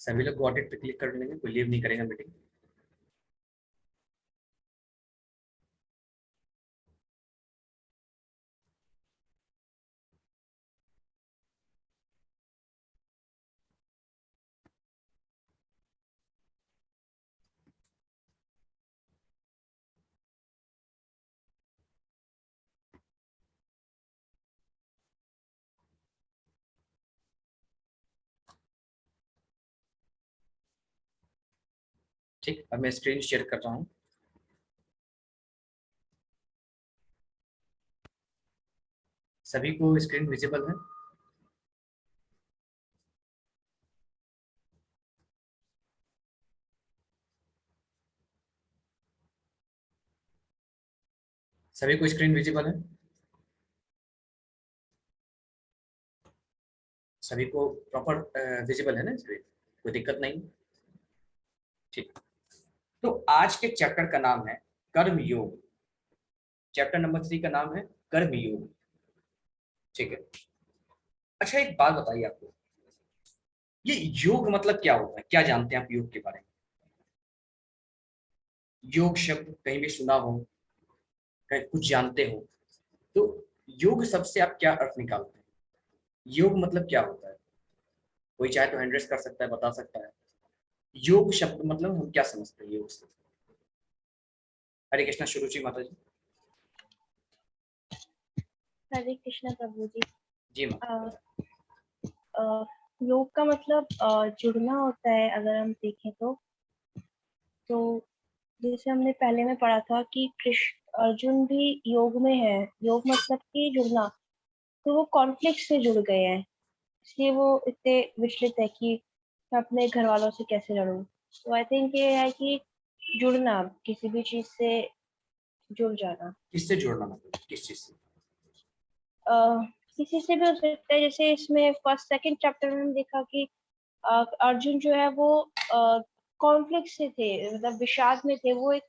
सभी लोग got it पे क्लिक कर लेंगे, कोई लीव नहीं करेगा मीटिंग। ठीक, अब मैं स्क्रीन शेयर कर रहा हूँ। सभी को स्क्रीन विजिबल है? सभी को स्क्रीन विजिबल है? सभी को प्रॉपर विजिबल है ना स्क्रीन? कोई दिक्कत नहीं? ठीक, तो आज के चैप्टर का नाम है कर्म योग। चैप्टर नंबर 3 का नाम है कर्म योग। ठीक है। अच्छा, एक बात बताइए आपको, ये योग मतलब क्या होता है? क्या जानते हैं आप योग के बारे में? योग शब्द कहीं भी सुना हो, कहीं कुछ जानते हो तो योग शब्द से आप क्या अर्थ निकालते हैं? योग मतलब क्या होता है? कोई चाहे तो हैंड रेस कर सकता है, बता सकता है। योग शब्द मतलब हम क्या समझते हैं योग से? हरे कृष्णा सुरुचि माता जी। हरे कृष्णा प्रभु जी। जी माता। योग का मतलब जुड़ना होता है। अगर हम देखें तो जैसे हमने पहले में पढ़ा था कि कृष्ण अर्जुन भी योग में है। योग मतलब कि जुड़ना। तो वो कॉन्फ्लिक्ट से जुड़ गए हैं, इसलिए वो इतने विचलित है कि मैं अपने घर वालों से कैसे लड़ूं। तो आई थिंक ये है कि जुड़ना, किसी भी चीज से जुड़ जाना। किससे जोड़ना मतलब किस चीज से? किसी से भी हो सकता है। जैसे इसमें फर्स्ट सेकंड चैप्टर में हमने देखा कि अर्जुन जो है वो कॉन्फ्लिक्ट से थे, मतलब विषाद में थे। वो एक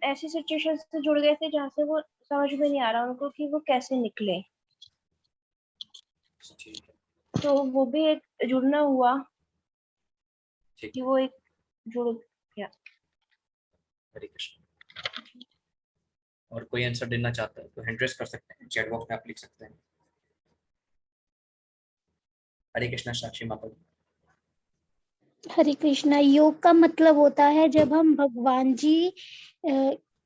ऐसी सिचुएशन से जुड़ गए थे जहाँ से वो समझ में नहीं आ रहा उनको कि वो कैसे निकले। ठीक है। तो वो भी एक जुड़ना हुआ ठीक कि है। वो एक जुड़ गया। हरे कृष्ण। और कोई आंसर देना चाहता है तो हैंड रेस कर सकते हैं, चैट बॉक्स में आप लिख सकते हैं। हरे कृष्णा साक्षी माता जी। हरे कृष्णा। योग का मतलब होता है जब हम भगवान जी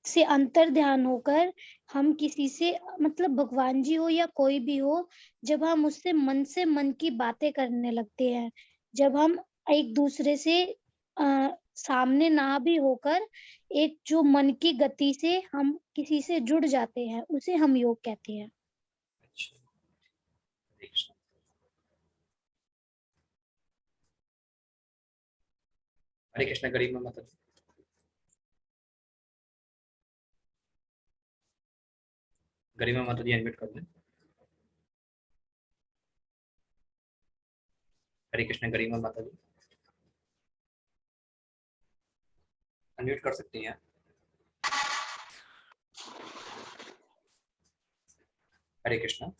से अंतर ध्यान होकर हम किसी से, मतलब भगवान जी हो या कोई भी हो, जब हम उससे मन की बातें करने लगते हैं, जब हम एक दूसरे से सामने ना भी होकर एक जो मन की गति से हम किसी से जुड़ जाते हैं, उसे हम योग कहते हैं। अच्छा, हरे कृष्णा। हरे कृष्णा गरीब माता जी। गरिमा माता जी अनम्यूट कर लें। हरे कृष्ण गरिमा माता जी अनम्यूट कर सकती हैं। हरे कृष्णा।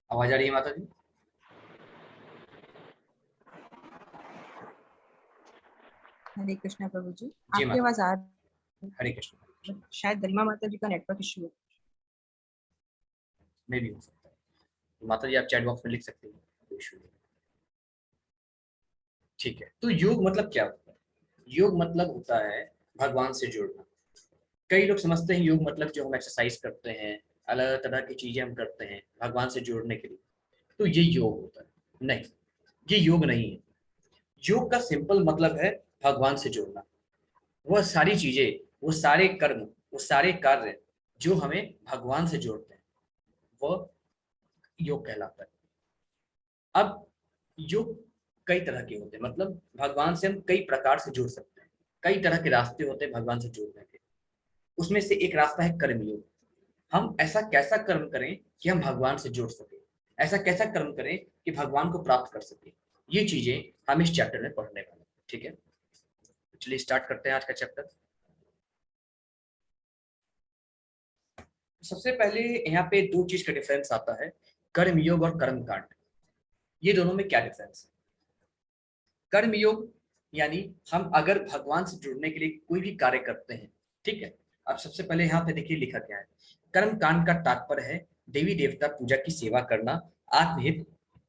आवाज आ रही है माता जी? हरे कृष्णा प्रभु जी, जी आपकी माता आवाज जी। आ हरे कृष्ण। शायद गरिमा माता जी का नेटवर्क इशू है। नहीं भी हो सकता है, तो माता जी आप चैट बॉक्स में लिख सकती हैं, कोई इशू नहीं। ठीक है, तो योग मतलब क्या होता है? योग मतलब होता है भगवान से जुड़ना। कई लोग समझते हैं योग मतलब जो हम एक्सरसाइज करते हैं, अलग अलग तरह की चीजें हम करते हैं भगवान से जुड़ने के लिए, तो ये योग होता है। नहीं, ये योग नहीं है। योग का सिंपल मतलब है भगवान से जुड़ना। वह सारी चीजें, वो सारे कर्म, वो सारे कार्य जो हमें भगवान से जोड़ते हैं, वह योग कहलाता है। अब योग कई तरह के होते हैं, मतलब भगवान से हम कई प्रकार से जुड़ सकते हैं। कई तरह के रास्ते होते हैं भगवान से जुड़ने के। उसमें से एक रास्ता है कर्म योग। हम ऐसा कैसा कर्म करें कि हम भगवान से जुड़ सके, ऐसा कैसा कर्म करें कि भगवान को प्राप्त कर सके, ये चीजें हम इस चैप्टर में पढ़ने वाले हैं। ठीक है, तो चलिए स्टार्ट करते हैं आज का चैप्टर। सबसे पहले यहाँ पे दो चीज का डिफरेंस आता है, कर्म योग और कर्म कांड। ये दोनों में क्या डिफरेंस है? कर्म योग यानी हम अगर भगवान से जुड़ने के लिए कोई भी कार्य करते हैं, ठीक है। अब सबसे पहले यहाँ पे देखिए लिखा क्या है। कर्म कांड का तात्पर्य है देवी देवता पूजा की सेवा करना आत्महित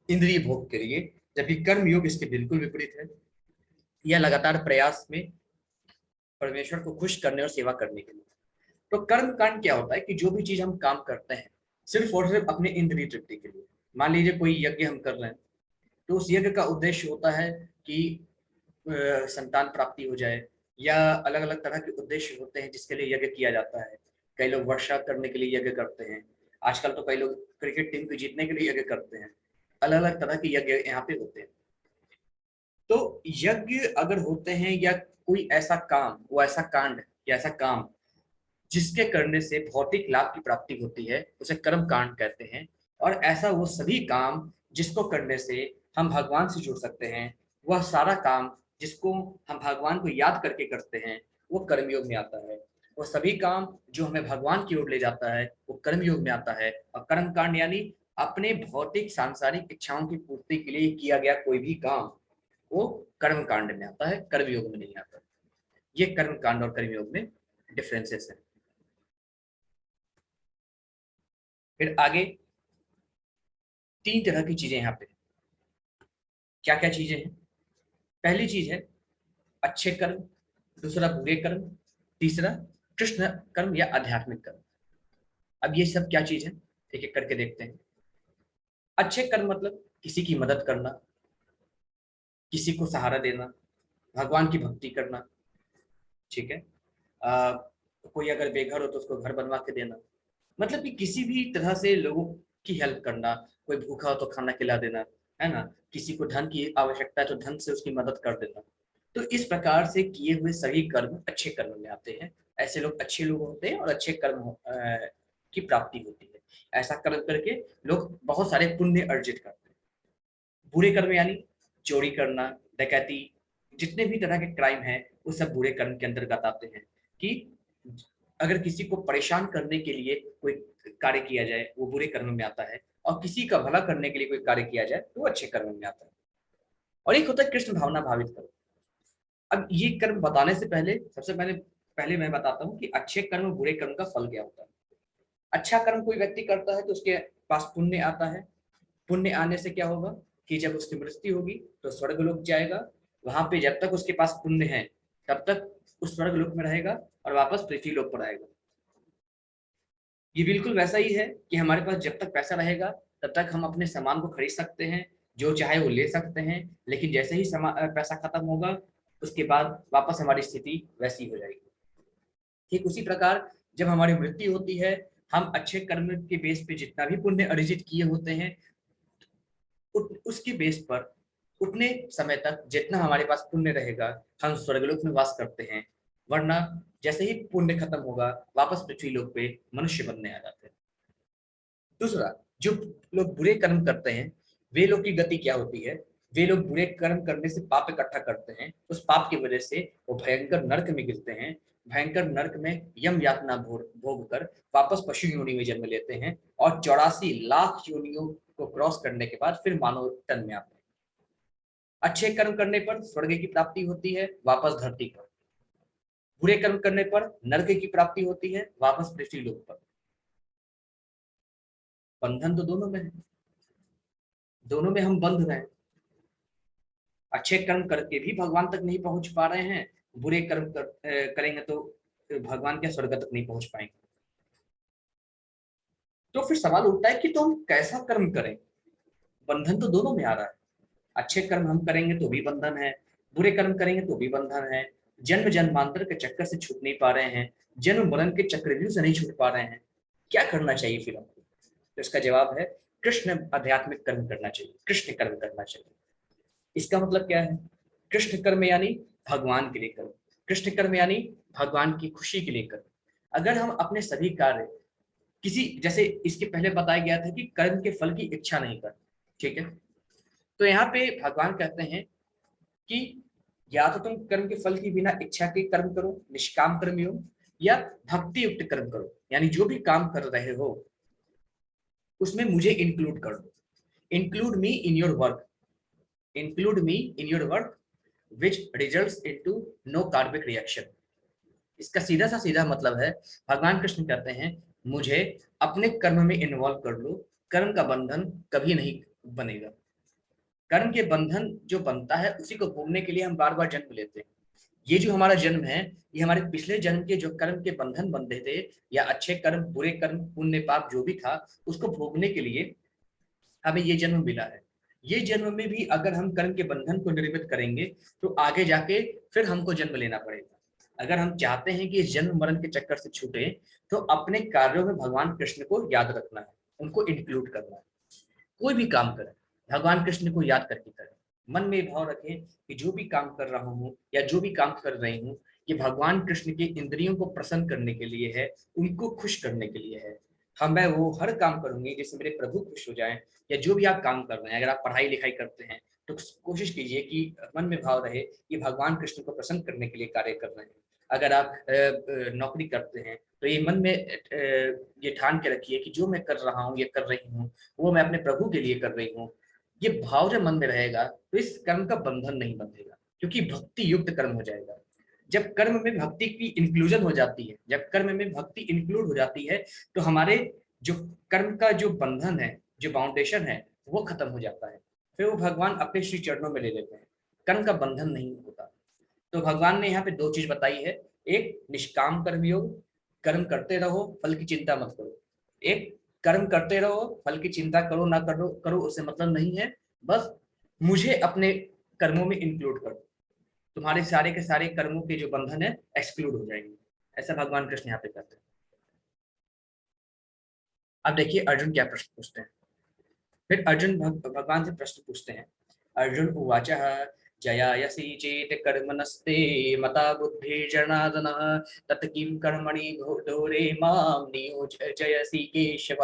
इंद्रिय भोग के लिए, जबकि कर्म योग इसके बिल्कुल विपरीत है। यह लगातार प्रयास में परमेश्वर को खुश करने और सेवा करने के लिए। तो कर्म कांड क्या होता है कि जो भी चीज हम काम करते हैं सिर्फ और सिर्फ अपने इंद्रिय तृप्ति के लिए। मान लीजिए कोई यज्ञ हम कर रहे हैं, तो उस यज्ञ का उद्देश्य होता है कि संतान प्राप्ति हो जाए, या अलग अलग तरह के उद्देश्य होते हैं जिसके लिए यज्ञ किया जाता है। कई लोग वर्षा करने के लिए यज्ञ करते हैं, आजकल तो कई लोग क्रिकेट टीम को जीतने के लिए यज्ञ करते हैं। अलग अलग तरह के यज्ञ यहाँ पे होते हैं। तो यज्ञ अगर होते हैं या कोई ऐसा काम, वो ऐसा कांड या ऐसा काम जिसके करने से भौतिक लाभ की प्राप्ति होती है, उसे कर्म कांड कहते हैं। और ऐसा वो सभी काम जिसको करने से हम भगवान से जुड़ सकते हैं, वह सारा काम जिसको हम भगवान को याद करके करते हैं, वो कर्मयोग में आता है। वो सभी काम जो हमें भगवान की ओर ले जाता है, वो कर्मयोग में आता है। और कर्म कांड यानी अपने भौतिक सांसारिक इच्छाओं की पूर्ति के लिए किया गया कोई भी काम, वो कर्म कांड में आता है, कर्मयोग में नहीं आता। ये कर्म कांड और कर्मयोग में डिफरेंसेस है। फिर आगे 3 तरह की चीजें यहाँ पे, क्या क्या चीजें हैं? पहली चीज है अच्छे कर्म, दूसरा बुरे कर्म, तीसरा कृष्ण कर्म या आध्यात्मिक कर्म। अब ये सब क्या चीज है, एक एक करके देखते हैं। अच्छे कर्म मतलब किसी की मदद करना, किसी को सहारा देना, भगवान की भक्ति करना, ठीक है। कोई अगर बेघर हो तो उसको घर बनवा के देना, मतलब कि किसी भी तरह से लोगों की हेल्प करना। कोई भूखा हो तो खाना खिला देना, है ना। किसी को धन की आवश्यकता है तो धन से उसकी मदद कर देना। तो इस प्रकार से किए हुए सभी कर्म अच्छे कर्म में आते हैं। ऐसे लोग अच्छे लोग होते हैं और अच्छे कर्म की प्राप्ति होती है। ऐसा कर्म करके लोग बहुत सारे पुण्य अर्जित करते हैं। बुरे कर्म यानी चोरी करना, डकैती, जितने भी तरह के क्राइम हैं वो सब बुरे कर्म के अंतर्गत आते हैं। कि अगर किसी को परेशान करने के लिए कोई कार्य किया जाए वो बुरे कर्म में आता है, और किसी का भला करने के लिए कोई कार्य किया जाए तो वो अच्छे कर्म में आता है। और एक होता है कृष्ण भावना भावित कर्म। अब ये कर्म बताने से पहले सबसे पहले मैं बताता हूँ कि अच्छे कर्म बुरे कर्म का फल क्या होता है। अच्छा कर्म कोई व्यक्ति करता है तो उसके पास पुण्य आता है। पुण्य आने से क्या होगा कि जब उसकी मृत्यु होगी तो स्वर्ग लोक जाएगा। वहां पे जब तक उसके पास पुण्य है तब तक उस स्वर्ग लोक में रहेगा और वापस पृथ्वी लोक पर आएगा। ये बिल्कुल वैसा ही है कि हमारे पास जब तक पैसा रहेगा तब तक हम अपने सामान को खरीद सकते हैं, जो चाहे वो ले सकते हैं। लेकिन जैसे ही पैसा खत्म होगा उसके बाद वापस हमारी स्थिति वैसी हो जाएगी। ठीक उसी प्रकार जब हमारी मृत्यु होती है, हम अच्छे कर्म के बेस पे जितना भी पुण्य अर्जित किए होते हैं उसके बेस पर उतने समय तक जितना हमारे पास पुण्य रहेगा हम स्वर्गलोक में वास करते हैं। वरना जैसे ही पुण्य खत्म होगा वापस पृथ्वी लोक पे मनुष्य बनने आ जाते हैं। दूसरा, जो लोग बुरे कर्म करते हैं वे लोग की गति क्या होती है? वे लोग बुरे कर्म करने से पाप इकट्ठा करते हैं, उस पाप की वजह से वो भयंकर नरक में गिरते हैं। भयंकर नरक में यम यातना भोग कर वापस पशु योनि में जन्म लेते हैं और 84 लाख योनियों को क्रॉस करने के बाद फिर मानव तन में आते हैं। अच्छे कर्म करने पर स्वर्ग की प्राप्ति होती है, वापस धरती पर। बुरे कर्म करने पर नरक की प्राप्ति होती है, वापस पृथ्वी लोक पर। बंधन तो दोनों में है, दोनों में हम बंध रहे हैं। अच्छे कर्म करके भी भगवान तक नहीं पहुंच पा रहे हैं, बुरे कर्म करेंगे तो भगवान के स्वर्ग तक नहीं पहुंच पाएंगे। तो फिर सवाल उठता है कि तो हम कैसा कर्म करें? बंधन तो दोनों में आ रहा है। अच्छे कर्म हम करेंगे तो भी बंधन है, बुरे कर्म करेंगे तो भी बंधन है। जन्म जन्मांतर के चक्कर से छूट नहीं पा रहे हैं, जन्म मरण के चक्रव्यूह से नहीं छूट पा रहे हैं। क्या करना चाहिए फिर हमको? तो इसका जवाब है कृष्ण आध्यात्मिक कर्म करना चाहिए, कृष्ण कर्म करना चाहिए। इसका मतलब क्या है? कृष्ण कर्म यानी भगवान के लिए कर्म, कृष्ण कर्म यानी भगवान की खुशी के लिए कर्म। अगर हम अपने सभी कार्य किसी, जैसे इसके पहले बताया गया था कि कर्म के फल की इच्छा नहीं कर, ठीक है। तो यहाँ पे भगवान कहते हैं कि या तो तुम कर्म के फल की बिना इच्छा के कर्म करो, निष्काम कर्म योग, या भक्ति युक्त कर्म करो, यानी जो भी काम कर रहे हो उसमें मुझे इंक्लूड कर दो। Include me in your work, include me in your work which results into no karmic reaction. इसका सीधा मतलब है, भगवान कृष्ण कहते हैं मुझे अपने कर्म में इन्वॉल्व कर लो, कर्म का बंधन कभी नहीं बनेगा। कर्म के बंधन जो बनता है उसी को भोगने के लिए हम बार बार जन्म लेते हैं। ये जो हमारा जन्म है, ये हमारे पिछले जन्म के जो कर्म के बंधन बंधे थे, या अच्छे कर्म बुरे कर्म पुण्य पाप जो भी था, उसको भोगने के लिए हमें ये जन्म मिला है। ये जन्म में भी अगर हम कर्म के बंधन को निर्मित करेंगे तो आगे जाके फिर हमको जन्म लेना पड़ेगा। अगर हम चाहते हैं कि इस जन्म मरण के चक्कर से छूटे, तो अपने कार्यों में भगवान कृष्ण को याद रखना है, उनको इंक्लूड करना है। कोई भी काम करें भगवान कृष्ण को याद करके करें, मन में भाव रखें कि जो भी काम कर रहा हूँ या जो भी काम कर रही हूँ, ये भगवान कृष्ण के इंद्रियों को प्रसन्न करने के लिए है, उनको खुश करने के लिए है। मैं वो हर काम करूंगी जिससे मेरे प्रभु खुश हो जाएं। या जो भी आप काम कर रहे हैं, अगर आप पढ़ाई लिखाई करते हैं तो कोशिश कीजिए कि मन में भाव रहे कि भगवान कृष्ण को प्रसन्न करने के लिए कार्य कर रहे हैं। अगर आप नौकरी करते हैं तो ये मन में ये ठान के रखिए कि जो मैं कर रहा हूँ, ये कर रही हूँ, वो मैं अपने प्रभु के लिए कर रही हूँ। ये भाव जब मन में रहेगा तो इस कर्म का बंधन नहीं बंधेगा, क्योंकि भक्ति युक्त कर्म हो जाएगा। जब कर्म में भक्ति की इंक्लूजन हो जाती है, जब कर्म में भक्ति इंक्लूड हो जाती है, तो हमारे जो कर्म का जो बंधन है, जो बाउंडेशन है, वो खत्म हो जाता है। फिर वो भगवान अपने श्री चरणों में ले लेते हैं, कर्म का बंधन नहीं होता। तो भगवान ने यहाँ पे दो चीज बताई है, एक निष्काम कर्म योग, कर्म करते रहो, फल की चिंता मत करो। एक कर्म करते रहो, फल की चिंता करो ना करो उससे मतलब नहीं है, बस मुझे अपने कर्मों में इंक्लूड करो, तुम्हारे सारे के सारे कर्मों के जो बंधन है एक्सक्लूड हो जाएंगे। ऐसा भगवान कृष्ण यहाँ पे करते हैं। अब देखिए अर्जुन क्या प्रश्न पूछते हैं। फिर अर्जुन भगवान से प्रश्न पूछते हैं। अर्जुन उवाच जयायसी चेत कर्मणस्ते मता बुद्धिर्जनार्दन तत् किं कर्मणि घोरे मां नियोजयसि केशव।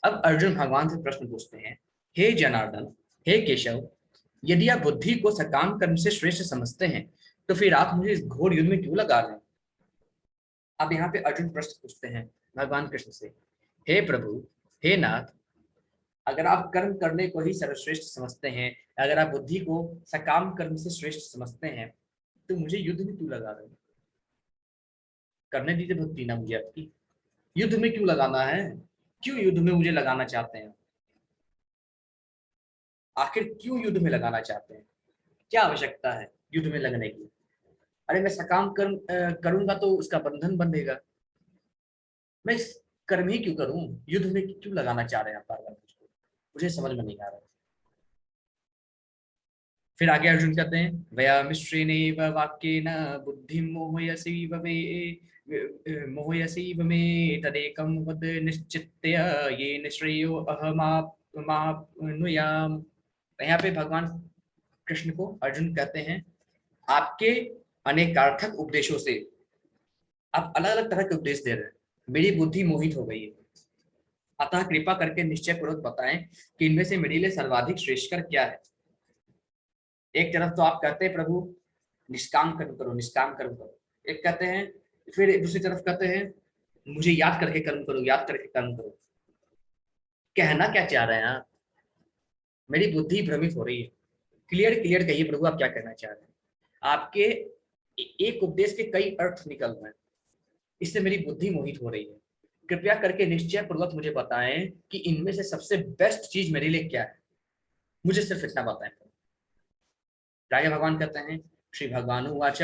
अब अर्जुन भगवान से प्रश्न पूछते हैं, हे जनार्दन, हे केशव, यदि आप बुद्धि को सकाम कर्म से श्रेष्ठ समझते हैं तो फिर आप मुझे इस घोर युद्ध में क्यों लगा रहे हैं। अब यहाँ पे अर्जुन प्रश्न पूछते हैं भगवान कृष्ण से, हे प्रभु, हे नाथ, अगर आप कर्म करने को ही सर्वश्रेष्ठ समझते हैं, अगर आप बुद्धि को सकाम कर्म से श्रेष्ठ समझते हैं, तो मुझे युद्ध में क्यों लगा रहे हैं। करने दीजिए भक्ति ना मुझे आपकी, युद्ध में क्यों लगाना है, क्यों युद्ध में मुझे लगाना चाहते हैं, आखिर क्यों युद्ध में लगाना चाहते हैं, क्या आवश्यकता है युद्ध में लगने की। अरे मैं सकाम कर्म करूंगा तो उसका बंधन बंधेगा, मैं कर्म ही क्यों करूं, युद्ध में क्यों लगाना चाह रहे हैं बार बार मुझको, मुझे समझ में नहीं आ रहा। फिर आगे अर्जुन कहते हैं, वया मिश्रेणेव वाक्येन बुद्धिं मोहयसीव मे तदेकं वद निश्चित्य येन श्रेयो अहमाप्नुयाम्। यहाँ पे भगवान कृष्ण को अर्जुन कहते हैं, आपके अनेकार्थक उपदेशों से आप अलग अलग तरह के उपदेश दे रहे हैं, मेरी बुद्धि मोहित हो गई है, अतः कृपा करके निश्चय पूर्वक बताएं कि इनमें से मेरे लिए सर्वाधिक श्रेष्ठकर क्या है। एक तरफ तो आप कहते हैं प्रभु निष्काम कर्म करो, निष्काम कर्म करो, एक कहते हैं, फिर दूसरी तरफ कहते हैं मुझे याद करके कर्म करो, याद करके कर्म करो। कहना क्या चाह रहे हैं आप, मेरी बुद्धि भ्रमित हो रही है, क्लियर क्लियर कहिए प्रभु आप क्या कहना चाह रहे हैं। आपके एक उपदेश के कई अर्थ निकल रहे हैं, इससे मेरी बुद्धि मोहित हो रही है, कृपया करके निश्चय पूर्वक मुझे बताएं कि इनमें से सबसे बेस्ट चीज मेरे लिए क्या है, मुझे सिर्फ इतना बताएं। राजा भगवान कहते हैं, श्री भगवान उवाच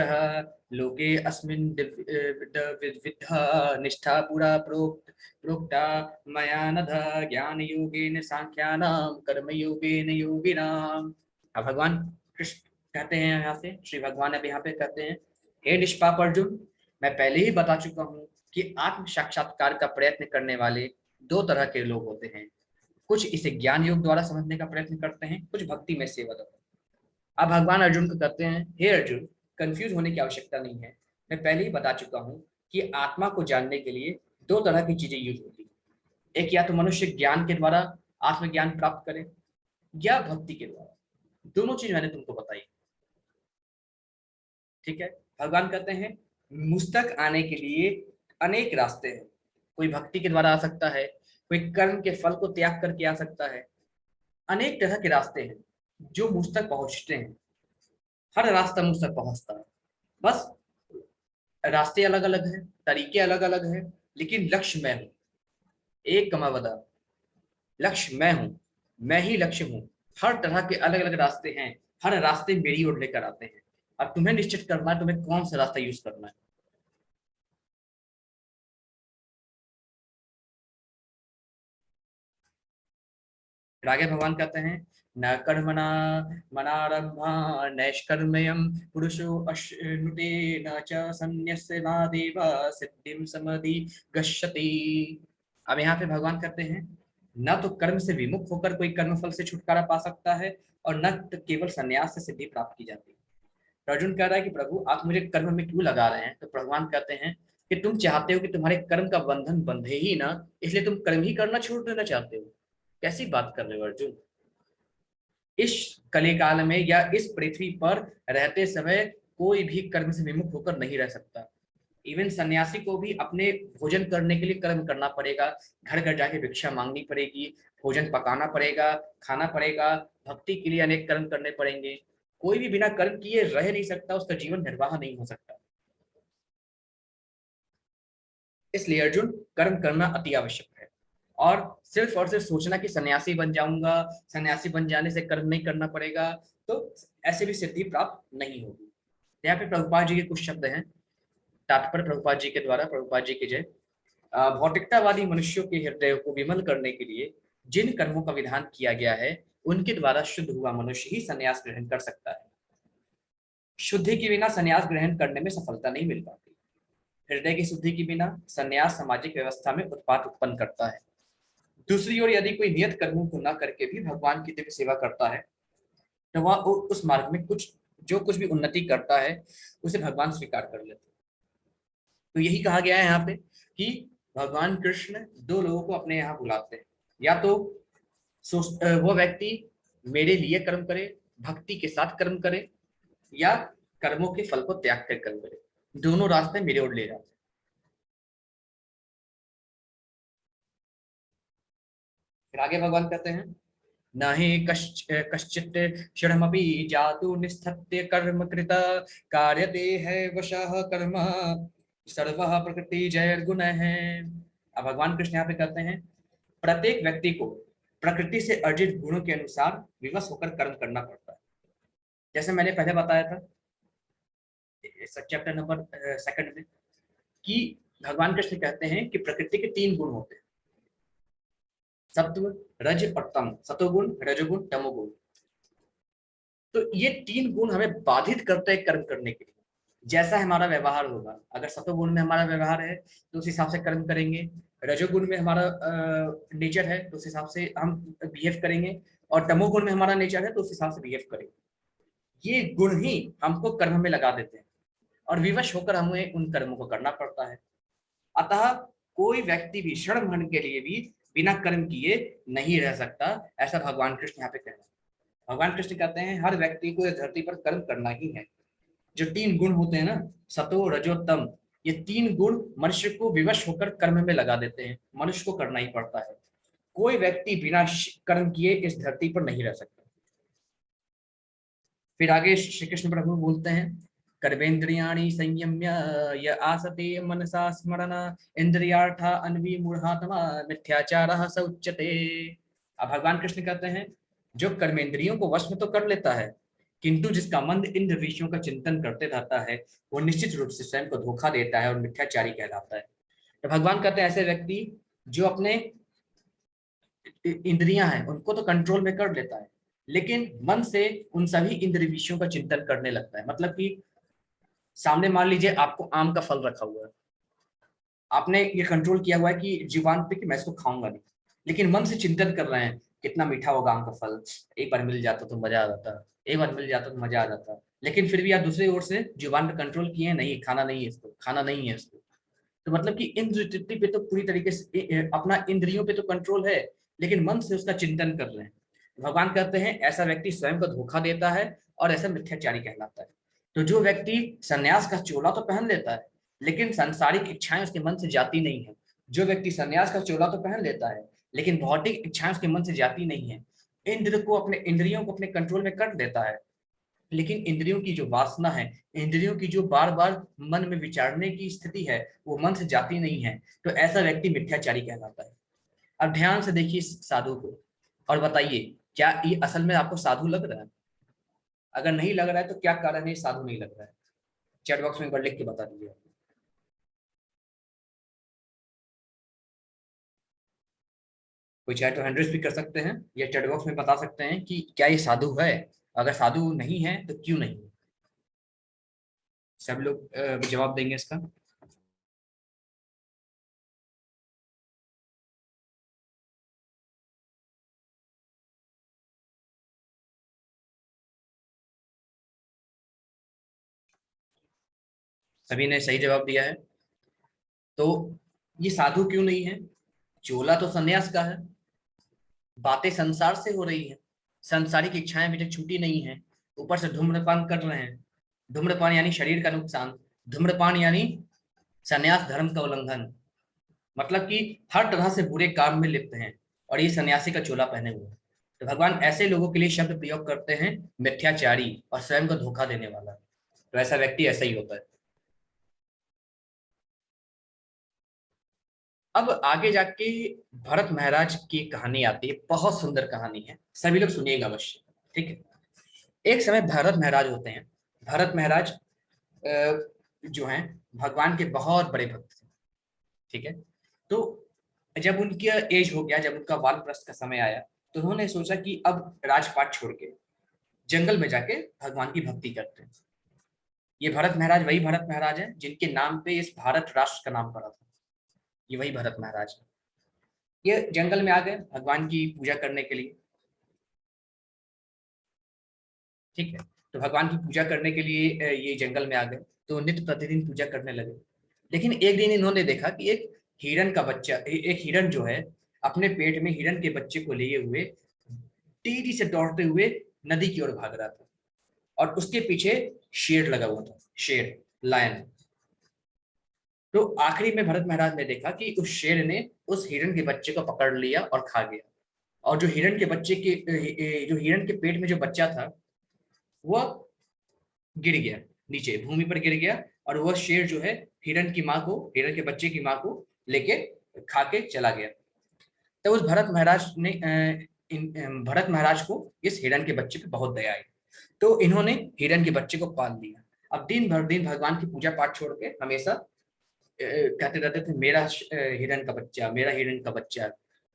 लोके अस्मिन् विद्धा निष्ठा पुरा प्रोक्ता मया नघ ज्ञान योगेन सांख्यानां कर्म योगेन योगिनाम्। अब भगवान कृष्ण कहते हैं यहाँ से, श्री भगवान अब यहाँ पे कहते हैं, हे निष्पाप अर्जुन, मैं पहले ही बता चुका हूँ कि आत्म साक्षात्कार का प्रयत्न करने वाले दो तरह के लोग होते हैं, कुछ इसे ज्ञान योग द्वारा समझने का प्रयत्न करते हैं, कुछ भक्ति में सेवा करते हैं। अब भगवान अर्जुन को कहते हैं, हे अर्जुन, कंफ्यूज होने की आवश्यकता नहीं है, मैं पहले ही बता चुका हूँ कि आत्मा को जानने के लिए दो तरह की चीजें यूज होती है, एक या तो मनुष्य ज्ञान के द्वारा आत्मज्ञान प्राप्त करे या भक्ति के द्वारा, दोनों चीज मैंने तुमको बताई, ठीक है। भगवान कहते हैं मुझ तक आने के लिए अनेक रास्ते हैं, कोई भक्ति के द्वारा आ सकता है, कोई कर्म के फल को त्याग करके आ सकता है, अनेक तरह के रास्ते हैं जो मुझ तक पहुंचते हैं, हर रास्ता मुझ तक पहुंचता है, बस रास्ते अलग अलग हैं, तरीके अलग अलग हैं, लेकिन लक्ष्य मैं हूं। एक कमावदा, लक्ष्य मैं हूं, मैं ही लक्ष्य हूं। हर तरह के अलग अलग रास्ते हैं, हर रास्ते मेरी ओर लेकर आते हैं। अब तुम्हें निश्चित करना है तुम्हें कौन सा रास्ता यूज करना है। फिर आगे भगवान कहते हैं, न कर्मणा मनारंभा नैष्कर्म्यं पुरुषो अश्नुते न च संन्यस्यनादेव सिद्धिं समधि गच्छति। अब यहाँ पे भगवान कहते हैं, न तो कर्म से विमुख होकर कोई कर्मफल से छुटकारा पा सकता है और न तो केवल संन्यास से सिद्धि प्राप्त की जाती है। तो अर्जुन कह रहा है कि प्रभु आप मुझे कर्म में क्यों लगा रहे हैं। तो भगवान कहते हैं कि तुम चाहते हो कि तुम्हारे कर्म का बंधन बंधे ही ना, इसलिए तुम कर्म ही करना छोड़ देना चाहते हो। कैसी बात कर रहे हो अर्जुन। इस कलिकाल में या इस पृथ्वी पर रहते समय कोई भी कर्म से विमुख होकर नहीं रह सकता। इवन सन्यासी को भी अपने भोजन करने के लिए कर्म करना पड़ेगा, घर घर जाके भिक्षा मांगनी पड़ेगी, भोजन पकाना पड़ेगा, खाना पड़ेगा, भक्ति के लिए अनेक कर्म करने पड़ेंगे। कोई भी बिना कर्म किए रह नहीं सकता, उसका जीवन निर्वाह नहीं हो सकता। इसलिए अर्जुन कर्म करना अति आवश्यक है। और सिर्फ सोचना कि सन्यासी बन जाऊंगा, सन्यासी बन जाने से कर्म नहीं करना पड़ेगा, तो ऐसे भी सिद्धि प्राप्त नहीं होगी। यहाँ पे प्रभुपाद जी के कुछ शब्द हैं, तात्पर्य प्रभुपाद जी के द्वारा, प्रभुपाद जी की जय। भौतिकतावादी मनुष्यों के हृदय को विमल करने के लिए जिन कर्मों का विधान किया गया है उनके द्वारा शुद्ध हुआ मनुष्य ही संन्यास ग्रहण कर सकता है। शुद्धि के बिना संन्यास ग्रहण करने में सफलता नहीं मिल पाती। हृदय की शुद्धि के बिना संन्यास सामाजिक व्यवस्था में उत्पात उत्पन्न करता है। दूसरी ओर यदि कोई नियत कर्मों को न करके भी भगवान की दिव्य सेवा करता है तो वह उस मार्ग में जो कुछ भी उन्नति करता है उसे भगवान स्वीकार कर लेते हैं। तो यही कहा गया है यहाँ पे कि भगवान कृष्ण दो लोगों को अपने यहाँ बुलाते हैं, या तो वो व्यक्ति मेरे लिए कर्म करे, भक्ति के साथ कर्म करे, या कर्मों के फल को त्याग कर कर्म करे। दोनों रास्ते मेरे ओर ले जाते हैं। फिर आगे भगवान कहते हैं, न हि कश्चित् क्षणमपि जातु निस्थत्य कर्म कृत कार्यते है वशः कर्म सर्वः प्रकृति जयर्गुण है। अब भगवान कृष्ण यहाँ पे कहते हैं, प्रत्येक व्यक्ति को प्रकृति से अर्जित गुणों के अनुसार विवश होकर कर्म करना पड़ता है। जैसे मैंने पहले बताया था चैप्टर नंबर 2 में कि भगवान कृष्ण कहते हैं कि प्रकृति के 3 गुण होते हैं, सत्व रज और तम, सतोगुण रजोगुण तमोगुण। तो ये 3 गुण हमें बाधित करते हैं कर्म करने के लिए। जैसा हमारा व्यवहार होगा, अगर सतोगुण में हमारा व्यवहार है तो उस हिसाब से कर्म करेंगे, रजोगुण में हमारा नेचर है तो उस हिसाब से हम बिहेव करेंगे, और तमोगुण में हमारा नेचर है तो उस हिसाब से बिहेव करेंगे। ये गुण ही हमको कर्म में लगा देते हैं और विवश होकर हमें उन कर्मों को करना पड़ता है। अतः कोई व्यक्ति भी क्षण भर के लिए भी बिना कर्म किए नहीं रह सकता, ऐसा भगवान कृष्ण यहाँ पे कह रहे हैं। भगवान कृष्ण कहते हैं हर व्यक्ति को इस धरती पर कर्म करना ही है। जो 3 गुण होते हैं ना, सतो रजो तम, ये 3 गुण मनुष्य को विवश होकर कर्म में लगा देते हैं, मनुष्य को करना ही पड़ता है। कोई व्यक्ति बिना कर्म किए इस धरती पर नहीं रह सकता। फिर आगे श्री कृष्ण प्रभु बोलते हैं, कर्मेन्द्रियाणि संयम्य य आसते मनसा स्मरण इंद्रियार्था अन्विमूढ़ात्मा मिथ्याचारः स उच्यते। अब भगवान कृष्ण कहते हैं जो कर्मेंद्रियों को वश में तो कर लेता है, किंतु जिसका मन इंद्र विषयों का चिंतन करते रहता है वो निश्चित रूप से स्वयं को धोखा देता है और मिथ्याचारी कहलाता है। तो भगवान कहते हैं ऐसे व्यक्ति जो अपने इंद्रियां हैं उनको तो कंट्रोल में कर लेता है, लेकिन मन से उन सभी इंद्रिय विषयों का चिंतन करने लगता है। मतलब कि सामने मान लीजिए आपको आम का फल रखा हुआ है, आपने ये कंट्रोल किया हुआ है कि जुबान पे कि मैं इसको खाऊंगा नहीं, लेकिन मन से चिंतन कर रहे हैं कितना मीठा होगा आम का फल, एक बार मिल जाता तो मजा आ जाता, एक बार मिल जाता तो मजा आ जाता, लेकिन फिर भी आप दूसरी ओर से जुबान पे कंट्रोल किए, नहीं खाना नहीं है इसको, खाना नहीं है इसको। तो मतलब कि इंद्र तृप्ति पे तो पूरी तरीके से अपना इंद्रियों पे तो कंट्रोल है, लेकिन मन से उसका चिंतन कर रहे हैं। भगवान कहते हैं ऐसा व्यक्ति स्वयं को धोखा देता है और ऐसा मिथ्याचारी कहलाता है। तो जो व्यक्ति संन्यास का चोला तो पहन लेता है लेकिन सांसारिक इच्छाएं उसके मन से जाती नहीं है, जो व्यक्ति संन्यास का चोला तो पहन लेता है लेकिन भौतिक इच्छाएं उसके मन से जाती नहीं है, इंद्र को अपने इंद्रियों को अपने कंट्रोल में कर देता है, लेकिन इंद्रियों की जो वासना है, इंद्रियों की जो बार बार मन में विचारने की स्थिति है, वो मन से जाती नहीं है, तो ऐसा व्यक्ति मिथ्याचारी कहलाता है। अब ध्यान से देखिए इस साधु को और बताइए क्या ये असल में आपको साधु लग रहा है? अगर नहीं लग रहा है तो क्या कारण है साधु नहीं लग रहा है? चैट बॉक्स में एक बार लिख के बता दीजिए। कोई चैट तो हैंड रेज भी कर सकते हैं या चैट बॉक्स में बता सकते हैं कि क्या ये साधु है, अगर साधु नहीं है तो क्यों नहीं। सब लोग जवाब देंगे इसका। सभी ने सही जवाब दिया है। तो ये साधु क्यों नहीं है? चोला तो सन्यास का है, बातें संसार से हो रही है, सांसारिक इच्छाएं अभी तक छूटी नहीं है, ऊपर से धूम्रपान कर रहे हैं। धूम्रपान यानी शरीर का नुकसान, धूम्रपान यानी सन्यास धर्म का उल्लंघन, मतलब कि हर तरह से बुरे काम में लिप्त हैं और ये सन्यासी का चोला पहने हुए हैं। तो भगवान ऐसे लोगों के लिए शब्द प्रयोग करते हैं मिथ्याचारी और स्वयं को धोखा देने वाला। तो ऐसा व्यक्ति ऐसा ही होता है। अब आगे जाके भरत महाराज की कहानी आती है, बहुत सुंदर कहानी है, सभी लोग सुनिएगा अवश्य। ठीक है। एक समय भरत महाराज होते हैं। भरत महाराज जो हैं भगवान के बहुत बड़े भक्त थे। ठीक है। तो जब उनकी एज हो गया, जब उनका वानप्रस्थ का समय आया, तो उन्होंने सोचा कि अब राजपाट छोड़ के जंगल में जाके भगवान की भक्ति करते हैं। ये भरत महाराज वही भरत महाराज हैं जिनके नाम पे इस भारत राष्ट्र का नाम पड़ा था। ये वही भरत महाराज है। ये जंगल में आ गए भगवान की पूजा करने के लिए। ठीक है। तो भगवान की पूजा करने के लिए ये जंगल में आ गए, तो नित्य प्रतिदिन पूजा करने लगे। लेकिन एक दिन इन्होंने देखा कि एक हिरण का बच्चा, एक हिरण जो है अपने पेट में हिरण के बच्चे को लिए हुए तेजी से दौड़ते हुए नदी की ओर भाग रहा था और उसके पीछे शेर लगा हुआ था, शेर, लायन। तो आखिरी में भरत महाराज ने देखा कि उस शेर ने उस हिरण के बच्चे को पकड़ लिया और खा गया। और जो हिरण के बच्चे के जो हिरण के पेट में जो बच्चा था वह गिर गया, नीचे भूमि पर गिर गया, और वह शेर जो है हिरण की माँ को, हिरण के बच्चे की माँ को लेके खा के चला गया। तो उस भरत महाराज ने भरत महाराज को इस हिरण के बच्चे पे बहुत दया आई, तो इन्होंने हिरण के बच्चे को पाल लिया। अब दिन भर दिन भगवान की पूजा पाठ छोड़ के हमेशा कहते रहते थे मेरा हिरण का बच्चा, मेरा हिरण का बच्चा,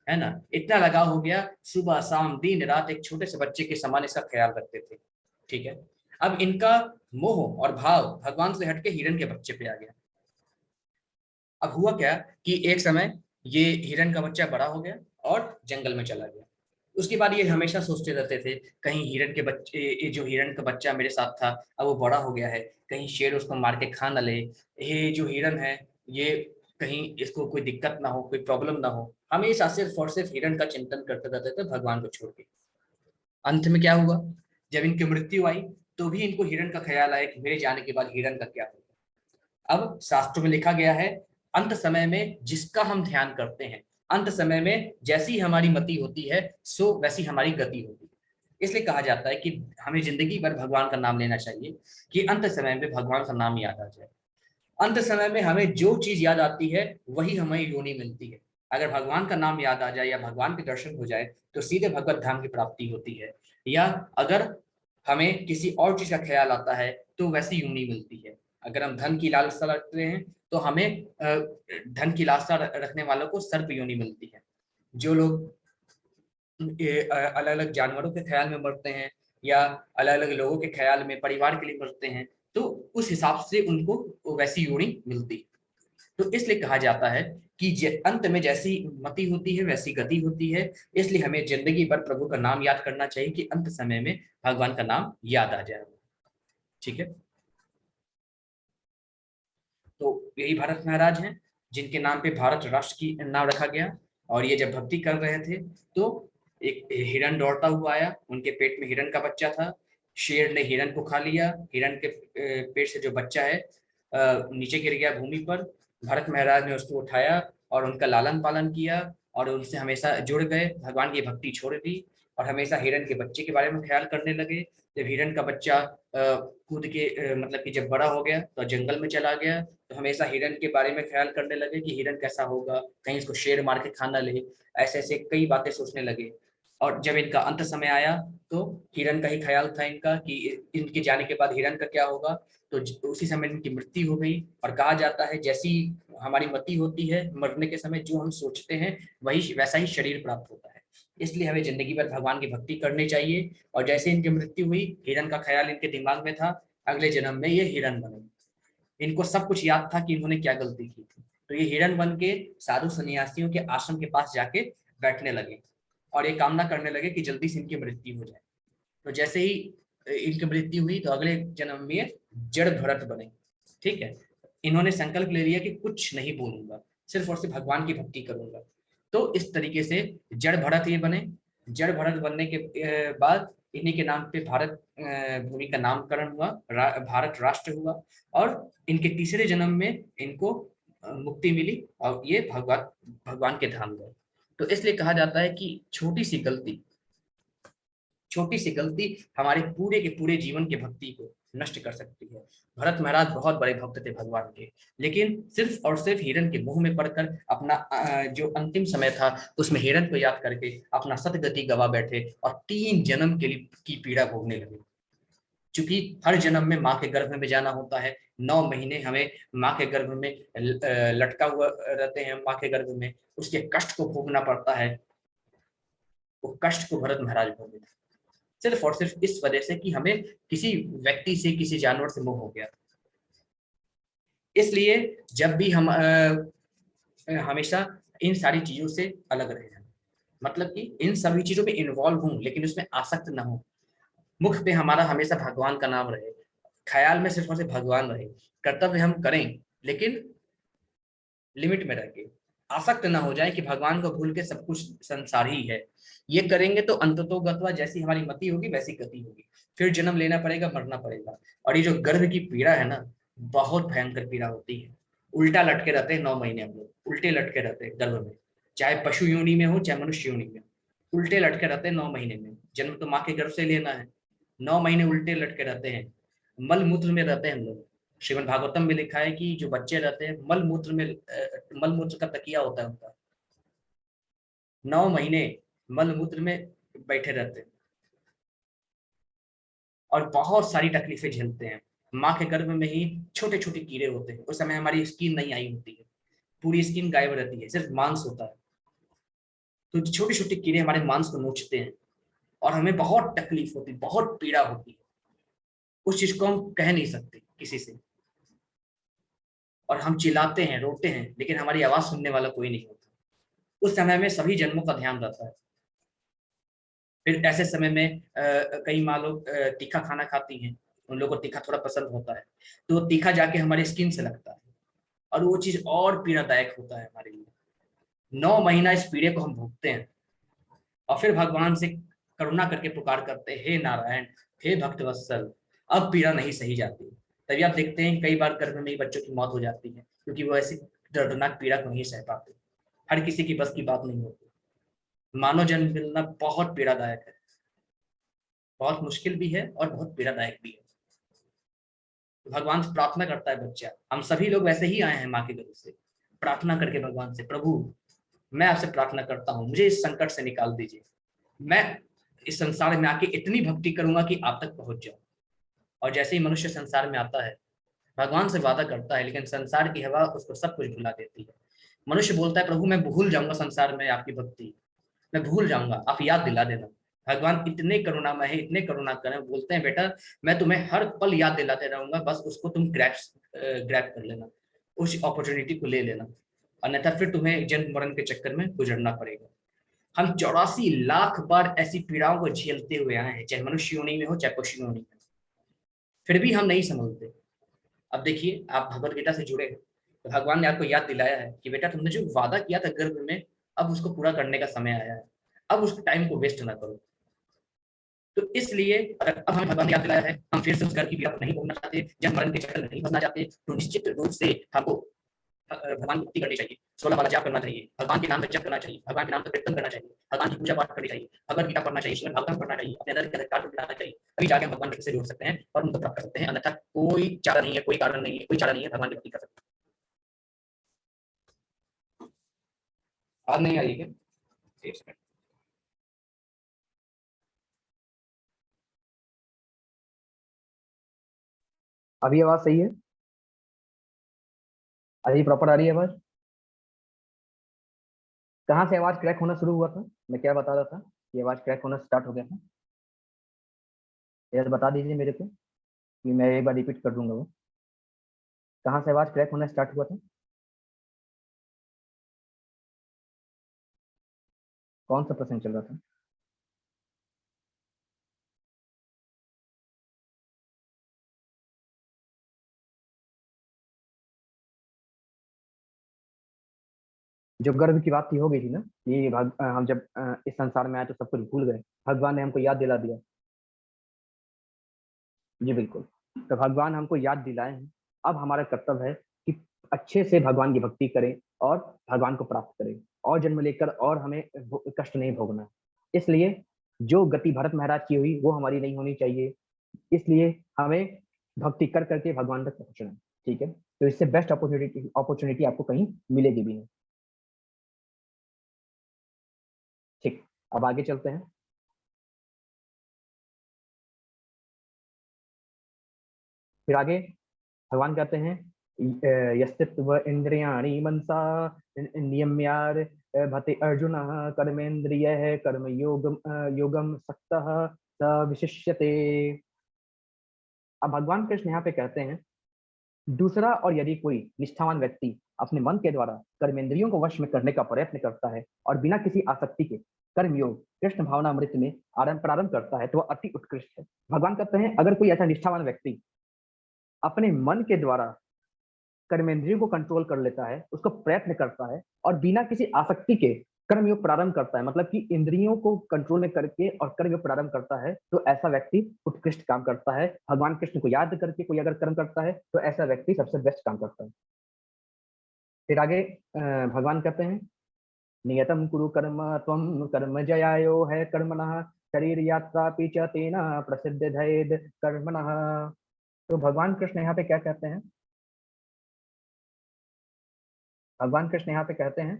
है ना। इतना लगाव हो गया, सुबह शाम दिन रात एक छोटे से बच्चे के समान इसका ख्याल रखते थे। ठीक है। अब इनका मोह और भाव भगवान से हटके हिरण के बच्चे पे आ गया। अब हुआ क्या कि एक समय ये हिरण का बच्चा बड़ा हो गया और जंगल में चला गया। उसके बाद ये हमेशा सोचते रहते थे कहीं हिरण के बच्चे, ये जो हिरण का बच्चा मेरे साथ था अब वो बड़ा हो गया है, कहीं शेर उसको मार के खा न ले, ये जो हिरण है ये कहीं इसको कोई दिक्कत ना हो, कोई प्रॉब्लम ना हो। हमेशा सिर्फ और सिर्फ हिरण का चिंतन करते रहते थे भगवान को छोड़ के। अंत में क्या हुआ, जब इनकी मृत्यु आई तो भी इनको हिरण का ख्याल आया कि मेरे जाने के बाद हिरण का क्या होगा। अब शास्त्रों में लिखा गया है अंत समय में जिसका हम ध्यान करते हैं, अंत समय में जैसी हमारी मति होती है सो वैसी हमारी गति होती है। इसलिए कहा जाता है कि हमें जिंदगी भर भगवान का नाम लेना चाहिए कि अंत समय में भगवान का नाम याद आ जाए। अंत समय में हमें जो चीज याद आती है वही हमें योनि मिलती है। अगर भगवान का नाम याद आ जाए या भगवान के दर्शन हो जाए तो सीधे भगवत धाम की प्राप्ति होती है, या अगर हमें किसी और चीज का ख्याल आता है तो वैसी योनि मिलती है। अगर हम धन की लालसा रखते हैं तो हमें धन की लालसा रखने वालों को सर्प योनि मिलती है। जो लोग अलग अलग जानवरों के ख्याल में मरते हैं या अलग अलग लोगों के ख्याल में परिवार के लिए मरते हैं तो उस हिसाब से उनको वैसी योनि मिलती है। तो इसलिए कहा जाता है कि अंत में जैसी मति होती है वैसी गति होती है। इसलिए हमें जिंदगी भर प्रभु का नाम याद करना चाहिए कि अंत समय में भगवान का नाम याद आ जाए। ठीक है। तो यही भारत महाराज हैं जिनके नाम पे भारत राष्ट्र की नाम रखा गया। और ये जब भक्ति कर रहे थे तो एक हिरण दौड़ता हुआ आया, उनके पेट में हिरण का बच्चा था, शेर ने हिरण को खा लिया, हिरण के पेट से जो बच्चा है नीचे गिर गया भूमि पर। भरत महाराज ने उसको उठाया और उनका लालन पालन किया और उनसे हमेशा जुड़ गए, भगवान की भक्ति छोड़ दी और हमेशा हिरण के बच्चे के बारे में ख्याल करने लगे। जब हिरण का बच्चा कूद के मतलब कि जब बड़ा हो गया तो जंगल में चला गया, तो हमेशा हिरण के बारे में ख्याल करने लगे कि हिरण कैसा होगा, कहीं इसको शेर मार के खाना ले, ऐसे ऐसे कई बातें सोचने लगे। और जब इनका अंत समय आया तो हिरण का ही ख्याल था इनका कि इनके जाने के बाद हिरण का क्या होगा। तो उसी समय इनकी मृत्यु हो गई। और कहा जाता है जैसी हमारी मति होती है, मरने के समय जो हम सोचते हैं वही वैसा ही शरीर प्राप्त होता है। इसलिए हमें जिंदगी भर भगवान की भक्ति करनी चाहिए। और जैसे इनकी मृत्यु हुई, हिरण का ख्याल इनके दिमाग में था, अगले जन्म में ये हिरण बने। इनको सब कुछ याद था कि इन्होंने क्या गलती की थी। तो ये हिरण बन के साधु सन्यासियों के आश्रम के पास जाके बैठने लगे और ये कामना करने लगे कि जल्दी से इनकी मृत्यु हो जाए। तो जैसे ही इनकी मृत्यु हुई तो अगले जन्म में जड़ भरत बने। ठीक है, इन्होंने संकल्प ले लिया कि कुछ नहीं बोलूंगा, सिर्फ और सिर्फ भगवान की भक्ति करूंगा। तो इस तरीके से जड़ भरत ये बने। जड़ भरत बनने के बाद इन्हीं के नाम पे भारत भूमि का नामकरण हुआ, भारत राष्ट्र हुआ। और इनके तीसरे जन्म में इनको मुक्ति मिली और ये भगवान के धाम गए। तो इसलिए कहा जाता है कि छोटी सी गलती हमारे पूरे के पूरे जीवन की भक्ति को नष्ट कर सकती है। भरत महाराज बहुत बड़े भक्त थे भगवान के, लेकिन सिर्फ और सिर्फ हिरण के मुंह में पड़कर अपना जो अंतिम समय था उसमें हिरण को याद करके अपना सतगति गवा बैठे और 3 जन्म के लिए की पीड़ा भोगने लगे। क्योंकि हर जन्म में माँ के गर्भ में जाना होता है, 9 महीने हमें माँ के गर्भ में लटका हुआ रहते हैं, माँ के गर्भ में उसके कष्ट को भोगना पड़ता है। वो कष्ट को भरत महाराज भोगे सिर्फ और सिर्फ इस वजह से कि हमें किसी व्यक्ति से, किसी जानवर से मोह हो गया। इसलिए जब भी हम हमेशा इन सारी चीजों से अलग रहे, मतलब कि इन सभी चीजों में इन्वॉल्व हूं लेकिन उसमें आसक्त ना हो। मुख पे हमारा हमेशा भगवान का नाम रहे, ख्याल में सिर्फ और सिर्फ भगवान रहे, कर्तव्य हम करें लेकिन लिमिट में रह के, आसक्त ना हो जाए कि भगवान को भूल के सब कुछ संसार ही है। ये करेंगे तो अंततोगत्वा जैसी हमारी मति होगी वैसी गति होगी, फिर जन्म लेना पड़ेगा, मरना पड़ेगा। और ये जो गर्भ की पीड़ा है ना, बहुत भयंकर पीड़ा होती है। उल्टा लटके रहते हैं 9 महीने, हम लोग उल्टे लटके रहते हैं गर्भ में, चाहे पशु योनि में हो चाहे मनुष्य योनि में, उल्टे लटके रहते हैं 9 महीने में। जन्म तो माँ के गर्भ से लेना है, 9 महीने उल्टे लटके रहते हैं, मल मूत्र में रहते हैं हम लोग। श्रीमद् भागवतम में लिखा है कि जो बच्चे रहते हैं मल मूत्र का तकिया होता है उनका, 9 महीने मल मूत्र में बैठे रहते हैं और बहुत सारी तकलीफें झेलते हैं। माँ के गर्भ में ही छोटे छोटे कीड़े होते हैं, उस समय हमारी स्किन नहीं आई होती है, पूरी स्किन गायब रहती है, सिर्फ मांस होता है। तो छोटे छोटे कीड़े हमारे मांस को नोचते हैं और हमें बहुत तकलीफ होती है, बहुत पीड़ा होती है। उस चीज को हम कह नहीं सकते किसी से, और हम चिल्लाते हैं, रोते हैं, लेकिन हमारी आवाज सुनने वाला कोई नहीं होता। उस समय में सभी जन्मों का ध्यान रहता है। फिर ऐसे समय में कई माँ लोग तीखा खाना खाती हैं, उन लोगों को तीखा थोड़ा पसंद होता है, तो तीखा जाके हमारे स्किन से लगता है और वो चीज और पीड़ादायक होता है हमारे लिए। 9 महीना इस पीड़े को हम भोगते हैं और फिर भगवान से करुणा करके पुकार करते हैं, हे नारायण, हे भक्तवत्सल, अब पीड़ा नहीं सही जाती। तभी आप देखते हैं कई बार गर्भ में ही बच्चों की मौत हो जाती है, क्योंकि वो ऐसी दर्दनाक पीड़ा को नहीं सह पाते। हर किसी की बस की बात नहीं होती। मानव जन्म मिलना बहुत पीड़ादायक है, बहुत मुश्किल भी है और बहुत पीड़ादायक भी है। भगवान से प्रार्थना करता है बच्चा, हम सभी लोग वैसे ही आए हैं माँ के गर्भ से, प्रार्थना करके भगवान से, प्रभु मैं आपसे प्रार्थना करता हूँ मुझे इस संकट से निकाल दीजिए, मैं इस संसार में आके इतनी भक्ति करूंगा कि आप तक पहुंच जाऊं। और जैसे ही मनुष्य संसार में आता है, भगवान से वादा करता है, लेकिन संसार की हवा उसको सब कुछ भुला देती है। मनुष्य बोलता है, प्रभु मैं भूल जाऊंगा संसार में आपकी भक्ति, मैं भूल जाऊंगा, आप याद दिला देना। भगवान इतने करुणामय है, इतने करुणाकर हैं, बोलते हैं बेटा मैं तुम्हें हर पल याद दिलाते रहूंगा, बस उसको तुम ग्रैब कर लेना, उस अपॉर्चुनिटी को ले लेना, अन्यथा फिर तुम्हें जन्म मरण के चक्कर में गुजरना पड़ेगा। हम 84 लाख बार ऐसी पीड़ाओं को झेलते हुए आए हैं, चाहे मनुष्य योनि में हो चाहे पशु योनि में, फिर भी हम नहीं समझते। अब देखिए आप भगवत गीता से जुड़े हैं, तो भगवान ने आपको याद दिलाया है कि बेटा तुमने जो वादा किया था गर्भ में, अब उसको पूरा करने का समय आया है, अब उस टाइम को वेस्ट ना करो। तो इसलिए अगर अब हमें भगवान ने याद दिलाया है, हम फिर से उस घर की पीड़ा को नहीं भोगना चाहते, जन्म मरण के चक्कर में नहीं फंसना चाहते, तो निश्चित रूप से हमको भगवान की भक्ति करनी चाहिए, 16 बार जाप करना चाहिए, भगवान के नाम पे जप करना चाहिए, भगवान के नाम पे कीर्तन करना चाहिए, भगवान की पूजा पाठ करनी चाहिए, भगवद गीता पढ़ना चाहिए, श्रीमद् भागवतम पढ़ना चाहिए, अपने अंदर के अधिकार को गिराना चाहिए, तभी जाके हम भगवान से जुड़ सकते हैं और उनको प्राप्त कर सकते हैं। अन्यथा कोई चारा नहीं है, कोई कारण नहीं है, कोई चारा नहीं है भगवान की भक्ति कर सकते। आज नहीं आई क्या? एक सेकंड। अभी आवाज सही है? अभी प्रॉपर आ रही है आवाज? कहाँ से आवाज क्रैक होना शुरू हुआ था? मैं क्या बता रहा था कि आवाज क्रैक होना स्टार्ट हो गया था? यार बता दीजिए मेरे को कि मैं एक बार रिपीट कर दूंगा वो। कहाँ से आवाज क्रैक होना स्टार्ट हुआ था? कौन सा प्रश्न चल रहा था? जो गर्व की बात की हो गई थी ना कि हम जब इस संसार में आए तो सब कुछ भूल गए, भगवान ने हमको याद दिला दिया। जी बिल्कुल, तो भगवान हमको याद दिलाए हैं। अब हमारा कर्तव्य है कि अच्छे से भगवान की भक्ति करें और भगवान को प्राप्त करें और जन्म लेकर और हमें कष्ट नहीं भोगना है। इसलिए जो गति भरत महाराज की हुई वो हमारी नहीं होनी चाहिए। इसलिए हमें भक्ति कर करके भगवान तक पहुंचना है। ठीक है, तो इससे बेस्ट अपॉर्चुनिटी आपको कहीं मिलेगी भी नहीं। ठीक, अब आगे चलते हैं। फिर आगे भगवान कहते हैं यस्तित्व इंद्रियाणि मनसा नियम्यार भते अर्जुन कर्मेन्द्रिय कर्म योगम सक्तः स विशिष्यते। अब भगवान कृष्ण यहाँ पे कहते हैं दूसरा, और यदि कोई निष्ठावान व्यक्ति अपने मन के द्वारा कर्मेंद्रियों को वश में करने का प्रयत्न करता है और बिना किसी आसक्ति के कर्मयोग कृष्ण भावना अमृत में प्रारंभ करता है तो वह अति उत्कृष्ट है। भगवान कहते हैं अगर कोई ऐसा निष्ठावान व्यक्ति अपने मन के द्वारा कर्मेंद्रियों को कंट्रोल कर लेता है, उसको प्रयत्न करता है और बिना किसी आसक्ति के कर्मयोग प्रारंभ करता है, मतलब कि इंद्रियों को कंट्रोल में करके और कर्मयोग प्रारंभ करता है, तो ऐसा व्यक्ति उत्कृष्ट काम करता है। भगवान कृष्ण को याद करके कोई अगर कर्म करता है तो ऐसा व्यक्ति सबसे बेस्ट काम करता है। फिर आगे भगवान कहते हैं नियतम कुरु कर्म त्वं कर्म जयायो है कर्मणः शरीर यात्रा पीछे तेना प्रसिद्ध धैर्य कर्मणः। तो भगवान कृष्ण यहाँ पे क्या कहते हैं? भगवान कृष्ण यहाँ पे कहते हैं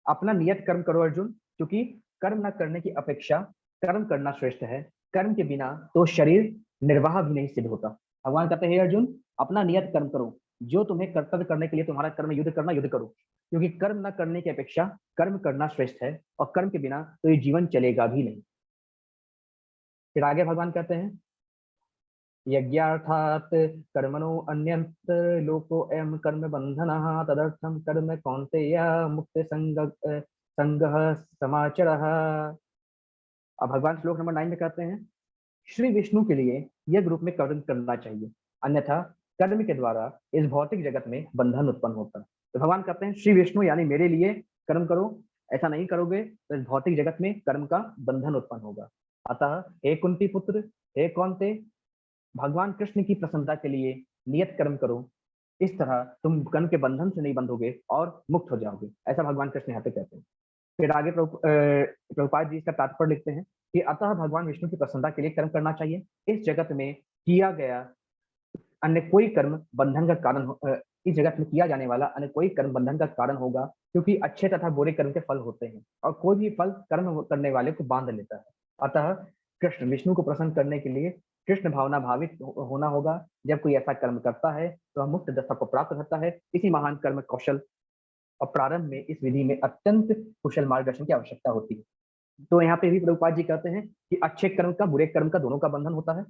अपना नियत कर्म करो अर्जुन, क्योंकि कर्म न करने की अपेक्षा कर्म करना श्रेष्ठ है। कर्म के बिना तो शरीर निर्वाह भी नहीं सिद्ध होता। भगवान कहते हैं अर्जुन अपना नियत कर्म करो, जो तुम्हें कर्तव्य करने के लिए तुम्हारा कर्म युद्ध करना युद्ध करो, क्योंकि कर्म न करने की अपेक्षा कर्म करना श्रेष्ठ है और कर्म के बिना तो ये जीवन चलेगा भी नहीं। फिर आगे भगवान कहते हैं यज्ञार्थात् कर्मणो अन्यत्र लोको एम कर्म बंधनः तदर्थम कर्म कौन्तेय मुक्त संगः समाचरः। अब भगवान श्लोक नंबर 9 में कहते हैं श्री विष्णु के लिए यज्ञ रूप में कर्म करना चाहिए, अन्यथा कर्म के द्वारा इस भौतिक जगत में बंधन उत्पन्न होता है। तो भगवान कहते हैं श्री विष्णु यानी मेरे लिए कर्म करो, ऐसा नहीं करोगे तो इस भौतिक जगत में कर्म का बंधन उत्पन्न होगा। अतः हे कुंती पुत्र, हे कौन्ते, भगवान कृष्ण की प्रसन्नता के लिए नियत कर्म करो, इस तरह तुम कर्म के बंधन से नहीं बंधोगे और मुक्त हो जाओगे, ऐसा भगवान कृष्ण यहाँ पे कहते हैं। फिर आगे प्रभुपाद जी इसका तात्पर्य लिखते हैं कि अतः भगवान विष्णु की प्रसन्नता के लिए कर्म करना चाहिए। इस जगत में किया गया अन्य कोई कर्म बंधन का कारण इस जगत में किया जाने वाला अन्य कोई कर्म बंधन का कारण होगा, क्योंकि अच्छे तथा बुरे कर्म के फल होते हैं और कोई भी फल कर्म करने वाले को बांध लेता है। अतः कृष्ण विष्णु को प्रसन्न करने के लिए कृष्ण भावना भावित होना होगा। जब कोई ऐसा कर्म करता है तो हम मुक्त दशा को प्राप्त करता है। इसी महान कर्म कौशल और प्रारंभ में इस विधि में अत्यंत कुशल मार्गदर्शन की आवश्यकता होती है। तो यहाँ पे भी प्रभुपाद जी कहते हैं कि अच्छे कर्म का बुरे कर्म का दोनों का बंधन होता है।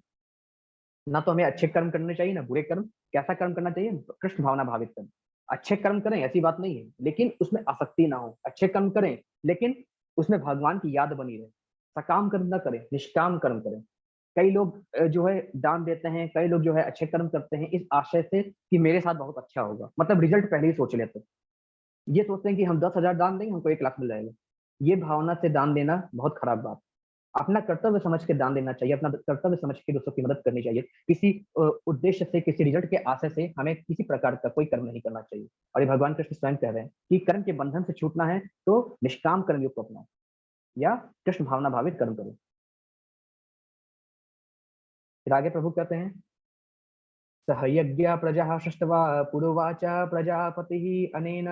ना तो हमें अच्छे कर्म करने चाहिए ना बुरे कर्म। कैसा कर्म करना चाहिए? कृष्ण भावना भावित कर्म। अच्छे कर्म करें ऐसी बात नहीं है, लेकिन उसमें आसक्ति ना हो। अच्छे कर्म करें लेकिन उसमें भगवान की याद बनी रहे। सकाम कर्म ना करें, निष्काम कर्म करें। कई लोग जो है दान देते हैं, कई लोग जो है अच्छे कर्म करते हैं इस आशय से कि मेरे साथ बहुत अच्छा होगा, मतलब रिजल्ट पहले ही सोच लेते हैं। ये सोचते हैं कि हम 10,000 दान देंगे हमको 1 लाख मिल जाएगा। ये भावना से दान देना बहुत खराब बात। अपना कर्तव्य समझ के दान देना चाहिए, अपना कर्तव्य समझ के दूसरों की मदद करनी चाहिए। किसी उद्देश्य से, किसी रिजल्ट के आशय से हमें किसी प्रकार का कोई कर्म नहीं करना चाहिए। और ये भगवान कृष्ण स्वयं कह रहे हैं कि कर्म के बंधन से छूटना है तो निष्काम कर्मयोग को अपनाओ या कृष्ण भावना भावित कर्म करो। फिर आगे प्रभु कहते हैं, सहयज्ञ प्रजा सृष्ट्वा पुरोवाच प्रजापति अनेन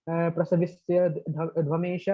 प्रसविस्य ध्वमेश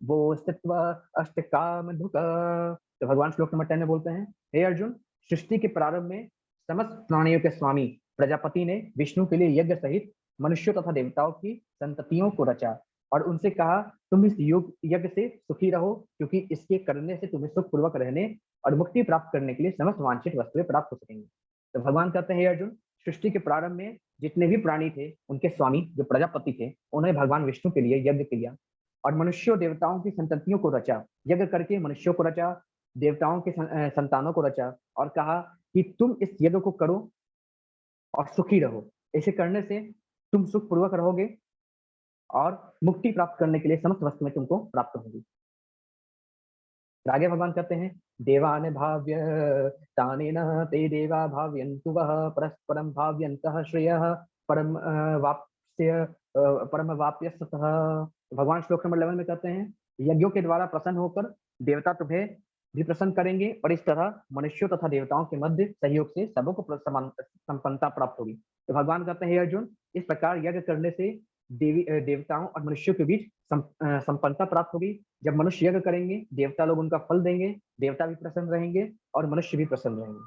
वो स्थित्व अष्टकाम धुक। तो भगवान श्लोक नंबर 10 में बोलते हैं, हे अर्जुन, सृष्टि के प्रारंभ में समस्त प्राणियों के स्वामी प्रजापति ने विष्णु के लिए यज्ञ सहित मनुष्यों तथा देवताओं की संततियों को रचा और उनसे कहा, तुम इस यज्ञ से सुखी रहो, क्योंकि इसके करने से तुम्हें सुख पूर्वक रहने और मुक्ति प्राप्त करने के लिए समस्त वांछित वस्तुएं प्राप्त हो सकेंगी। तो भगवान कहते हैं, हे अर्जुन, सृष्टि के प्रारंभ में जितने भी प्राणी थे, उनके स्वामी जो प्रजापति थे, उन्होंने भगवान विष्णु के लिए यज्ञ किया और मनुष्यों देवताओं की संततियों को रचा। यज्ञ करके मनुष्यों को रचा, देवताओं के संतानों को रचा और कहा कि तुम इस यज्ञ को करो और सुखी रहो। ऐसे करने से तुम सुख पूर्वक रहोगे और मुक्ति प्राप्त करने के लिए समस्त वस्तुएं तुमको प्राप्त होंगी। आगे भगवान कहते हैं, देवान भाव्य तानेन ते देवा भाव्यन्तु वः परस्परं भाव्यन्तः श्रेयः परम वाप्य सतः। भगवान श्लोक नंबर 11 में कहते हैं, यज्ञों के द्वारा प्रसन्न होकर देवता तुम्हें भी प्रसन्न करेंगे और इस तरह मनुष्यों तथा देवताओं के मध्य सहयोग से सबको संपन्नता प्राप्त होगी। तो भगवान कहते हैं, हे अर्जुन, इस प्रकार यज्ञ करने से देवताओं और मनुष्यों के बीच संपन्नता प्राप्त होगी। जब मनुष्य यज्ञ करेंगे, देवता लोग उनका फल देंगे, देवता भी प्रसन्न रहेंगे और मनुष्य भी प्रसन्न रहेंगे।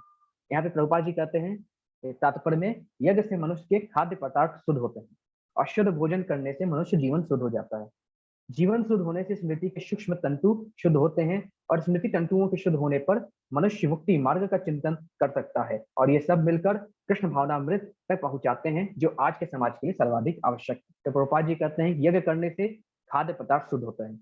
यहाँ पे प्रभुपाद जी कहते हैं, तात्पर्य में, यज्ञ से मनुष्य के खाद्य पदार्थ शुद्ध होते हैं और शुद्ध भोजन करने से मनुष्य जीवन शुद्ध हो जाता है। जीवन शुद्ध होने से स्मृति के सूक्ष्म तंतु शुद्ध होते हैं और स्मृति तंतुओं के शुद्ध होने पर मनुष्य मुक्ति मार्ग का चिंतन कर सकता है और ये सब मिलकर कृष्ण भावनामृत तक पहुंचाते हैं, जो आज के समाज के लिए सर्वाधिक आवश्यक है। तो प्रभुपाद जी कहते हैं, यज्ञ करने से खाद्य पदार्थ शुद्ध होता है,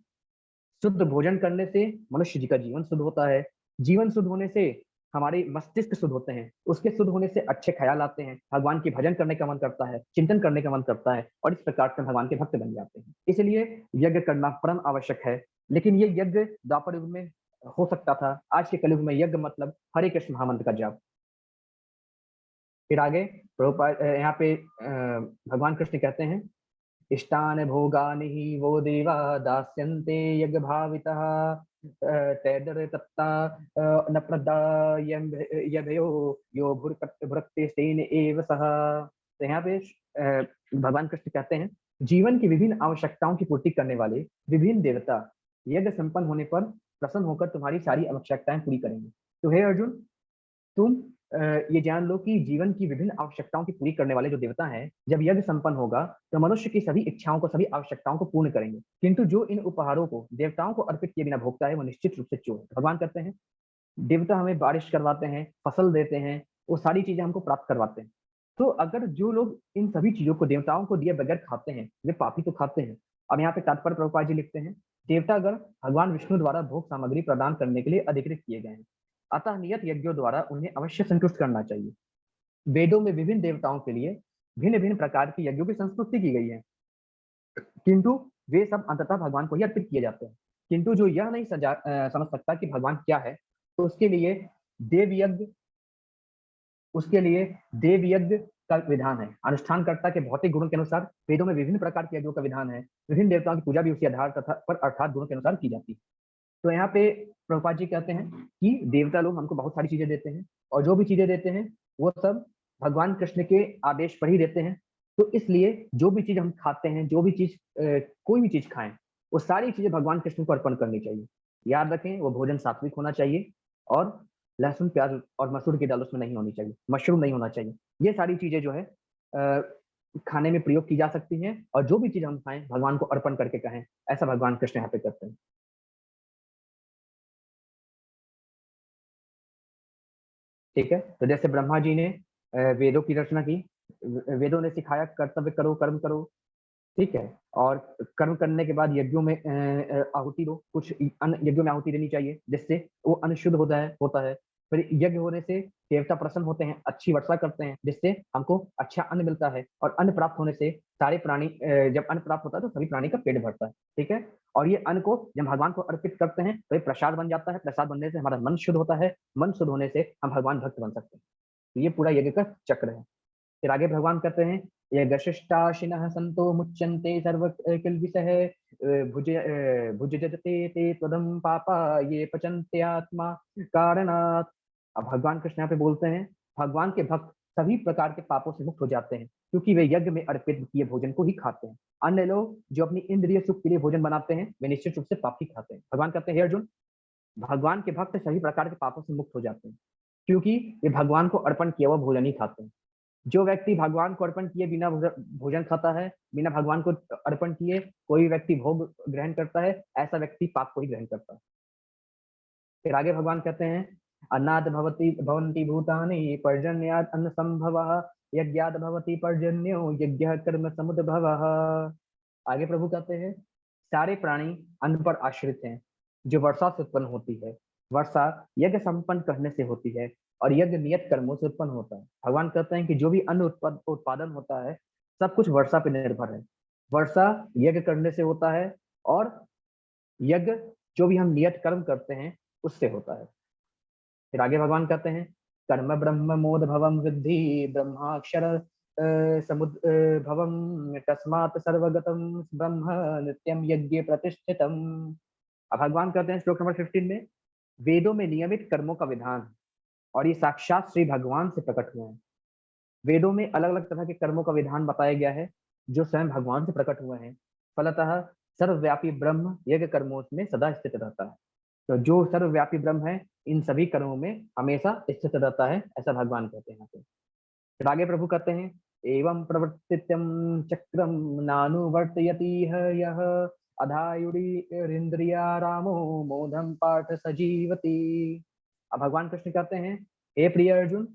शुद्ध भोजन करने से मनुष्य जी का जीवन शुद्ध होता है, जीवन शुद्ध होने से हमारे मस्तिष्क शुद्ध होते हैं, उसके शुद्ध होने से अच्छे ख्याल आते हैं, भगवान की भजन करने का मन करता है, चिंतन करने का मन करता है और इस प्रकार से भगवान के भक्त बन जाते हैं। इसलिए यज्ञ करना परम आवश्यक है। लेकिन ये यज्ञ द्वापर युग में हो सकता था, आज के कलयुग में यज्ञ मतलब हरे कृष्ण महामंत्र का जाप। फिर आगे प्रभुपाद यहाँ पे भगवान कृष्ण कहते हैं, इष्टान भोगानि हि वो देवा दास्यन्ते यज्ञ भावितः तैदर तत्ता न प्रदायभयो यो भुरक्ते सेन एव सह। तो यहाँ पे भगवान कृष्ण कहते हैं, जीवन की विभिन्न आवश्यकताओं की पूर्ति करने वाले विभिन्न देवता यज्ञ संपन्न होने पर प्रसन्न होकर तुम्हारी सारी आवश्यकताएं पूरी करेंगे। तो हे अर्जुन, तुम ये जान लो कि जीवन की विभिन्न आवश्यकताओं की पूरी करने वाले जो देवता हैं, जब यज्ञ संपन्न होगा तो मनुष्य की सभी इच्छाओं को, सभी आवश्यकताओं को पूर्ण करेंगे। किंतु जो इन उपहारों को देवताओं को अर्पित किए बिना भोगता है, वो निश्चित रूप से चोर है। भगवान कहते हैं, देवता हमें बारिश करवाते हैं, फसल देते हैं, वो सारी चीजें हमको प्राप्त करवाते हैं। तो अगर जो लोग इन सभी चीजों को देवताओं को दिए बगैर खाते हैं, वे पापी तो खाते हैं। अब यहाँ पे तात्पर्य प्रभुपाद जी लिखते हैं, देवतागण भगवान विष्णु द्वारा भोग सामग्री प्रदान करने के लिए अधिकृत किए गए हैं, अतः नियत यज्ञों द्वारा उन्हें अवश्य संतुष्ट करना चाहिए। वेदों में विभिन्न देवताओं के लिए भिन्न भिन्न प्रकार की यज्ञों की संस्कृति की गई है, किंतु वे सब अंततः भगवान को ही अर्पित किए जाते हैं। किंतु जो यह नहीं समझ सकता कि भगवान क्या है, तो उसके लिए देव यज्ञ का विधान है। अनुष्ठानकर्ता के भौतिक गुणों के अनुसार वेदों में विभिन्न प्रकार के यज्ञों का विधान है। विभिन्न देवताओं की पूजा भी उसी आधार पर अर्थात गुणों के अनुसार की जाती है। तो यहाँ पे प्रभुपाद जी कहते हैं कि देवता लोग हमको बहुत सारी चीजें देते हैं और जो भी चीजें देते हैं वो सब भगवान कृष्ण के आदेश पर ही देते हैं। तो इसलिए जो भी चीज हम खाते हैं, जो भी चीज कोई भी चीज खाएं, वो सारी चीजें भगवान कृष्ण को अर्पण करनी चाहिए। याद रखें, वो भोजन सात्विक होना चाहिए और लहसुन, प्याज और मसूर की दाल उसमें नहीं होनी चाहिए, मशरूम नहीं होना चाहिए। ये सारी चीजें जो है खाने में प्रयोग की जा सकती हैं और जो भी चीज हम खाएं भगवान को अर्पण करके कहें, ऐसा भगवान कृष्ण यहाँ पे करते हैं। ठीक है, तो जैसे ब्रह्मा जी ने वेदों की रचना की, वेदों ने सिखाया कर्तव्य करो, कर्म करो, ठीक है, और कर्म करने के बाद यज्ञों में आहुति दो, कुछ अन्न यज्ञों में आहुति देनी चाहिए जिससे वो अन्न शुद्ध होता है। फिर यज्ञ होने से देवता प्रसन्न होते हैं, अच्छी वर्षा करते हैं, जिससे हमको अच्छा अन्न मिलता है। और अन्न प्राप्त होने से सारे प्राणी जब अन्न प्राप्त होता है तो सभी प्राणी का पेट भरता है, ठीक है। और ये अन्न को जब भगवान को अर्पित करते हैं तो ये प्रसाद बन जाता है। प्रसाद बनने से हमारा मन शुद्ध होता है, मन शुद्ध होने से हम भगवान भक्त बन सकते हैं। तो ये पूरा यज्ञ का चक्र है। फिर आगे भगवान कहते हैं यज्ञशिष्टाशिनः सन्तो मुच्यन्ते सर्व किल्बिषः भुजजते ते त्वदं पापा ये पचन्ते आत्मा कारणात्। अब भगवान कृष्ण यहाँ पे बोलते हैं भगवान के भक्त सभी प्रकार के पापों से मुक्त हो जाते हैं, क्योंकि वे यज्ञ में अर्पित किए भोजन को ही खाते हैं। अन्य लोग जो अपनी इंद्रिय सुख के लिए भोजन बनाते हैं वे निश्चित रूप से पाप ही खाते हैं। भगवान कहते हैं हे अर्जुन, भगवान के भक्त सभी प्रकार के पापों से मुक्त हो जाते हैं, क्योंकि वे भगवान को अर्पण किया हुआ भोजन ही खाते हैं। जो व्यक्ति भगवान को अर्पण किए बिना भोजन खाता है, बिना भगवान को अर्पण किए कोई व्यक्ति भोग ग्रहण करता है, ऐसा व्यक्ति पाप को ही ग्रहण करता है। फिर आगे भगवान कहते हैं अन्नाद भवति भवन्ति भूतानि पर्जन्याद अन्न संभवः यज्ञाद भवति पर्जन्यो यज्ञः कर्म समुद्भवः। आगे प्रभु कहते हैं सारे प्राणी अन्न पर आश्रित हैं, जो वर्षा से उत्पन्न होती है। वर्षा यज्ञ संपन्न करने से होती है और यज्ञ नियत कर्मों से उत्पन्न होता है। भगवान कहते हैं कि जो भी अन्न उत्पादन होता है सब कुछ वर्षा पर निर्भर है। वर्षा यज्ञ करने से होता है और यज्ञ जो भी हम नियत कर्म करते हैं उससे होता है। फिर आगे भगवान कहते हैं कर्म ब्रह्म मोद भवम वृद्धि ब्रह्माक्षर समुद्भवम तस्मात् सर्वगतम ब्रह्म नित्यम यज्ञ प्रतिष्ठितम। अब भगवान कहते हैं श्लोक नंबर 15 में वेदों में नियमित कर्मों का विधान है और ये साक्षात श्री भगवान से प्रकट हुए हैं। वेदों में अलग अलग तरह के कर्मों का विधान बताया गया है जो स्वयं भगवान से प्रकट हुए हैं। फलतः सर्वव्यापी ब्रह्म यज्ञ कर्मों में सदा स्थित रहता है। तो जो सर्वव्यापी ब्रह्म है इन सभी कर्मों में हमेशा स्थित रहता है, ऐसा भगवान कहते हैं। फिर आगे प्रभु कहते हैं एवं प्रवर्तित्यम चक्रम नानुवर्तयति यह अधायुरिंद्रिया रामो मोधम पार्थ सजीवती। अब भगवान कृष्ण कहते हैं हे प्रिय अर्जुन,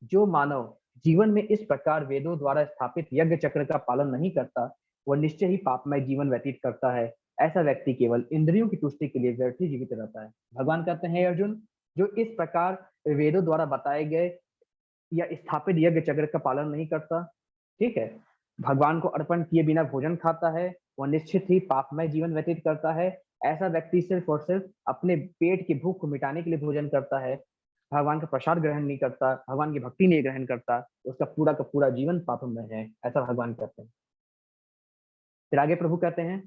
जो मानव जीवन में इस प्रकार वेदों द्वारा स्थापित यज्ञ चक्र का पालन नहीं करता वह निश्चय ही पापमय जीवन व्यतीत करता है। ऐसा व्यक्ति केवल इंद्रियों की तुष्टि के लिए व्यर्थ ही जीवित रहता है। भगवान कहते हैं अर्जुन, जो इस प्रकार वेदों द्वारा बताए गए या स्थापित यज्ञ चक्र का पालन नहीं करता, ठीक है, भगवान को अर्पण किए बिना भोजन खाता है, वह निश्चित ही पापमय जीवन व्यतीत करता है। ऐसा व्यक्ति सिर्फ और सिर्फ अपने पेट की भूख को मिटाने के लिए भोजन करता है, भगवान का प्रसाद ग्रहण नहीं करता, भगवान की भक्ति नहीं ग्रहण करता, उसका पूरा का पूरा जीवन पापमय है, ऐसा भगवान कहते हैं। फिर आगे प्रभु कहते हैं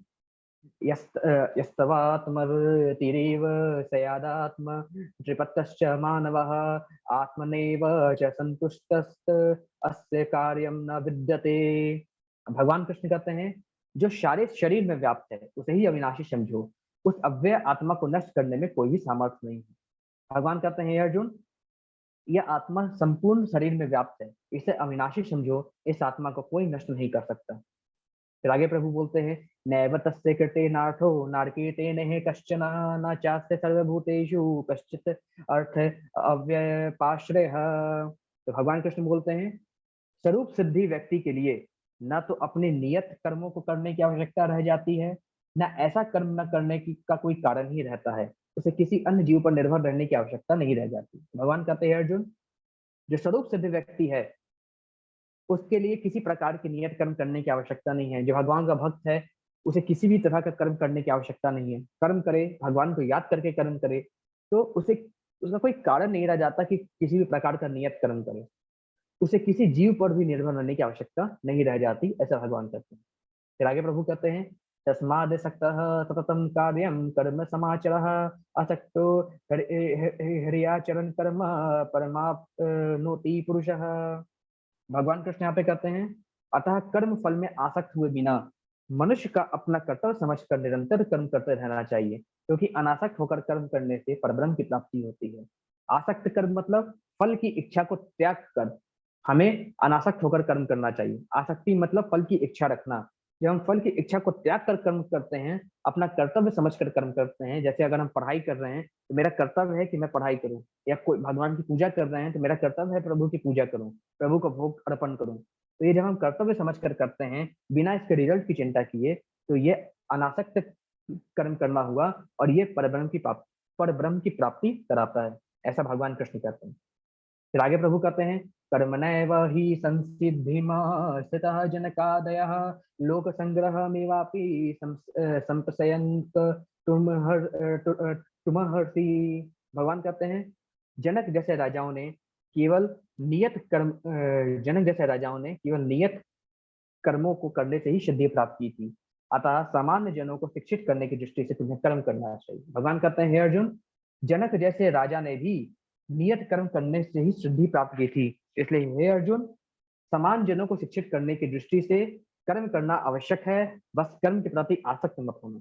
यस्तवात्मतिरेव सयादात्म त्रिपत्तश्च मानवः आत्मनेव च संतुष्टस्त अस्य कार्यम न विद्यते। भगवान कृष्ण कहते हैं जो शारीरिक शरीर में व्याप्त है उसे ही अविनाशी समझो, उस अव्यय आत्मा को नष्ट करने में कोई भी सामर्थ्य नहीं है। भगवान कहते हैं अर्जुन, यह आत्मा संपूर्ण शरीर में व्याप्त है, इसे अविनाशी समझो, इस आत्मा को कोई नष्ट नहीं कर सकता। फिर आगे प्रभु बोलते हैं नैव तस्य कृते नार्थो नारकीते नहे कश्चन न चास्य सर्वभूतेषु कश्चित् अर्थ अव्यपाश्रय। तो भगवान कृष्ण बोलते हैं स्वरूप सिद्धि व्यक्ति के लिए न तो अपने नियत कर्मों को करने की आवश्यकता रह जाती है, न ऐसा कर्म न करने की का कोई कारण ही रहता है, उसे किसी अन्य जीव पर निर्भर रहने की आवश्यकता नहीं रह जाती। भगवान कहते हैं अर्जुन, जो स्वरूप सिद्ध व्यक्ति है उसके लिए किसी प्रकार के नियत कर्म करने की आवश्यकता नहीं है। जो भगवान का भक्त है उसे किसी भी तरह का कर्म करने की आवश्यकता नहीं है। कर्म करे, भगवान को याद करके कर्म करे, तो उसका कोई कारण नहीं रह जाता कि किसी भी प्रकार का नियत कर्म करे, उसे किसी जीव पर भी निर्भर रहने की आवश्यकता नहीं रह जाती, ऐसा भगवान कहते हैं। फिर आगे प्रभु कहते हैं तस्माद् सक्तः सततं कार्यं कर्म समाचरः असक्तो हरियाचरण कर्म परमाप्नोति पुरुषः। भगवान कृष्ण यहाँ पे कहते हैं अतः कर्म फल में आसक्त हुए बिना मनुष्य का अपना कर्तव्य समझकर निरंतर कर्म करते रहना चाहिए, क्योंकि अनासक्त होकर कर्म करने से परब्रह्म की प्राप्ति होती है। आसक्त कर्म मतलब फल की इच्छा को त्याग कर हमें अनासक्त होकर कर्म करना चाहिए। आसक्ति मतलब फल की इच्छा रखना। जब हम फल की इच्छा को त्याग कर कर्म करते हैं, अपना कर्तव्य समझकर कर्म करते हैं, जैसे अगर हम पढ़ाई कर रहे हैं तो मेरा कर्तव्य है कि मैं पढ़ाई करूं, या कोई भगवान की पूजा कर रहे हैं तो मेरा कर्तव्य है प्रभु की पूजा करूं, प्रभु को भोग अर्पण करूं। तो ये जब हम कर्तव्य समझकर करते हैं बिना इसके रिजल्ट की चिंता किए, तो ये अनासक्त कर्म करना हुआ और ये परब्रह्म की प्राप्ति कराता है। ऐसा भगवान कृष्ण कहते हैं। फिर आगे प्रभु कहते हैं कर्मणैव हि संसिद्धिमास्थितः जनकादयः लोक संग्रहमेवापि संप्रसयन्त तुमहर्षि। भगवान कहते हैं जनक जैसे राजाओं ने केवल नियत कर्मों को करने से ही सिद्धि प्राप्त की थी, अतः सामान्य जनों को शिक्षित करने की दृष्टि से तुम्हें कर्म करना चाहिए। भगवान कहते हैं हे अर्जुन, जनक जैसे राजा ने भी नियत कर्म करने से ही सिद्धि प्राप्त की थी, इसलिए हे अर्जुन, समान जनों को शिक्षित करने की दृष्टि से कर्म करना आवश्यक है, बस कर्म के प्रति आसक्त मत होना।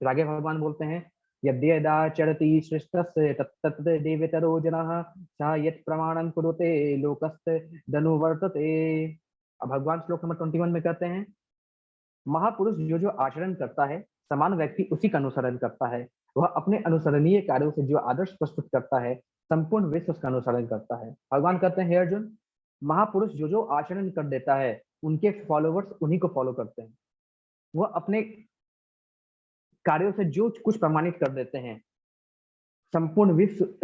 फिर आगे भगवान बोलते हैं यद्यदाचरति श्रेष्ठस्य तत्तत् देवतरो जनः सः यत् प्रमाणं कुरुते लोकस्तदनुवर्तते। अब भगवान श्लोक नंबर 21 में कहते हैं महापुरुष जो आचरण करता है समान व्यक्ति उसी का अनुसरण करता है, वह अपने अनुसरणीय कार्यों से जो आदर्श प्रस्तुत करता है संपूर्ण विश्व उसका अनुसरण करता है। भगवान कहते हैं हे अर्जुन, महापुरुष जो आचरण कर देता है उनके फॉलोवर्स उन्हीं को फॉलो करते हैं, वह अपने कार्यों से जो कुछ प्रमाणित कर देते हैं संपूर्ण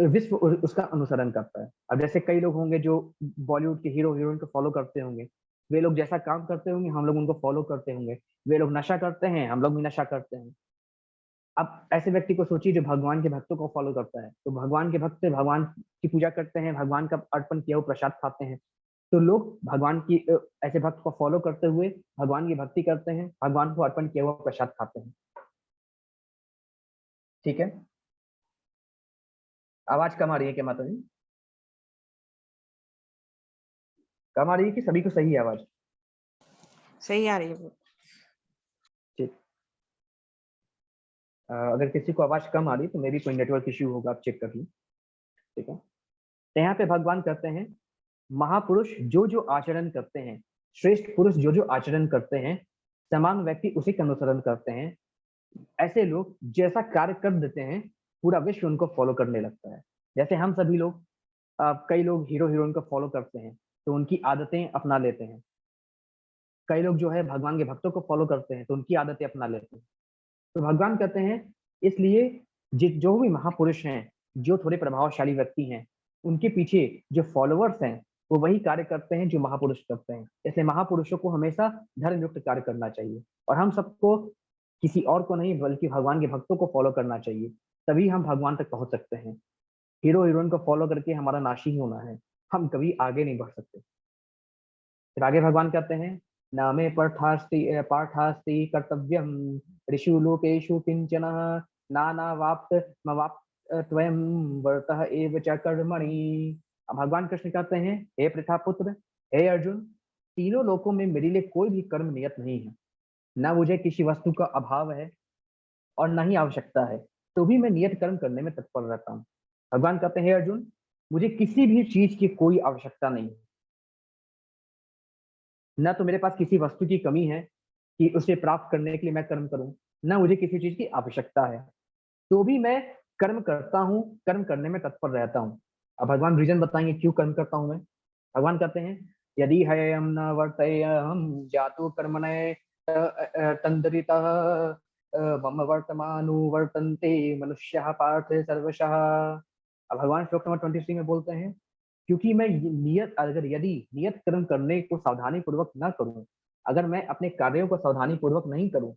विश्व उसका अनुसरण करता है। अब जैसे कई लोग होंगे जो बॉलीवुड के हीरो हीरोइन को फॉलो करते होंगे, वे लोग जैसा काम करते होंगे हम लोग उनको फॉलो करते होंगे, वे लोग नशा करते हैं हम लोग भी नशा करते हैं। अब ऐसे व्यक्ति को सोचिए जो भगवान के भक्तों को फॉलो करता है, तो भगवान के भक्त भगवान की पूजा करते हैं, भगवान का अर्पण किया हुआ प्रसाद खाते हैं, तो लोग भगवान की ऐसे भक्त को फॉलो करते हुए भगवान की भक्ति करते हैं, भगवान को अर्पण किया हुआ प्रसाद खाते हैं। ठीक है, आवाज कम आ रही है क्या माता जी? कम आ रही है कि सभी को सही है आवाज? सही आ रही है। ठीक, अगर किसी को आवाज कम आ रही तो मे भी कोई नेटवर्क इश्यू होगा, आप चेक कर लीजिए। ठीक है, तो यहाँ पे भगवान कहते हैं महापुरुष जो आचरण करते हैं, श्रेष्ठ पुरुष जो आचरण करते हैं, समान व्यक्ति उसी का अनुसरण करते हैं। ऐसे लोग जैसा कार्य कर देते हैं पूरा विश्व उनको फॉलो करने लगता है। जैसे हम सभी लोग कई लोग हीरो हीरोइन को फॉलो करते हैं तो उनकी आदतें अपना लेते हैं, कई लोग जो है भगवान के भक्तों को फॉलो करते हैं तो उनकी आदतें अपना लेते हैं। तो भगवान कहते हैं इसलिए जो भी महापुरुष हैं, जो थोड़े प्रभावशाली व्यक्ति हैं, उनके पीछे जो फॉलोअर्स हैं वो वही कार्य करते हैं जो महापुरुष करते हैं। इसलिए महापुरुषों को हमेशा धर्मयुक्त कार्य करना चाहिए और हम सबको किसी और को नहीं बल्कि भगवान के भक्तों को फॉलो करना चाहिए, तभी हम भगवान तक पहुंच सकते हैं। हीरो हीरोइन को फॉलो करके हमारा नाश ही होना है, हम कभी आगे नहीं बढ़ सकते। फिर आगे भगवान कहते हैं न मे पार्थास्ति कर्तव्यम ऋषु लोकेषु किंचन नानावाप्त त्वयं वर्तः एव च कर्मणि। अब भगवान कृष्ण कहते हैं हे पृथा पुत्र, हे अर्जुन, तीनों लोकों में मेरे लिए कोई भी कर्म नियत नहीं है, न मुझे किसी वस्तु का अभाव है और न ही आवश्यकता है, तो भी मैं नियत कर्म करने में तत्पर रहता हूँ। भगवान कहते हैं हे अर्जुन, मुझे किसी भी चीज की कोई आवश्यकता नहीं, न तो मेरे पास किसी वस्तु की कमी है कि उसे प्राप्त करने के लिए मैं कर्म करूं, न मुझे किसी चीज की आवश्यकता है, तो भी मैं कर्म करता हूं, कर्म करने में तत्पर रहता हूं। अब भगवान रीजन बताएंगे क्यों कर्म करता हूं मैं। भगवान कहते हैं यदि हयम न वर्तयम जातो कर्मणे तंदरितः मम वर्तमानु वर्तन्ते मनुष्यः पार्थ सर्वशः। अब भगवान श्लोक नंबर 23 में बोलते हैं क्योंकि मैं यदि नियत कर्म करने को सावधानी पूर्वक न करूं, अगर मैं अपने कार्यों को सावधानी पूर्वक नहीं करूं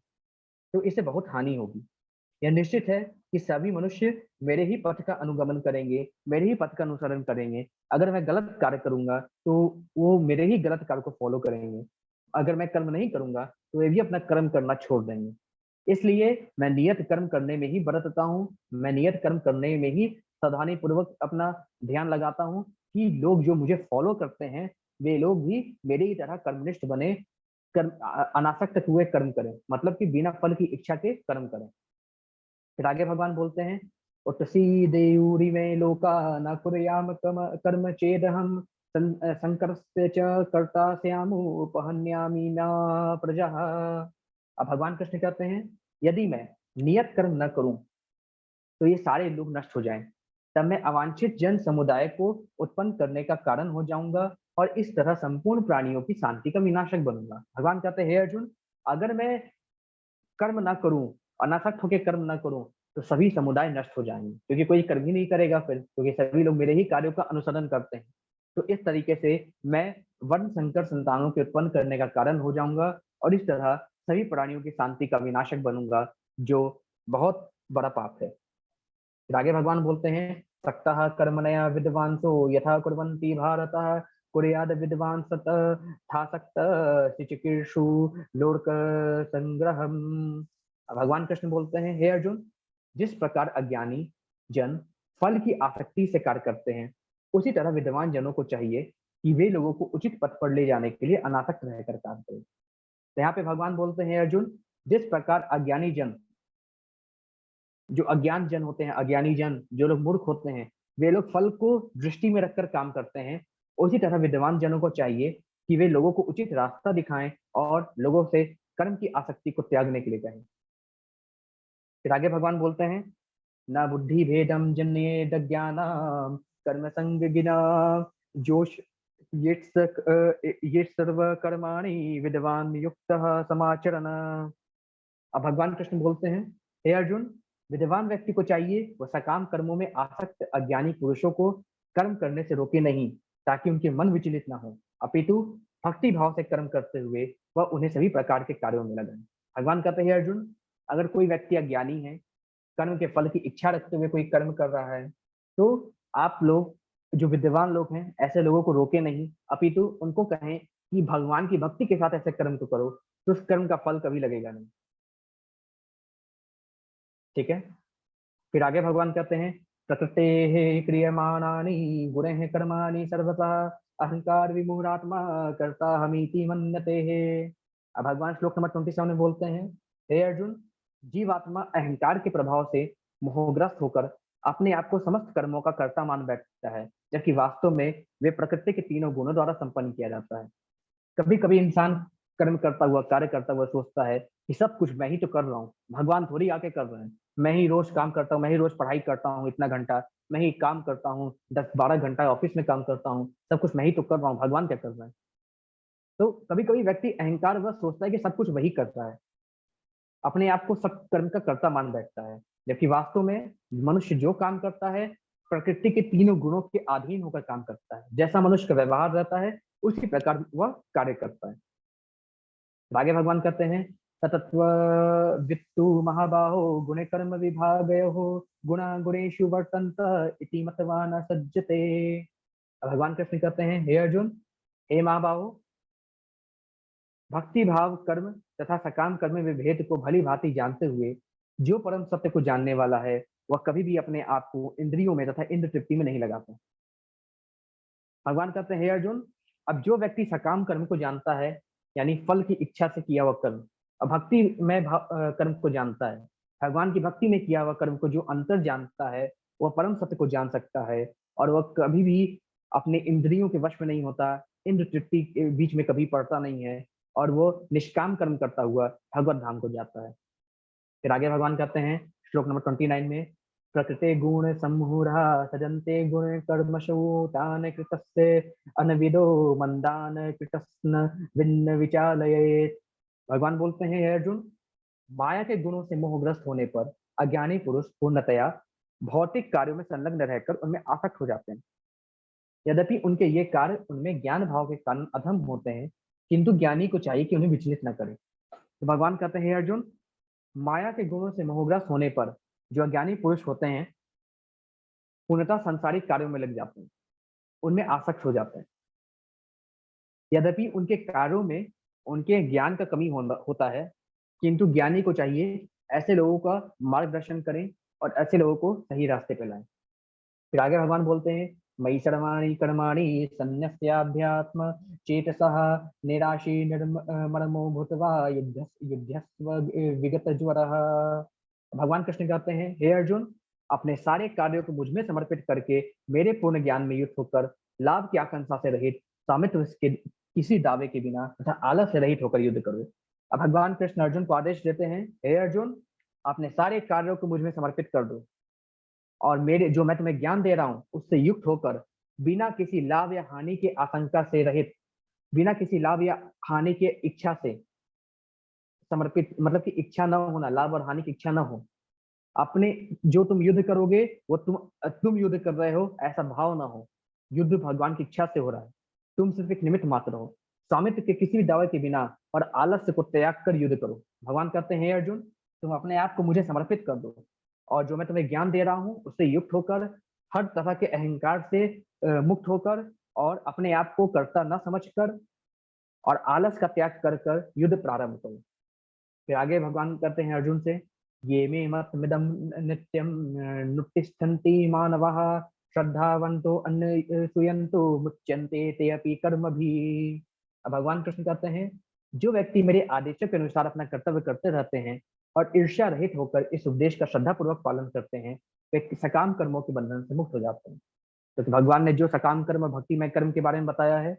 तो इससे बहुत हानि होगी। यह निश्चित है कि सभी मनुष्य मेरे ही पथ का अनुगमन करेंगे, मेरे ही पथ का अनुसरण करेंगे। अगर मैं गलत कार्य करूंगा तो वो मेरे ही गलत कार्य को फॉलो करेंगे, अगर मैं कर्म नहीं करूंगा तो वे भी अपना कर्म करना छोड़ देंगे। इसलिए मैं नियत कर्म करने में ही बरतता हूँ, मैं नियत कर्म करने में ही सावधानी पूर्वक अपना ध्यान लगाता हूँ कि लोग जो मुझे फॉलो करते हैं वे लोग भी मेरी ही तरह कर्मनिष्ठ बने, कर्म अनासक्त हुए कर्म करें, मतलब कि बिना फल की इच्छा के कर्म करें। फिर आगे भगवान बोलते हैं उत्सी देयूरी में लोका न कुर्याम कर्म चेदहम संकरस्य च कर्ता स्यामुपहन्यामि न प्रजा। अब भगवान कृष्ण कहते हैं यदि मैं नियत कर्म न करूं तो ये सारे लोग नष्ट हो जाएं, तब मैं अवांछित जन समुदाय को उत्पन्न करने का कारण हो जाऊंगा और इस तरह संपूर्ण प्राणियों की शांति का विनाशक बनूंगा। भगवान कहते हैं हे अर्जुन, अगर मैं कर्म ना करूं, अनासक्त होकर कर्म ना करूं, तो सभी समुदाय नष्ट हो जाएंगे, क्योंकि कोई कर्म ही नहीं करेगा फिर, क्योंकि सभी लोग मेरे ही कार्यों का अनुसरण करते हैं। तो इस तरीके से मैं वर्ण संकर संतानों के उत्पन्न करने का कारण हो जाऊंगा, और इस तरह सभी प्राणियों की शांति का विनाशक बनूंगा, जो बहुत बड़ा पाप है। फिर आगे भगवान बोलते हैं, सक्तः कर्मणया विद्वांसो यथा कुर्वन्ति भारत कुर्याद विद्वान सत था सक्त चिकीर्षु लोक संग्रहम। भगवान कृष्ण बोलते हैं, हे अर्जुन, जिस प्रकार अज्ञानी जन फल की आसक्ति से कार्य करते हैं, उसी तरह विद्वान जनों को चाहिए कि वे लोगों को उचित पथ पर ले जाने के लिए अनासक्त रहकर कार्य करें। तो यहाँ पे भगवान बोलते हैं, अर्जुन, जिस प्रकार अज्ञानी जन, जो अज्ञान जन होते हैं, अज्ञानी जन, जो लोग मूर्ख होते हैं, वे लोग फल को दृष्टि में रखकर काम करते हैं, उसी तरह विद्वान जनों को चाहिए कि वे लोगों को उचित रास्ता दिखाएं और लोगों से कर्म की आसक्ति को त्यागने के लिए कहें। फिर आगे भगवान बोलते हैं, न बुद्धि भेदम जन्येद ज्ञानम कर्म संगिना जोश ये सर्व कर्माणि विद्वान युक्त समाचरण। अब भगवान कृष्ण बोलते हैं, हे अर्जुन, विद्वान व्यक्ति को चाहिए वह सकाम कर्मों में आसक्त अज्ञानी पुरुषों को कर्म करने से रोके नहीं, ताकि उनके मन विचलित न हो, अपितु भक्ति भाव से कर्म करते हुए वह उन्हें सभी प्रकार के कार्यों में लगाए। भगवान कहते हैं, अर्जुन, अगर कोई व्यक्ति अज्ञानी है, कर्म के फल की इच्छा रखते हुए कोई कर्म कर रहा है, तो आप लोग जो विद्वान लोग हैं, ऐसे लोगों को रोके नहीं, अपितु उनको कहें कि भगवान की भक्ति के साथ ऐसे कर्म तो करो, तो उस कर्म का फल कभी लगेगा नहीं। ठीक है। फिर आगे भगवान कहते हैं, प्रकृते क्रियमाणानि गुणैः कर्माणि सर्वथा अहंकार विमूढ़ात्मा कर्ता हमीति मन्यते। अब भगवान श्लोक नंबर 27 में बोलते हैं, हे अर्जुन, जीवात्मा अहंकार के प्रभाव से मोहग्रस्त होकर अपने आप को समस्त कर्मों का कर्ता मान बैठता है, जबकि वास्तव में वे प्रकृति के तीनों गुणों द्वारा संपन्न किया जाता है। कभी कभी इंसान कर्म करता हुआ, कार्य करता हुआ सोचता है कि सब कुछ मैं ही तो कर रहा हूँ, भगवान थोड़ी आके कर रहे हैं, मैं ही रोज काम करता हूँ, मैं ही रोज पढ़ाई करता हूँ इतना घंटा, मैं ही काम करता हूँ 10-12 घंटा ऑफिस में काम करता हूँ, सब कुछ मैं ही तो कर रहा हूँ, भगवान क्या कर रहा है। तो कभी कभी व्यक्ति अहंकार वह सोचता है कि सब कुछ वही करता है, अपने आप को सब कर्म का कर्ता मान बैठता है, जबकि वास्तव में मनुष्य जो काम करता है प्रकृति के तीनों गुणों के अधीन होकर काम करता है। जैसा मनुष्य का व्यवहार रहता है उसी प्रकार वह कार्य करता है। आगे भगवान कहते हैं, ततत्व वित्तु महाबाहो गुणे कर्म विभागयो गुणा गुणेषु वर्तन्त इति मत्वा न सज्जते। भगवान कृष्ण कहते हैं, हे अर्जुन, हे महाबाहो, भक्ति भाव कर्म तथा सकाम कर्म में भेद को भली भांति जानते हुए जो परम सत्य को जानने वाला है, वह कभी भी अपने आप को इंद्रियों में तथा इंद्र तृप्ति में नहीं लगाता। भगवान कहते हैं, हे अर्जुन, अब जो व्यक्ति सकाम कर्म को जानता है, यानी फल की इच्छा से किया हुआ कर्म, अब भक्ति में कर्म को जानता है, भगवान की भक्ति में किया हुआ कर्म को जो अंतर जानता है, वह परम सत्य को जान सकता है, और वह कभी भी अपने इंद्रियों के वश में नहीं होता, इंद्र तृप्ति के बीच में कभी पड़ता नहीं है, और वो निष्काम कर्म करता हुआ भगवत धाम को जाता है। फिर आगे भगवान कहते हैं श्लोक नंबर 29 में, प्रकृते गुण सम्मूढ़ा सजन्ते गुण कर्मशो तान कृतस्य अनविदो मंदान कृतस्न भिन्न विचालयेत्। भगवान बोलते हैं, हे अर्जुन, माया के गुणों से मोहग्रस्त होने पर अज्ञानी पुरुष पूर्णतया भौतिक कार्यों में संलग्न रहकर उनमें आसक्त हो जाते हैं। यद्यपि उनके ये कार्य उनमें ज्ञान भाव के कारण अधम होते हैं, किंतु ज्ञानी को चाहिए कि उन्हें विचलित न करे। तो भगवान कहते हैं, हे अर्जुन, माया के गुणों से मोहग्रस्त होने पर जो अज्ञानी पुरुष होते हैं पूर्णतः सांसारिक कार्यों में लग जाते हैं, उनमें आसक्त हो जाते हैं। यद्यपि उनके कार्यों में उनके ज्ञान का कमी होता है, किंतु ज्ञानी को चाहिए ऐसे लोगों का मार्गदर्शन करें और ऐसे लोगों को सही रास्ते पे लाएं। फिर आगे भगवान बोलते हैं, मयि सर्वाणि कर्माणि सन्न्यस्याध्यात्म चेतसः निराशी निर्ममो भूत्वा युध्यस्व विगत ज्वरः। भगवान कृष्ण कहते हैं, हे अर्जुन, अपने सारे कार्यों को मुझ में समर्पित करके मेरे पूर्ण ज्ञान में युक्त होकर लाभ की आकांक्षा से रहित, सामित्व के किसी दावे के बिना तथा आलस से रहित होकर युद्ध करो। अब भगवान कृष्ण अर्जुन को आदेश देते हैं, हे अर्जुन, अपने सारे कार्यों को मुझ में समर्पित कर दो और मेरे जो मैं तुम्हें ज्ञान दे रहा हूं उससे युक्त होकर बिना किसी लाभ या हानि की आशंका से रहित, बिना किसी लाभ या हानि की इच्छा से समर्पित, मतलब कि इच्छा न होना, लाभ और हानि की इच्छा न हो, अपने जो तुम युद्ध करोगे वो तुम युद्ध कर रहे हो ऐसा भाव ना हो। युद्ध भगवान की इच्छा से हो रहा है, तुम सिर्फ एक निमित्त मात्र हो। स्वामित्व के किसी भी दावे के बिना और आलस्य को त्याग कर युद्ध करो। भगवान कहते हैं, हे अर्जुन, तुम अपने आप को मुझे समर्पित कर दो और जो मैं तुम्हें ज्ञान दे रहा हूँ उससे युक्त होकर, हर तरह के अहंकार से मुक्त होकर और अपने आप को कर्ता न समझकर और आलस का त्याग कर कर युद्ध प्रारंभ करो। फिर आगे भगवान कहते हैं अर्जुन से, ये मे मतमिदं नित्यं नुतिष्ठन्ति मानवः श्रद्धावन्तो अनुसूयन्तो मुच्यन्ते ते अपि कर्मभिः। अब भगवान कृष्ण कहते हैं, जो व्यक्ति मेरे आदेशों के अनुसार अपना कर्तव्य करते रहते हैं और ईर्ष्या रहित होकर इस उपदेश का श्रद्धापूर्वक पालन करते हैं, वे सकाम कर्मों के बंधन से मुक्त हो जाते हैं। तो भगवान ने जो सकाम कर्म और भक्तिमय कर्म के बारे में बताया है,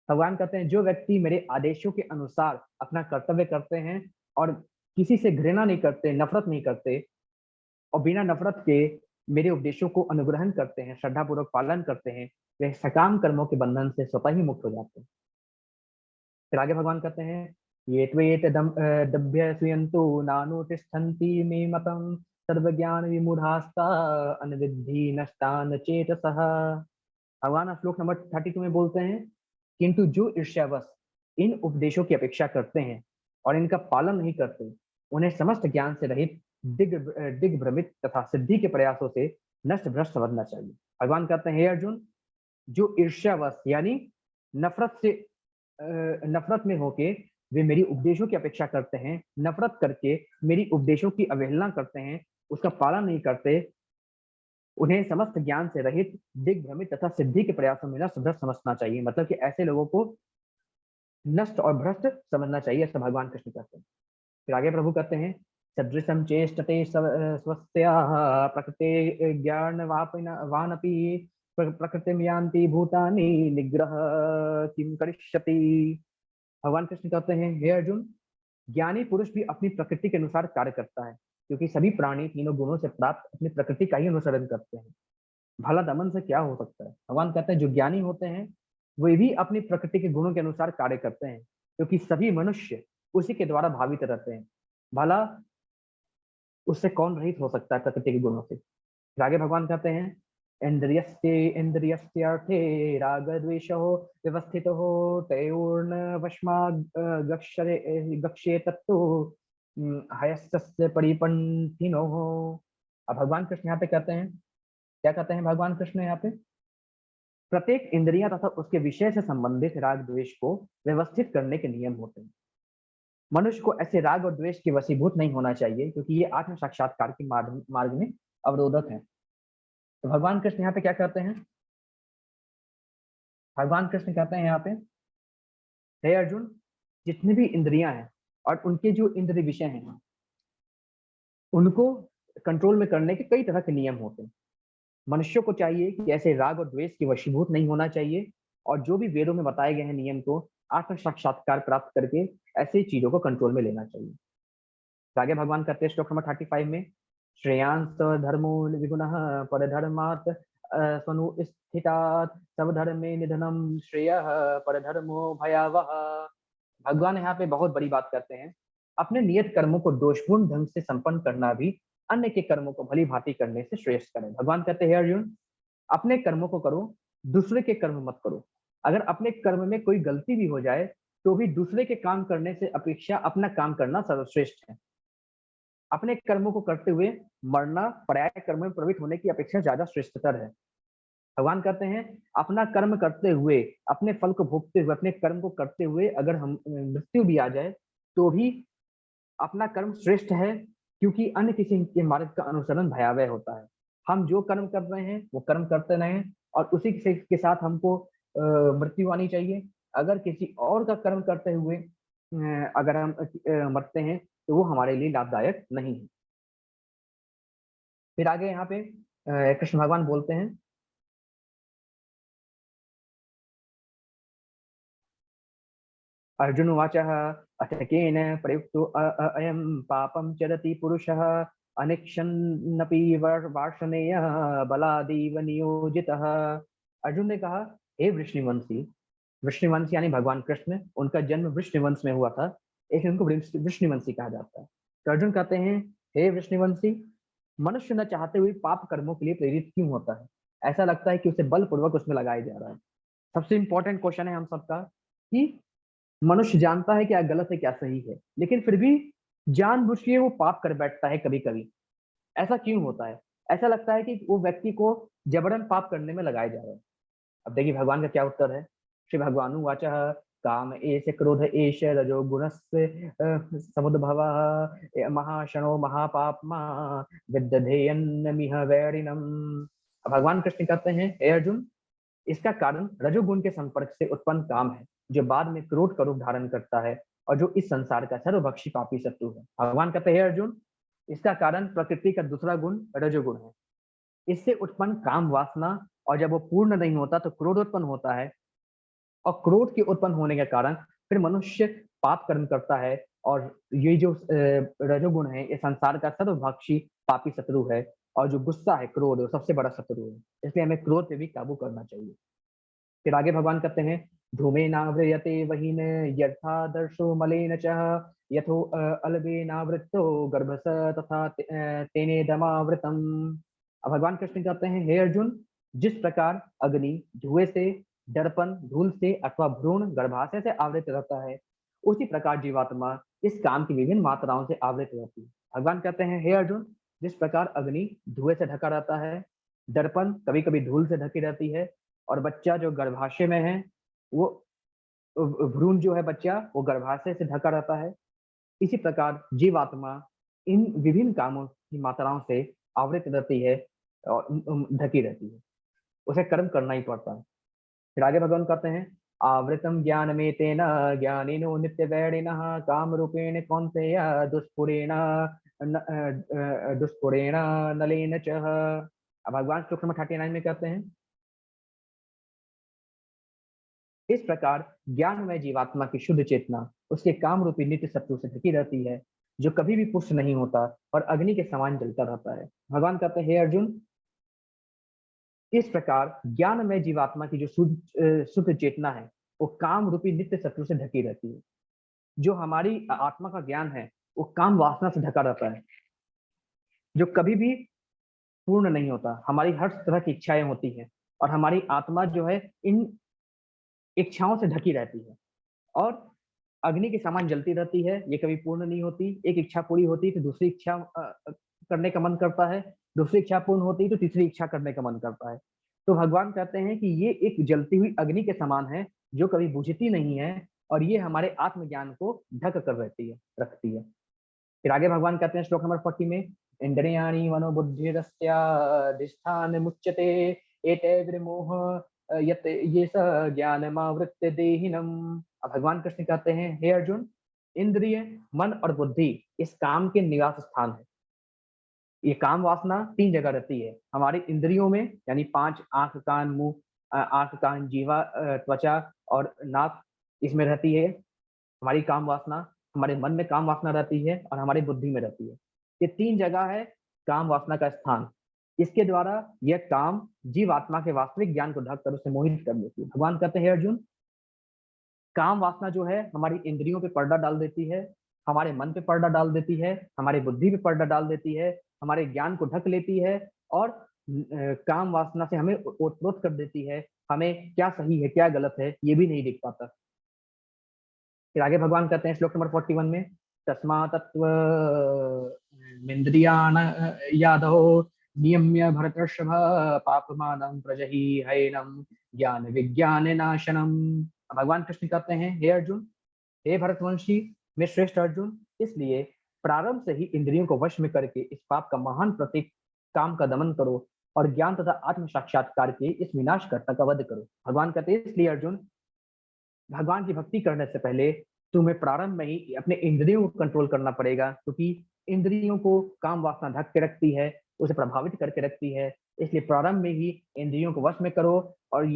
भगवान कहते हैं जो व्यक्ति मेरे आदेशों के अनुसार अपना कर्तव्य करते हैं और किसी से घृणा नहीं करते, नफरत नहीं करते और बिना नफरत के मेरे उपदेशों को अनुग्रहण करते हैं, श्रद्धापूर्वक पालन करते हैं, वे सकाम कर्मों के बंधन से स्वतः ही मुक्त हो जाते हैं। फिर आगे भगवान कहते हैं, ये त्वेत दभ्य सुयन्तु नानुतिष्ठन्ति मे मतम् सर्वज्ञान विमूढ़ास्ता अनविद्धि नष्टान चेतसः। भगवान श्लोक नंबर 32 में बोलते हैं, किंतु जो ईर्ष्यावश इन उपदेशों की अपेक्षा करते हैं और इनका पालन नहीं करते, उन्हें समस्त ज्ञान से रहित दिग्भ्रमित तथा सिद्धि के प्रयासों से नष्ट भ्रष्ट समझना चाहिए। भगवान कहते हैं, हे अर्जुन, जो ईर्ष्यावश यानी नफरत में होके वे मेरी उपदेशों की अपेक्षा करते हैं, नफरत करके मेरी उपदेशों की अवहेलना करते हैं, उसका पालन नहीं करते, उन्हें समस्त ज्ञान से रहित दिग्भ्रमित तथा सिद्धि के प्रयासों में नष्ट भ्रष्ट समझना चाहिए। मतलब कि ऐसे लोगों को नष्ट और भ्रष्ट समझना चाहिए, ऐसा भगवान कृष्ण कहते हैं। फिर आगे प्रभु कहते हैं, सदृशं चेष्टते स्वस्याः प्रकृते ज्ञानवानपि प्रकृतिं यान्ति भूतानि निग्रह किं करिष्यति। भगवान कृष्ण कहते हैं, हे अर्जुन, ज्ञानी पुरुष भी अपनी प्रकृति के अनुसार कार्य करता है, क्योंकि सभी प्राणी तीनों गुणों से प्राप्त अपनी प्रकृति का ही अनुसरण करते हैं। भला दमन से क्या हो सकता है। भगवान कहते हैं, जो ज्ञानी होते हैं वे भी अपनी प्रकृति के गुणों के अनुसार कार्य करते हैं, क्योंकि सभी मनुष्य उसी के द्वारा भावित रहते हैं। भला उससे कौन रहित हो सकता है प्रकृति के गुणों से। आगे भगवान कहते हैं, इंद्रियस्यार्थे रागद्वेषो व्यवस्थितो तयोर्न वशमागच्छेत्तु हयस्य परिपन्थिनो। अब भगवान कृष्ण यहाँ पे कहते हैं, क्या कहते हैं भगवान कृष्ण यहाँ पे, प्रत्येक इंद्रिया तथा उसके विषय से संबंधित राग द्वेष को व्यवस्थित करने के नियम होते हैं। मनुष्य को ऐसे राग और द्वेष के वशीभूत नहीं होना चाहिए, क्योंकि ये आत्म साक्षात्कार के मार्ग में अवरोधक है। तो भगवान कृष्ण यहाँ पे क्या कहते हैं, भगवान कृष्ण कहते हैं यहाँ पे, हे अर्जुन, जितनी भी इंद्रियां हैं और उनके जो इंद्रिय विषय हैं उनको कंट्रोल में करने के कई तरह के नियम होते हैं। मनुष्य को चाहिए कि ऐसे राग और द्वेष के वशीभूत नहीं होना चाहिए और जो भी वेदों में बताए गए हैं नियम को आत्म साक्षात्कार प्राप्त करके ऐसी चीजों को कंट्रोल में लेना चाहिए। आगे भगवान कहते हैं श्लोक नंबर 35 में, श्रेयांस धर्मो विगुणः परधर्मात् स्वनुस्थितात् स्वधर्मे निधनम श्रेयः परधर्मो भयावह। भगवान यहाँ पे बहुत बड़ी बात कहते हैं, अपने नियत कर्मों को दोषपूर्ण ढंग से संपन्न करना भी अन्य के कर्मों को भली भांति करने से श्रेष्ठ करें। भगवान कहते हैं, अर्जुन, अपने कर्मों को करो, दूसरे के कर्म मत करो। अगर अपने कर्म में कोई गलती भी हो जाए तो भी दूसरे के काम करने से अपेक्षा अपना काम करना सर्वश्रेष्ठ है। अपने कर्मों को करते हुए मरना पर्याय कर्म में प्रवृत्त होने की अपेक्षा ज्यादा श्रेष्ठतर है। भगवान कहते हैं, अपना कर्म करते हुए, अपने फल को भोगते हुए, अपने कर्म को करते हुए अगर हम मृत्यु भी आ जाए तो भी अपना कर्म श्रेष्ठ है, क्योंकि अन्य किसी के मार्ग का अनुसरण भयावह होता है। हम जो कर्म कर रहे हैं वो कर्म करते रहें और उसी के साथ हमको मृत्यु आनी चाहिए। अगर किसी और का कर्म करते हुए अगर हम मरते हैं तो वो हमारे लिए लाभदायक नहीं है। फिर आगे यहाँ पे कृष्ण भगवान बोलते हैं, अर्जुन उवाचः अथ केन प्रयुक्तो अयं पापं चरति पुरुषः अनिक्षन्नपि वार्ष्णेयः बलादेव नियोजितः। अर्जुन ने कहा, हे वृष्णिवंशी, वृष्णिवंश यानी भगवान कृष्ण, उनका जन्म वृष्णिवंश में हुआ था, इसलिए उनको वृष्णिवंशी कहा जाता है। तो अर्जुन कहते हैं, हे वृष्णिवंशी, मनुष्य न चाहते हुए पाप कर्मों के लिए प्रेरित क्यों होता है? ऐसा लगता है कि उसे बलपूर्वक उसमें लगाया जा रहा है। सबसे इंपॉर्टेंट क्वेश्चन है हम सबका कि मनुष्य जानता है क्या गलत है क्या सही है, लेकिन फिर भी जानबूझ के वो पाप कर बैठता है कभी कभी। ऐसा क्यों होता है? ऐसा लगता है कि वो व्यक्ति को जबरन पाप करने में लगाया जा रहा है। अब देखिए भगवान का क्या उत्तर है। श्री भगवान वाच काम एष क्रोध एष रजो गुणस्य समुद्भवः महाशनो महापापमा विदधेयन्नमिह वैरिणम। भगवान कृष्ण कहते हैं, हे अर्जुन, इसका कारण रजोगुण के संपर्क से उत्पन्न काम है, जो बाद में क्रोध का रूप धारण करता है और जो इस संसार का सर्वभक्षी पापी शत्रु है। भगवान कहते हैं, हे अर्जुन, इसका कारण प्रकृति का दूसरा गुण रजोगुण है। इससे उत्पन्न काम वासना, और जब वो पूर्ण नहीं होता तो क्रोध उत्पन्न होता है, और क्रोध के उत्पन्न होने के कारण फिर मनुष्य पाप कर्म करता है। और ये जो रजोगुण है, ये संसार का सर्वभक्षी पापी शत्रु है, और जो गुस्सा है, क्रोध, वो सबसे बड़ा शत्रु है। इसलिए हमें क्रोध पे भी काबू करना चाहिए। फिर आगे भगवान कहते हैं, धूमेनाव्रियते वहीन यथादर्शो मलेन च यथो अलवेनावृतो गर्भस तथा तेनेदमावृतम। अब भगवान कृष्ण कहते हैं, हे अर्जुन, जिस प्रकार अग्नि धुएं से, दर्पण धूल से अथवा भ्रूण गर्भाशय से आवृत रहता है, उसी प्रकार जीवात्मा इस काम की विभिन्न मात्राओं से आवृत रहती है। भगवान कहते हैं, हे अर्जुन, जिस प्रकार अग्नि धुएं से ढका रहता है, दर्पण कभी कभी धूल से ढकी रहती है, और बच्चा जो गर्भाशय में है, वो भ्रूण जो है बच्चा, वो गर्भाशय से ढका रहता है, इसी प्रकार जीवात्मा इन विभिन्न कामों की मात्राओं से आवृत रहती है और ढकी रहती है। उसे कर्म करना ही पड़ता है। फिर आगे भगवान कहते हैं, आवृतम ज्ञान में तेना ज्ञानिनो नित्य वैरिणः काम रूपेण कौन्तेय दुष्पुरेण नलेन च। अब भगवान श्लोक नंबर 39 में कहते हैं, इस प्रकार ज्ञानमय जीवात्मा की शुद्ध चेतना उसके काम रूपी नित्य शत्रु से ढकी रहती है, जो कभी भी पुष्ट नहीं होता और अग्नि के समान जलता रहता है। भगवान कहते हैं, हे अर्जुन, इस प्रकार ज्ञानमय जीवात्मा की जो शुद्ध चेतना है, वो काम रूपी नित्य शत्रु से ढकी रहती है। जो हमारी आत्मा का ज्ञान है, वो काम वासना से ढका रहता है, जो कभी भी पूर्ण नहीं होता। हमारी हर तरह की इच्छाएं होती हैं, और हमारी आत्मा जो है इन इच्छाओं से ढकी रहती है और अग्नि के समान जलती रहती है। ये कभी पूर्ण नहीं होती। एक इच्छा पूरी होती है तो दूसरी इच्छा करने का मन करता है, दूसरी इच्छा पूर्ण होती है तो तीसरी इच्छा करने का मन करता है। तो भगवान कहते हैं कि ये एक जलती हुई अग्नि के समान है, जो कभी बुझती नहीं है, और ये हमारे आत्मज्ञान को ढक कर रखती है। फिर आगे भगवान कहते हैं श्लोक नंबर 40 में, इंद्रियाणि मनोबुद्धिरस्याधिष्ठान मुच्यते एते विमोह यत ये स ज्ञानमावृत्य देहिनम। अब भगवान कृष्ण कहते हैं, हे अर्जुन, इंद्रिय, मन और बुद्धि इस काम के निवास स्थान है। ये काम वासना 3 जगह रहती है। हमारी इंद्रियों में, यानी 5 आंख कान मुंह, आंख कान जीवा त्वचा और नाक, इसमें रहती है हमारी काम वासना। हमारे मन में काम वासना रहती है और हमारी बुद्धि में रहती है। ये 3 जगह है काम वासना का स्थान। इसके द्वारा यह काम जीवात्मा के वास्तविक ज्ञान को ढककर उसे मोहित कर देती है। भगवान कहते हैं, अर्जुन, काम वासना जो है हमारी इंद्रियों पे पर्दा डाल देती है, हमारे मन पे पर्दा डाल देती है, हमारी बुद्धि पे पर्दा डाल देती है, हमारे ज्ञान को ढक लेती है, और काम वासना से हमें ओतप्रोत कर देती है। हमें क्या सही है क्या गलत है ये भी नहीं दिख पाता। फिर आगे भगवान कहते हैं श्लोक नंबर 41 में, तस्मा तत्व इंद्रियाण यादव नियम्य भरतर्षभ पापमानं प्रजहि हैनम ज्ञान विज्ञान नाशनम। भगवान कृष्ण कहते हैं, हे अर्जुन, हे भरतवंशी, मैं श्रेष्ठ अर्जुन, इसलिए प्रारंभ से ही इंद्रियों को वश में करके इस पाप का महान प्रतीक काम का दमन करो और ज्ञान तथा आत्म साक्षात्कार के इस विनाशकर्ता का वध करो। भगवान कहते हैं, इसलिए अर्जुन, भगवान की भक्ति करने से पहले तुम्हें प्रारंभ में ही अपने इंद्रियों को कंट्रोल करना पड़ेगा, क्योंकि इंद्रियों को काम वासना ढक के रखती है, उसे प्रभावित करके रखती है। इसलिए प्रारंभ में ही इंद्रियों को वश में करो, और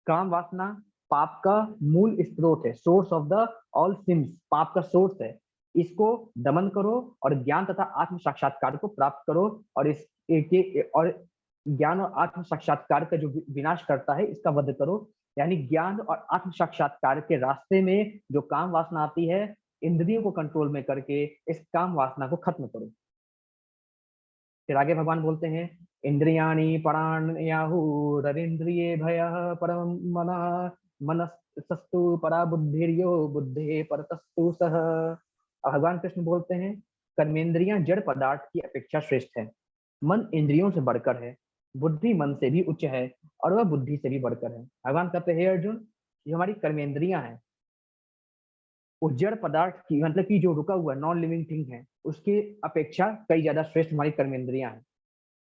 काम वासना पाप का मूल स्रोत है, source of the all since, पाप का सोर्स है। इसको दमन करो और ज्ञान तथा आत्म साक्षात्कार को प्राप्त करो, और ज्ञान और आत्म साक्षात्कार का जो विनाश करता है इसका वध करो। यानी ज्ञान और आत्म साक्षात्कार के रास्ते में जो काम वासना आती है, इंद्रियों को कंट्रोल में करके इस काम वासना को खत्म करो। फिर आगे भगवान बोलते हैं इंद्रियाणि पराण्याहुररिन्द्रिये भयः परम मनः मनस्तु परा बुद्धिर्यो बुद्धे परतस्तु सह। अब भगवान कृष्ण बोलते हैं कर्मेंद्रियां जड़ पदार्थ की अपेक्षा श्रेष्ठ है, मन इंद्रियों से बढ़कर है, बुद्धि मन से भी उच्च है और वह बुद्धि से भी बढ़कर है। भगवान कहते हैं अर्जुन, ये हमारी कर्मेंद्रियां हैं, उस जड़ पदार्थ की मतलब कि जो रुका हुआ नॉन लिविंग थिंग है उसके अपेक्षा कई ज्यादा श्रेष्ठ हमारी कर्मेंद्रियां हैं।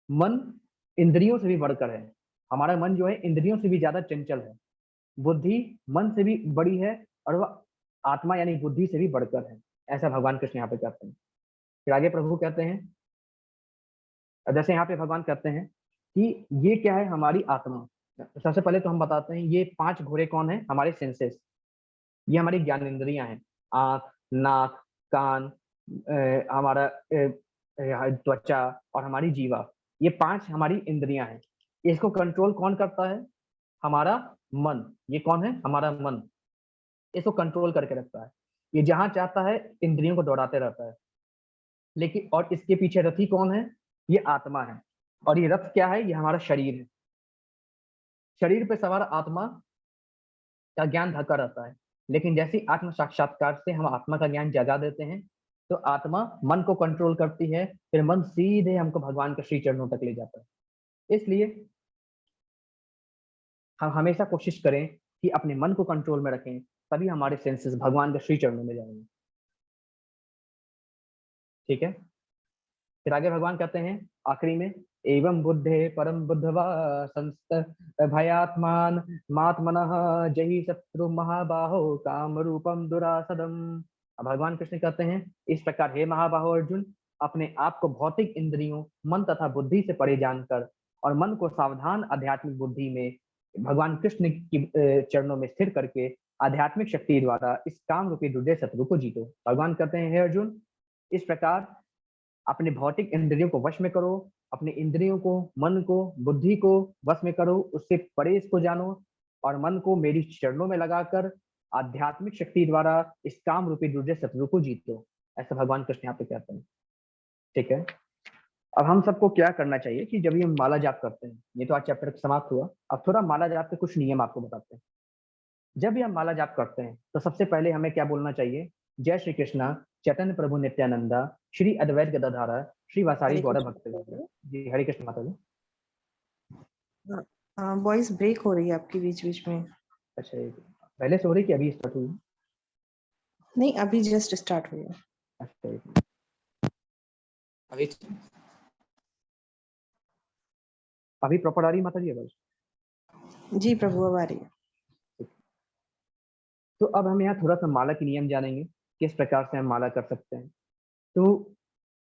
मन इंद्रियों से भी बढ़कर है, हमारा मन जो है इंद्रियों से भी ज्यादा चंचल है, बुद्धि मन से भी बड़ी है और वह आत्मा यानी बुद्धि से भी बढ़कर है। ऐसा भगवान कृष्ण यहाँ पे कहते हैं। फिर आगे प्रभु कहते हैं, जैसे यहाँ पे भगवान कहते हैं कि ये क्या है, हमारी आत्मा। सबसे पहले तो हम बताते हैं ये 5 घोड़े कौन है, हमारे सेंसेस, ये हमारी ज्ञान इंद्रियां हैं, आंख, नाक, कान, हमारा त्वचा और हमारी जीवा, ये 5 हमारी इंद्रियां हैं। इसको कंट्रोल कौन करता है, हमारा मन। ये कौन है, हमारा मन, इसको कंट्रोल करके रखता है। ये जहां चाहता है इंद्रियों को दौड़ाते रहता है। लेकिन और इसके पीछे रथी कौन है, ये आत्मा है। और ये रथ क्या है, ये हमारा शरीर है। शरीर पे सवार आत्मा का ज्ञान ढका रहता है, लेकिन जैसे आत्म साक्षात्कार से हम आत्मा का ज्ञान जगा देते हैं तो आत्मा मन को कंट्रोल करती है, फिर मन सीधे हमको भगवान के श्री चरणों तक ले जाता है। इसलिए हम हमेशा कोशिश करें कि अपने मन को कंट्रोल में रखें, तभी हमारे सेंसेस भगवान के श्री चरणों में जाएंगे। ठीक है। फिर आगे भगवान कहते हैं आखिरी में, एवं बुद्धे परम बुद्धवा संस्त भयात्मान मात्मनः जहि शत्रु महाबाहो काम रूपम दुरासदम। अब भगवान कृष्ण कहते हैं इस प्रकार हे महाबाहो अर्जुन, अपने आप को भौतिक इंद्रियों, मन तथा बुद्धि से परे जानकर और मन को सावधान आध्यात्मिक बुद्धि में भगवान कृष्ण की चरणों में स्थिर करके आध्यात्मिक शक्ति द्वारा इस काम रूपी दुर्जय शत्रु को जीतो। भगवान कहते हैं हे अर्जुन, इस प्रकार अपने भौतिक इंद्रियों को वश में करो, अपने इंद्रियों को, मन को, बुद्धि को वश में करो, उससे परे इसको जानो और मन को मेरी चरणों में लगाकर आध्यात्मिक शक्ति द्वारा इस काम रूपी दुर्जय शत्रु को जीतो। ऐसा भगवान कृष्ण यहाँ पे कहते हैं। ठीक है। अब हम सबको क्या करना चाहिए कि जब ये माला जाप करते हैं, ये तो आज चैप्टर समाप्त हुआ, अब थोड़ा माला जाप के कुछ नियम आपको बताते हैं। जब भी हम माला जाप करते हैं तो सबसे पहले हमें क्या बोलना चाहिए, जय श्री कृष्णा चैतन्य प्रभु नित्यानंदा श्री अद्वैत गदाधारा श्री वासारी गौरव भक्त। जी हरे कृष्ण माता जी। वॉइस ब्रेक हो रही है आपकी बीच बीच में। अच्छा, पहले से हो रही कि अभी स्टार्ट हुई? नहीं, अभी जस्ट स्टार्ट हुई है। अच्छा, अभी प्रॉपर आ रही माता जी आवाज? जी प्रभु, अब आ रही है। तो अब हम यहाँ थोड़ा सा माला के नियम जानेंगे, किस प्रकार से हम माला कर सकते हैं। तो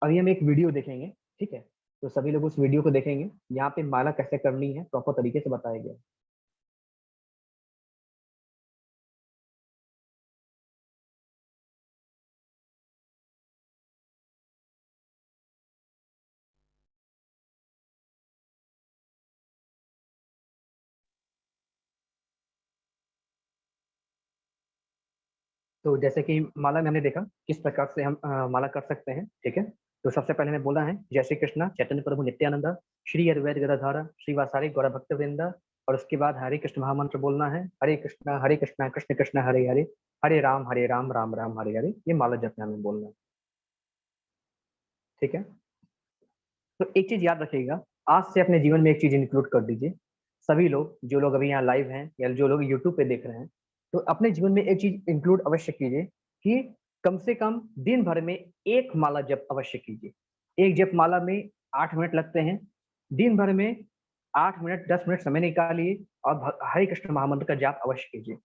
अभी हम एक वीडियो देखेंगे, ठीक है? तो सभी लोग उस वीडियो को देखेंगे, यहाँ पे माला कैसे करनी है प्रॉपर तरीके से बताया गया है। तो जैसे कि माला में हमने देखा किस प्रकार से हम माला कर सकते हैं, ठीक है? तो सबसे पहले हमें बोला है जय श्री कृष्णा चैतन्य प्रभु नित्यानंदा श्री अद्वैत गदाधारा श्री वासारी गौरव भक्त वृंदा, और उसके बाद हरे कृष्ण महामंत्र बोलना है, हरे कृष्णा कृष्ण कृष्ण हरे हरे, हरे राम राम राम हरे हरे। ये माला जप में हमें बोलना है, ठीक है? तो एक चीज याद रखिएगा, आज से अपने जीवन में एक चीज इंक्लूड कर दीजिए। सभी लोग, जो लोग अभी यहाँ लाइव हैं या जो लोग यूट्यूब पे देख रहे हैं, तो अपने जीवन में एक चीज इंक्लूड अवश्य कीजिए कि कम से कम दिन भर में एक माला जप अवश्य कीजिए। एक जप माला में 8 मिनट लगते हैं, दिन भर में 8 मिनट 10 मिनट समय निकालिए और हरे कृष्ण महामंत्र का जाप अवश्य कीजिए।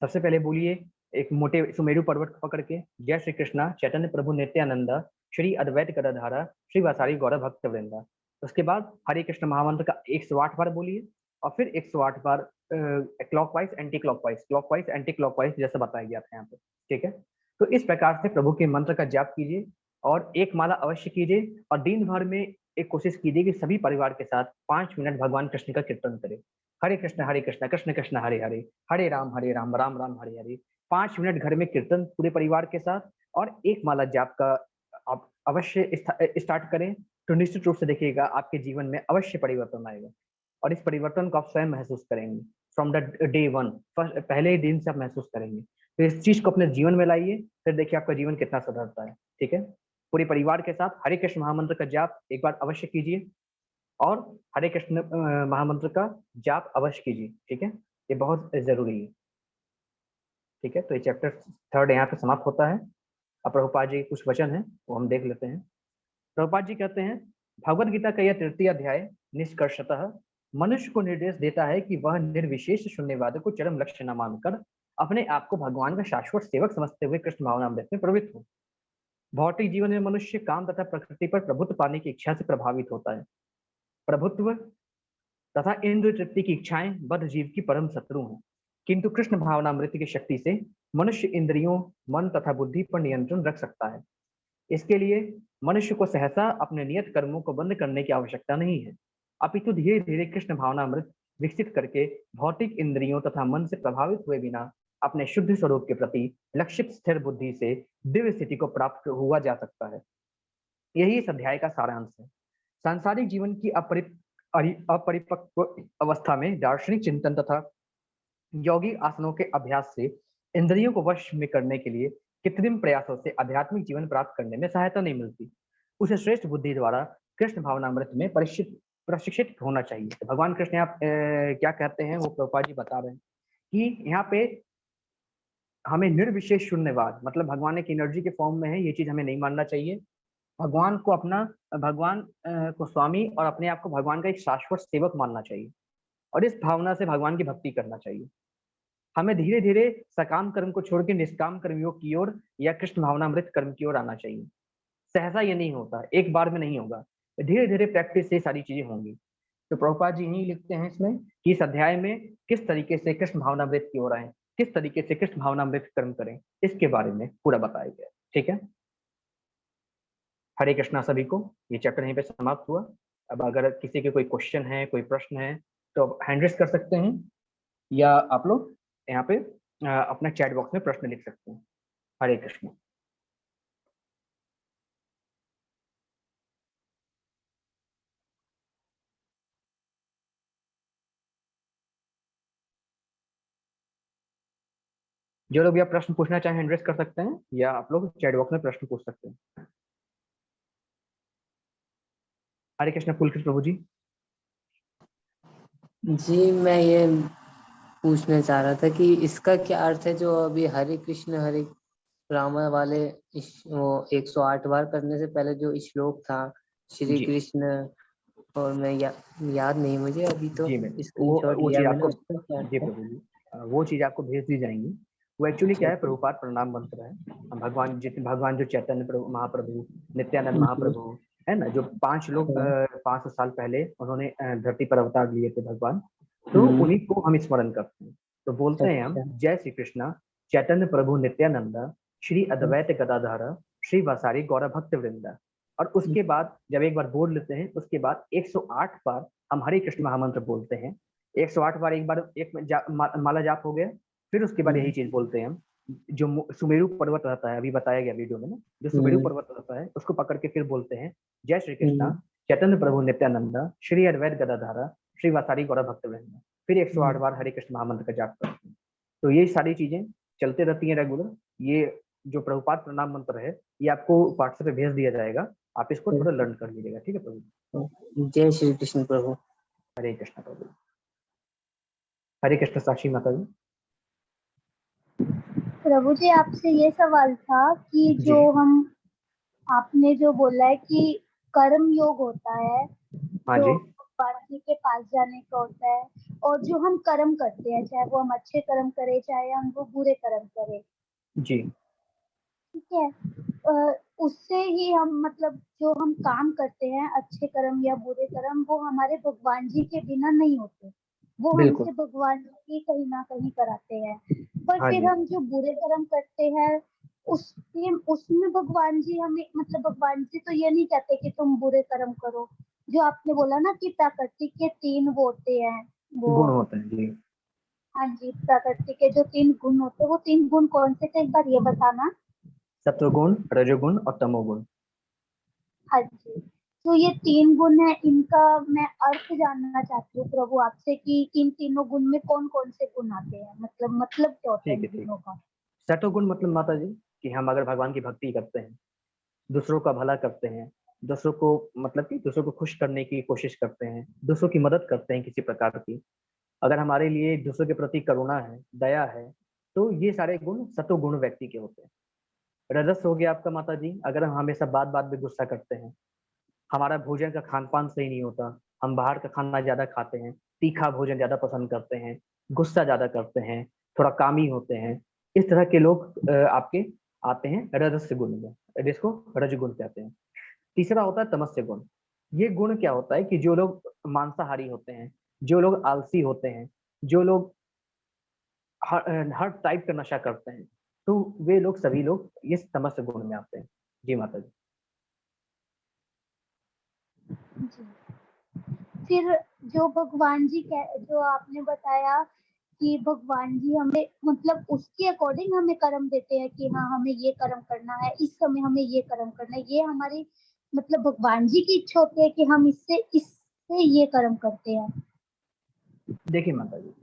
सबसे पहले बोलिए एक मोटे सुमेरु पर्वत पकड़ के, जय श्री कृष्णा चैतन्य प्रभु नित्यानंदा श्री अद्वैत गदाधारा श्री वासारी गौरव भक्त वृंदा। उसके बाद हरे कृष्ण महामंत्र का 108 बार बोलिए और फिर 108 बार क्लॉकवाइज एंटी क्लॉकवाइज जैसे बताया गया था यहाँ पे, ठीक है? तो इस प्रकार से प्रभु के मंत्र का जाप कीजिए और एक माला अवश्य कीजिए और दिन भर में एक कोशिश कीजिए कि सभी परिवार के साथ 5 मिनट भगवान कृष्ण का कीर्तन करें। हरे कृष्ण कृष्ण कृष्ण हरे हरे, हरे राम राम राम हरे हरे। 5 मिनट घर में कीर्तन पूरे परिवार के साथ और एक माला जाप का आप अवश्य स्टार्ट करें तो निश्चित रूप से देखिएगा आपके जीवन में अवश्य परिवर्तन आएगा और इस परिवर्तन को आप स्वयं महसूस करेंगे। फ्रॉम द डे वन, पहले ही दिन से आप महसूस करेंगे। तो इस चीज को अपने जीवन में लाइए, फिर देखिए आपका जीवन कितना सुधरता है। ठीक है, पूरे परिवार के साथ हरे कृष्ण महामंत्र का जाप एक बार अवश्य कीजिए और हरे कृष्ण महामंत्र का जाप अवश्य कीजिए। ठीक है, ये बहुत जरूरी है। ठीक है, तो ये चैप्टर 3 यहाँ पे समाप्त होता है। अब प्रभुपाद जी कुछ वचन है वो हम देख लेते हैं। प्रभुपाद जी कहते हैं, भगवद गीता का यह 3 अध्याय निष्कर्षतः मनुष्य को निर्देश देता है कि वह निर्विशेष शून्यवाद को चरम लक्ष्य न मानकर अपने आप को भगवान का शाश्वत सेवक समझते हुए कृष्ण भावनामृत में प्रवृत्त हो। भौतिक जीवन में मनुष्य काम तथा प्रकृति पर प्रभुत्व पाने की इच्छा से प्रभावित होता है। प्रभुत्व तथा इंद्रिय तृप्ति की इच्छाएं बद्ध जीव की परम शत्रु हैं, किंतु कृष्ण भावनामृत की शक्ति से मनुष्य इंद्रियों, मन तथा बुद्धि पर नियंत्रण रख सकता है। इसके लिए मनुष्य को सहसा अपने नियत कर्मों को बंद करने की आवश्यकता नहीं है, अपितु धीरे धीरे कृष्ण भावनामृत विकसित करके भौतिक इंद्रियों तथा मन से प्रभावित हुए बिना अपने शुद्ध स्वरूप के प्रति लक्षित स्थिर बुद्धि से दिव्य स्थिति को प्राप्त हुआ जा सकता है। यही इस अध्याय का सारांश है। सांसारिक जीवन की अपरिपक्व अवस्था में दार्शनिक चिंतन तथा योगी आसनों के अभ्यास से इंद्रियों को वश में करने के लिए कृत्रिम प्रयासों से आध्यात्मिक जीवन प्राप्त करने में सहायता नहीं मिलती। उसे श्रेष्ठ बुद्धि द्वारा कृष्ण भावनामृत में प्रशिक्षित होना चाहिए। तो भगवान कृष्ण आप क्या कहते हैं वो प्रभुपाद जी बता रहे हैं कि यहाँ पे हमें निर्विशेष शून्यवाद, मतलब भगवान एक एनर्जी के फॉर्म में है, ये चीज हमें नहीं मानना चाहिए। भगवान को स्वामी और अपने आप को भगवान का एक शाश्वत सेवक मानना चाहिए और इस भावना से भगवान की भक्ति करना चाहिए। हमें धीरे धीरे सकाम कर्म को छोड़ के निष्काम कर्मयोग की ओर या कृष्ण भावनामृत कर्म की ओर आना चाहिए। सहसा ये नहीं होता, एक बार में नहीं होगा, धीरे धीरे प्रैक्टिस से सारी चीजें होंगी। तो प्रभुपाद जी यही लिखते हैं इसमें कि इस अध्याय में किस तरीके से कृष्ण भावनामृत की ओर आए, किस तरीके से कृष्ण भावनामृत कर्म करें, इसके बारे में पूरा बताया गया। ठीक है, हरे कृष्णा सभी को। ये चैप्टर यहीं पे समाप्त हुआ। अब अगर किसी के कोई क्वेश्चन है, कोई प्रश्न है तो हैंड रेज कर सकते हैं या आप लोग यहाँ पे अपना चैट बॉक्स में प्रश्न लिख सकते हैं। हरे कृष्ण। जो लोग भी आप प्रश्न पूछना चाहें हैंड रेज कर सकते हैं या आप लोग चैट बॉक्स में प्रश्न पूछ सकते हैं। हरे कृष्ण पुलकित प्रभु जी। जी मैं ये पूछना चाह रहा था कि इसका क्या अर्थ है, जो अभी हरे कृष्ण हरे राम वाले वो 108 बार करने से पहले जो श्लोक था श्री कृष्ण, और मैं याद नहीं मुझे अभी, तो स्क्रीनशॉट लिया मैंने उसका क्या जी प्रभु जी, वो चीज आपको भेज दी जाएंगी। वो एक्चुअली क्या है, प्रभुपाद प्रणाम मंत्र है। भगवान जो चैतन्य प्रभु महाप्रभु, नित्यानंद महाप्रभु है ना, जो 5 लोग 500 साल पहले उन्होंने धरती पर अवतार लिए थे भगवान, तो उन्हीं को हम स्मरण करते हैं। तो बोलते हैं हम जय श्री कृष्णा चैतन्य प्रभु नित्यानंद श्री अद्वैत गदाधर श्री वासारी गौर भक्त वृंद। और उसके बाद जब एक बार बोल लेते हैं, उसके बाद 108 बार हम हरे कृष्ण महामंत्र बोलते हैं। 108 बार एक माला जाप हो गया। फिर उसके बाद यही चीज बोलते हैं हम, जो सुमेरु पर्वत रहता है, अभी बताया गया वीडियो में ना, जो सुमेरु पर्वत रहता है उसको पकड़ के फिर बोलते हैं जय श्री कृष्णा चैतन्य प्रभु नित्यानंद श्री अद्वैत गदाधर श्री वासारी गौर भक्त वृंद। फिर 108 बार हरे कृष्ण महामंत्र का जाप करते हैं। तो ये सारी चीजें चलते रहती हैं रेगुलर। ये जो प्रभुपाद प्रणाम मंत्र है ये आपको व्हाट्सएप पे भेज दिया जाएगा, आप इसको थोड़ा लर्न कर लीजिएगा। ठीक है प्रभु। जय श्री कृष्ण प्रभु। हरे कृष्ण प्रभु। हरे कृष्ण साक्षी माता जी। प्रभु जी आपसे ये सवाल था कि जो हम आपने जो बोला है कि कर्म योग होता है, हाँ जो जी, भगवान के पास जाने का होता है, और जो हम कर्म करते हैं, चाहे वो हम अच्छे कर्म करें चाहे हम वो बुरे कर्म करें, जी ठीक है, उससे ही हम मतलब जो हम काम करते हैं अच्छे कर्म या बुरे कर्म, वो हमारे भगवान जी के बिना नहीं होते, वो हमसे भगवान जी कहीं ना कहीं कराते हैं। पर हाँ फिर जी, हम जो बुरे कर्म करते हैं उसमें भगवान जी हमें मतलब भगवान जी तो ये नहीं कहते कि तुम बुरे कर्म करो। जो आपने बोला ना कि प्रकृति के 3 वो होते हैं, वो गुण होते हैं जी। हाँ जी, प्रकृति के जो 3 गुण होते हैं, वो 3 गुण कौन से थे एक बार ये बताना। सत्वगुण, रजोगुण और तमोगुण। हाँ जी, तो ये 3 गुण है, इनका मैं अर्थ जानना चाहती हूँ प्रभु आपसे कि इन तीनों गुण में कौन-कौन से गुण आते हैं, मतलब क्या होता है ठीक इन है, ठीक गुणों है। का? सत्वगुण मतलब माता जी कि हम अगर भगवान की भक्ति करते हैं, दूसरों का भला करते हैं, दूसरों को मतलब कि दूसरों को खुश करने की कोशिश करते हैं, दूसरों की मदद करते हैं किसी प्रकार की, अगर हमारे लिए दूसरों के प्रति करुणा है, दया है, तो ये सारे गुण सत्वगुण व्यक्ति के होते हैं। रजस हो गया आपका माता जी, अगर हम हमेशा बात-बात में गुस्सा करते हैं, हमारा भोजन का खान-पान सही नहीं होता, हम बाहर का खाना ज़्यादा खाते हैं, तीखा भोजन ज़्यादा पसंद करते हैं, गुस्सा ज़्यादा करते हैं, थोड़ा कामी होते हैं, इस तरह के लोग आपके आते हैं रजस्य गुण में, जिसको रजगुण कहते हैं। तीसरा होता है तमस्य गुण। ये गुण क्या होता है कि जो लोग मांसाहारी होते हैं, जो लोग आलसी होते हैं, जो लोग हर टाइप का नशा करते हैं, तो वे लोग सभी लोग इस तमस्य गुण में आते हैं। जी माता जी। जी। फिर जो भगवान जी जो आपने बताया कि भगवान जी हमें मतलब उसके अकॉर्डिंग हमें कर्म देते हैं कि हाँ हमें ये कर्म करना है, इस समय हमें ये कर्म करना है, ये हमारी मतलब भगवान जी की इच्छा होती है कि हम इससे ये कर्म करते हैं। देखिए माता जी,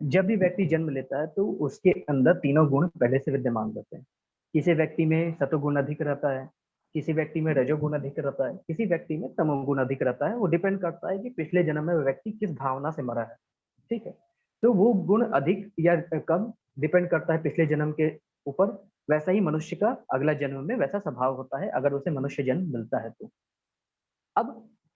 जब भी व्यक्ति जन्म लेता है तो उसके अंदर तीनों गुण पहले से विद्यमान रहते हैं। किसी व्यक्ति में सतोगुण अधिक रहता है, किसी व्यक्ति में रजोगुण अधिक रहता है, किसी व्यक्ति में तमोगुण अधिक रहता है। वो डिपेंड करता है कि पिछले जन्म में वो व्यक्ति किस भावना से मरा है। ठीक है, तो वो गुण अधिक या कम डिपेंड करता है पिछले जन्म के ऊपर। वैसा ही मनुष्य का अगला जन्म में वैसा स्वभाव होता है अगर उसे मनुष्य जन्म मिलता है तो। अब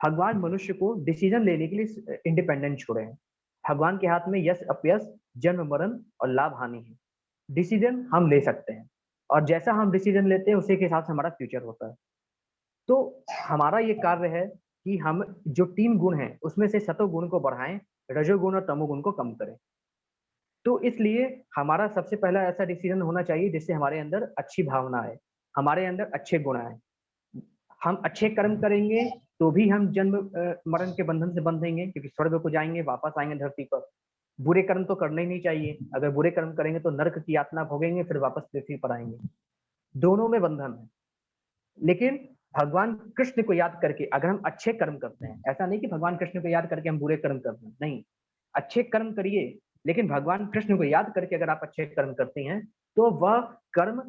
भगवान मनुष्य को डिसीजन लेने के लिए इंडिपेंडेंट छोड़े हैं। भगवान के हाथ में यश अपयश, जन्म मरण और लाभ हानि है। डिसीजन हम ले सकते हैं और जैसा हम डिसीजन लेते हैं उसी के हिसाब से हमारा फ्यूचर होता है। तो हमारा ये कार्य है कि हम जो 3 गुण हैं उसमें से सतोगुण को बढ़ाएं, रजोगुण और तमोगुण को कम करें। तो इसलिए हमारा सबसे पहला ऐसा डिसीजन होना चाहिए जिससे हमारे अंदर अच्छी भावना आए, हमारे अंदर अच्छे गुण आए। हम अच्छे कर्म करेंगे तो भी हम जन्म मरण के बंधन से बंधेंगे क्योंकि स्वर्ग को जाएंगे, वापस आएंगे धरती पर। बुरे कर्म तो करने ही नहीं चाहिए, अगर बुरे कर्म करेंगे तो नरक की यातना भोगेंगे, फिर वापस पृथ्वी पर आएंगे। दोनों में बंधन है। लेकिन भगवान कृष्ण को याद करके अगर हम अच्छे कर्म करते हैं, ऐसा नहीं कि भगवान कृष्ण को याद करके हम बुरे कर्म करते हैं, नहीं, अच्छे कर्म करिए, लेकिन भगवान कृष्ण को याद करके अगर आप अच्छे कर्म करते हैं तो वह कर्म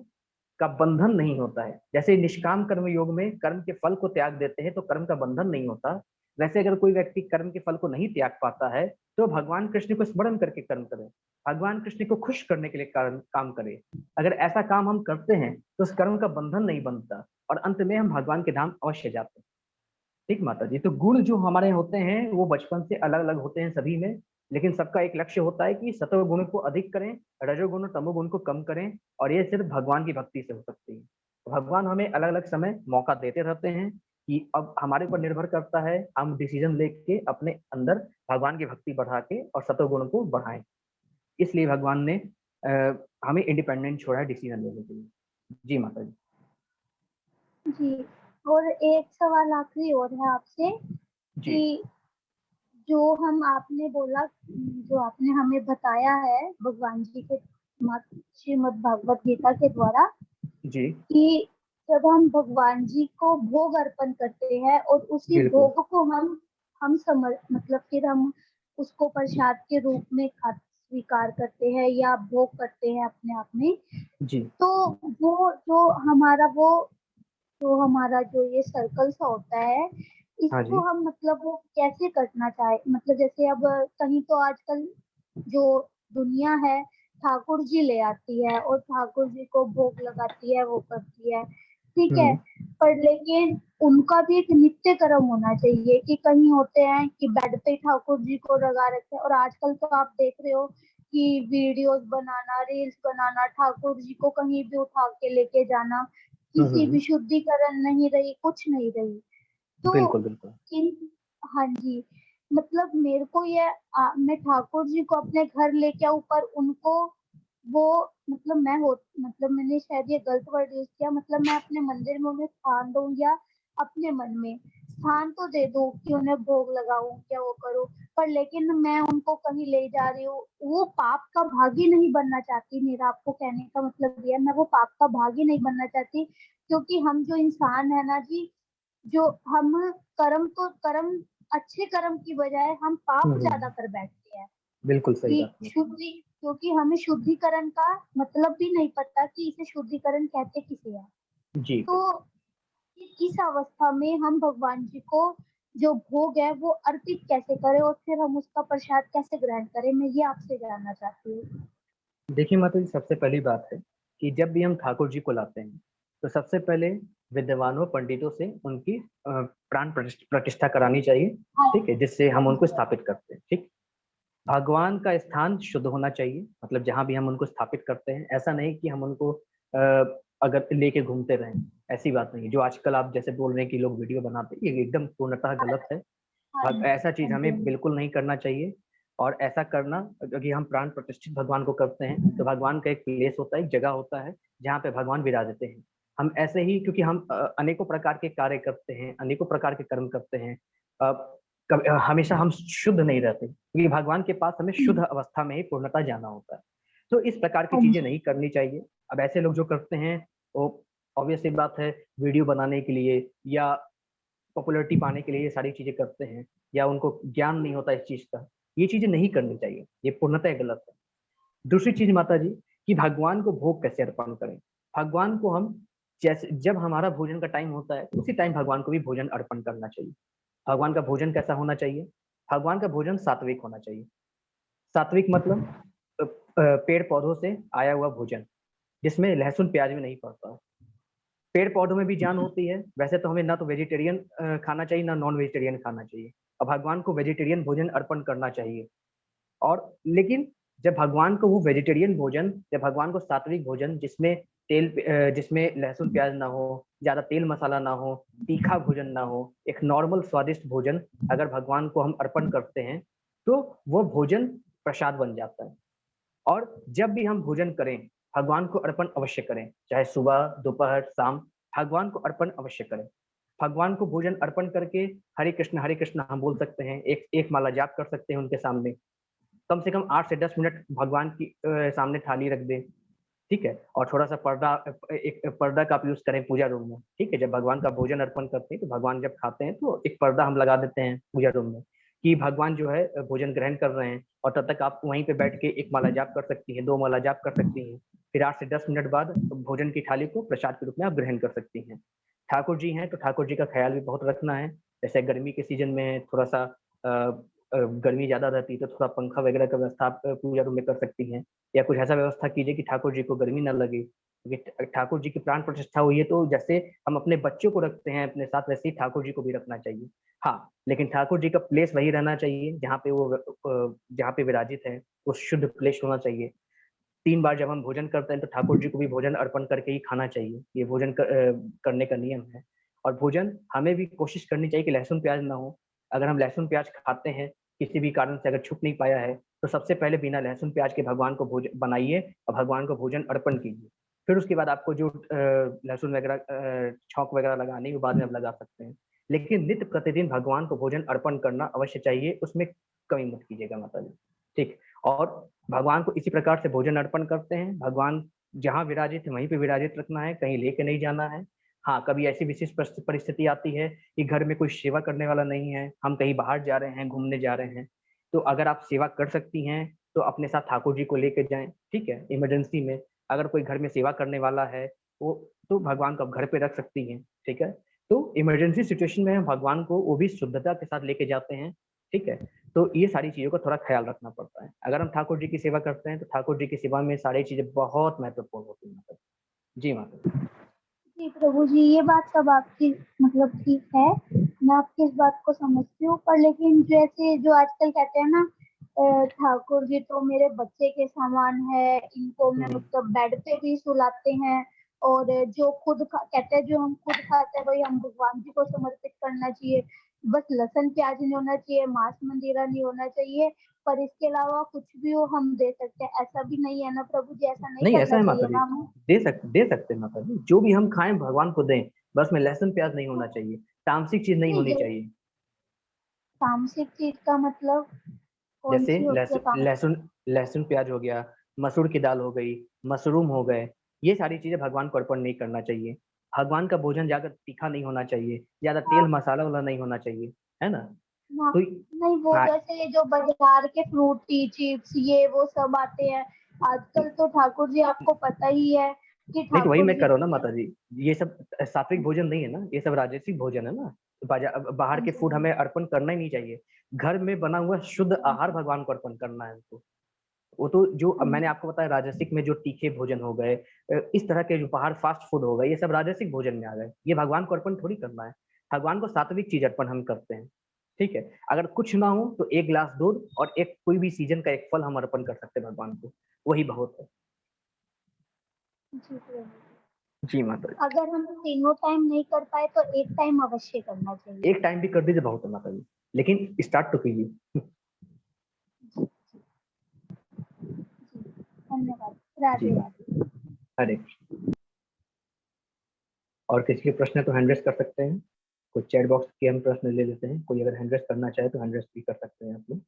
का बंधन नहीं होता है। जैसे निष्काम कर्म योग में कर्म के फल को त्याग देते हैं तो कर्म का बंधन नहीं होता, वैसे अगर कोई व्यक्ति कर्म के फल को नहीं त्याग पाता है तो भगवान कृष्ण को स्मरण करके कर्म करे, भगवान कृष्ण को खुश करने के लिए काम करे। अगर ऐसा काम हम करते हैं तो उस कर्म का बंधन नहीं बनता और अंत में हम भगवान के धाम अवश्य जाते हैं। ठीक माता जी, तो गुण जो हमारे होते हैं वो बचपन से अलग अलग होते हैं सभी में, लेकिन सबका एक लक्ष्य होता है कि सत्व गुण को अधिक करें, रजोगुण और तमोगुण को कम करें, और ये सिर्फ भगवान की भक्ति से हो सकती है। तो भगवान हमें अलग अलग समय मौका देते रहते हैं कि अब हमारे ऊपर निर्भर करता है हम डिसीजन लेके अपने अंदर भगवान की भक्ति बढ़ा के और सत्व गुण को बढ़ाएं। इसलिए भगवान ने हमें इंडिपेंडेंट छोड़ा है डिसीजन लेने के लिए। जी माता जी। जी, और एक सवाल आखिरी और है आपसे जी कि जो हम आपने बोला, जो आपने हमें बताया है भगवान जी के श्रीमद् भागवत गीता के द्वारा जी कि जब हम भगवान जी को भोग अर्पण करते हैं और उसी बिल्कुल। भोग को हम मतलब फिर हम उसको प्रसाद के रूप में स्वीकार करते हैं या भोग करते हैं अपने आप में, जी तो वो जो हमारा जो ये सर्कल सा होता है, हाँ इसको जी। हम मतलब वो कैसे करना चाहे, मतलब जैसे अब कहीं तो आजकल जो दुनिया है ठाकुर जी ले आती है और ठाकुर जी को भोग लगाती है, वो करती है, ठीक है, पर लेकिन उनका भी एक नित्य कर्म होना चाहिए कि कहीं होते हैं कि बेड पे ठाकुर जी को लगा रखते हैं, और आजकल तो आप देख रहे हो कि वीडियोस बनाना, रील्स बनाना, ठाकुर जी को कहीं भी उठा के लेके जाना, किसी भी शुद्धिकरण नहीं रही, कुछ नहीं रही। तो बिल्कुल बिल्कुल। इन हाँ जी, मतलब मेरे को ये मैं ठाकुर जी को अपने घर लेके आऊं, पर उनको वो मतलब मतलब मैंने शायद ये गलत वर्ड यूज किया, मतलब मैं अपने मंदिर में उन्हें स्थान दूं या अपने मन में स्थान तो दे दूं कि उन्हें भोग लगाऊं क्या वो करूं, पर लेकिन मैं उनको कहीं ले जा रही हूँ, वो पाप का भागी नहीं बनना चाहती। मेरा आपको कहने का मतलब ये है, मैं वो पाप का भागी नहीं बनना चाहती, क्योंकि हम जो इंसान है ना जी, जो हम कर्म अच्छे कर्म की बजाय हम पाप ज्यादा कर बैठते हैं बिल्कुल सही कि बात है। क्योंकि हमें शुद्धिकरण का मतलब भी नहीं पता कि इसे शुद्धिकरण कहते किसे है। जी तो इस अवस्था में हम भगवान जी को जो भोग है वो अर्पित कैसे करें और फिर हम उसका प्रसाद कैसे ग्रहण करें, मैं ये आपसे जानना चाहती हूँ। देखिए माता जी, सबसे पहली बात है कि जब भी हम ठाकुर जी को लाते हैं तो सबसे पहले विद्वानों पंडितों से उनकी प्राण प्रतिष्ठा करानी चाहिए, ठीक है, जिससे हम उनको स्थापित करते हैं। ठीक, भगवान का स्थान शुद्ध होना चाहिए, मतलब जहां भी हम उनको स्थापित करते हैं ऐसा नहीं कि हम उनको अगर लेके घूमते रहें, ऐसी बात नहीं। जो आजकल आप जैसे बोल रहे हैं कि लोग वीडियो बनाते हैं, ये एकदम पूर्णतः गलत है। ऐसा चीज हमें बिल्कुल नहीं करना चाहिए। और ऐसा करना, क्योंकि हम प्राण प्रतिष्ठित भगवान को करते हैं तो भगवान का एक प्लेस होता है, एक जगह होता है जहाँ पे भगवान विराजते हैं। हम ऐसे ही, क्योंकि हम अनेकों प्रकार के कार्य करते हैं, अनेकों प्रकार के कर्म करते हैं, हमेशा हम शुद्ध नहीं रहते, क्योंकि भगवान के पास हमें शुद्ध अवस्था में ही पूर्णतः जाना होता है। तो इस प्रकार की चीजें नहीं करनी चाहिए। अब ऐसे लोग जो करते हैं वो ऑब्वियसली बात है, वीडियो बनाने के लिए या पॉपुलैरिटी पाने के लिए ये सारी चीजें करते हैं, या उनको ज्ञान नहीं होता इस चीज का। ये चीजें नहीं करनी चाहिए, ये पूर्णतः गलत है। दूसरी चीज माता जी, कि भगवान को भोग कैसे अर्पण करें। भगवान को हम जैसे, जब हमारा भोजन का टाइम होता है उसी टाइम भगवान को भी भोजन अर्पण करना चाहिए। भगवान का भोजन कैसा होना चाहिए? भगवान का भोजन सात्विक होना चाहिए। सात्विक मतलब पेड़ पौधों से आया हुआ भोजन, जिसमें लहसुन प्याज भी नहीं पड़ता। पेड़ पौधों में भी जान होती है, वैसे तो हमें ना तो वेजिटेरियन खाना चाहिए ना नॉन वेजिटेरियन खाना चाहिए। और भगवान को वेजिटेरियन भोजन अर्पण करना चाहिए। और लेकिन जब भगवान को वो वेजिटेरियन भोजन, जब भगवान को सात्विक भोजन जिसमें जिसमें लहसुन प्याज ना हो, ज्यादा तेल मसाला ना हो, तीखा भोजन ना हो, एक नॉर्मल स्वादिष्ट भोजन अगर भगवान को हम अर्पण करते हैं तो वो भोजन प्रसाद बन जाता है। और जब भी हम भोजन करें, भगवान को अर्पण अवश्य करें, चाहे सुबह दोपहर शाम, भगवान को अर्पण अवश्य करें। भगवान को भोजन अर्पण करके हरे कृष्ण हम बोल सकते हैं, एक एक माला जाप कर सकते हैं उनके सामने। कम से कम 8 से 10 मिनट भगवान की सामने थाली रख दें, ठीक है। और थोड़ा सा पर्दा, एक पर्दा का आप यूज करें पूजा रूम में, ठीक है। जब भगवान का भोजन अर्पण करते हैं तो भगवान जब खाते हैं तो एक पर्दा हम लगा देते हैं पूजा रूम में, कि भगवान जो है भोजन ग्रहण कर रहे हैं। और तब तक आप वहीं पे बैठ के एक माला जाप कर सकती हैं, 2 माला जाप कर सकती हैं। फिर 8 से 10 मिनट बाद भोजन की थाली को प्रसाद के रूप में आप ग्रहण कर सकती हैं। ठाकुर जी हैं तो ठाकुर जी का ख्याल भी बहुत रखना है। जैसे गर्मी के सीजन में थोड़ा सा गर्मी ज्यादा रहती है तो थोड़ा पंखा वगैरह का व्यवस्था आप पूजा रूम में कर सकती हैं, या कुछ ऐसा व्यवस्था कीजिए कि ठाकुर जी को गर्मी ना लगे। क्योंकि ठाकुर जी की प्राण प्रतिष्ठा हुई है तो जैसे हम अपने बच्चों को रखते हैं अपने साथ, वैसे ही ठाकुर जी को भी रखना चाहिए। हाँ, लेकिन ठाकुर जी का प्लेस वही रहना चाहिए जहाँ पे वो जहाँ पे विराजित है, वो शुद्ध प्लेस होना चाहिए। 3 बार जब हम भोजन करते हैं तो ठाकुर जी को भी भोजन अर्पण करके ही खाना चाहिए, ये भोजन करने का नियम है। और भोजन हमें भी कोशिश करनी चाहिए कि लहसुन प्याज ना हो। अगर हम लहसुन प्याज खाते हैं, किसी भी कारण से अगर छूट नहीं पाया है, तो सबसे पहले बिना लहसुन प्याज के भगवान को भोजन बनाइए और भगवान को भोजन अर्पण कीजिए। फिर उसके बाद आपको जो लहसुन वगैरह छौंक वगैरह लगानी है वो बाद में आप लगा सकते हैं। लेकिन नित्य प्रतिदिन भगवान को भोजन अर्पण करना अवश्य चाहिए, उसमें कमी मत कीजिएगा माता जी, ठीक। और भगवान को इसी प्रकार से भोजन अर्पण करते हैं। भगवान जहाँ विराजित है वहीं पे विराजित रखना है, कहीं लेके नहीं जाना है। हाँ, कभी ऐसी विशेष परिस्थिति आती है कि घर में कोई सेवा करने वाला नहीं है, हम कहीं बाहर जा रहे हैं, घूमने जा रहे हैं, तो अगर आप सेवा कर सकती हैं तो अपने साथ ठाकुर जी को लेके जाएं, ठीक है। इमरजेंसी में अगर कोई घर में सेवा करने वाला है वो, तो भगवान को आप घर पे रख सकती हैं, ठीक है। तो इमरजेंसी सिचुएशन में हम भगवान को वो भी शुद्धता के साथ लेके जाते हैं, ठीक है। तो ये सारी चीजों का थोड़ा ख्याल रखना पड़ता है। अगर हम ठाकुर जी की सेवा करते हैं तो ठाकुर जी की सेवा में सारी चीजें बहुत महत्वपूर्ण होती हैं माता जी। माता जी प्रभु जी, ये बात सब आपकी मतलब ठीक है, मैं आपकी इस बात को समझती हूँ। पर लेकिन जैसे जो आजकल कहते हैं ना, ठाकुर जी तो मेरे बच्चे के समान है, इनको मैं मतलब बेड पे भी सुलाते हैं, और जो कहते हैं जो हम खुद खाते हैं वही हम भगवान जी को समर्पित करना चाहिए। बस लहसुन प्याज नहीं होना चाहिए, मांस मंदिरा नहीं होना चाहिए, पर इसके अलावा कुछ भी हो हम दे सकते हैं, ऐसा भी नहीं है ना प्रभु जी? ऐसा नहीं नहीं, ऐसा करना है माता चाहिए जी, ना हमें? दे सकते हैं माता जी। जो भी हम खाएं भगवान को दें, बस में लहसुन प्याज नहीं होना चाहिए, तामसिक चीज नहीं नहीं, होनी चाहिए। तामसिक चीज का मतलब कौन जैसे सी होती है लहसुन तामसिक? लहसुन लहसुन प्याज हो गया, मसूर की दाल हो गई, मशरूम हो गए, ये सारी चीजें भगवान को अर्पण नहीं करना चाहिए। भगवान का भोजन ज्यादा तीखा नहीं होना चाहिए, ज्यादा तेल मसाला वाला नहीं होना चाहिए, है ना? हाँ, तो नहीं वो हाँ, जैसे जो बाजार के फ्रूटी चिप्स ये वो सब आते हैं आजकल, तो ठाकुर जी आपको पता ही है कि नहीं तो वही ठाकुर मैं जी कर रहा हूँ ना माता जी, ये सब सात्विक भोजन नहीं है ना, ये सब राजसिक भोजन है ना। तो बाहर के फूड हमें अर्पण करना ही नहीं चाहिए। घर में बना हुआ शुद्ध आहार भगवान को अर्पण करना है हमको। वो तो जो अब मैंने आपको बताया, राजसिक में जो तीखे भोजन हो गए, इस तरह के जो बाहर फास्ट फूड हो गए, ये सब राजसिक भोजन में आ गए। ये भगवान को अर्पण थोड़ी करना है। भगवान को सात्विक चीज अर्पण हम करते हैं। ठीक है, अगर कुछ ना हो तो एक गिलास दूध और एक कोई भी सीजन का एक फल हम अर्पण कर सकते हैं भगवान को, वही बहुत है। जी प्रभु। जी माता जी। अगर हम तीनों टाइम नहीं कर पाए तो एक टाइम अवश्य करना चाहिए। एक टाइम भी कर दीजिए बहुत है माता जी, लेकिन स्टार्ट तो कीजिए। धन्यवाद। राधे जी, राधे। हरे कृष्ण। और किसी के प्रश्न तो हैंड रेस कर सकते हैं। कोई चैट बॉक्स के हम प्रश्न ले लेते हैं, कोई अगर हैंड रेस करना चाहे तो हैंड रेस भी कर सकते हैं आप लोग।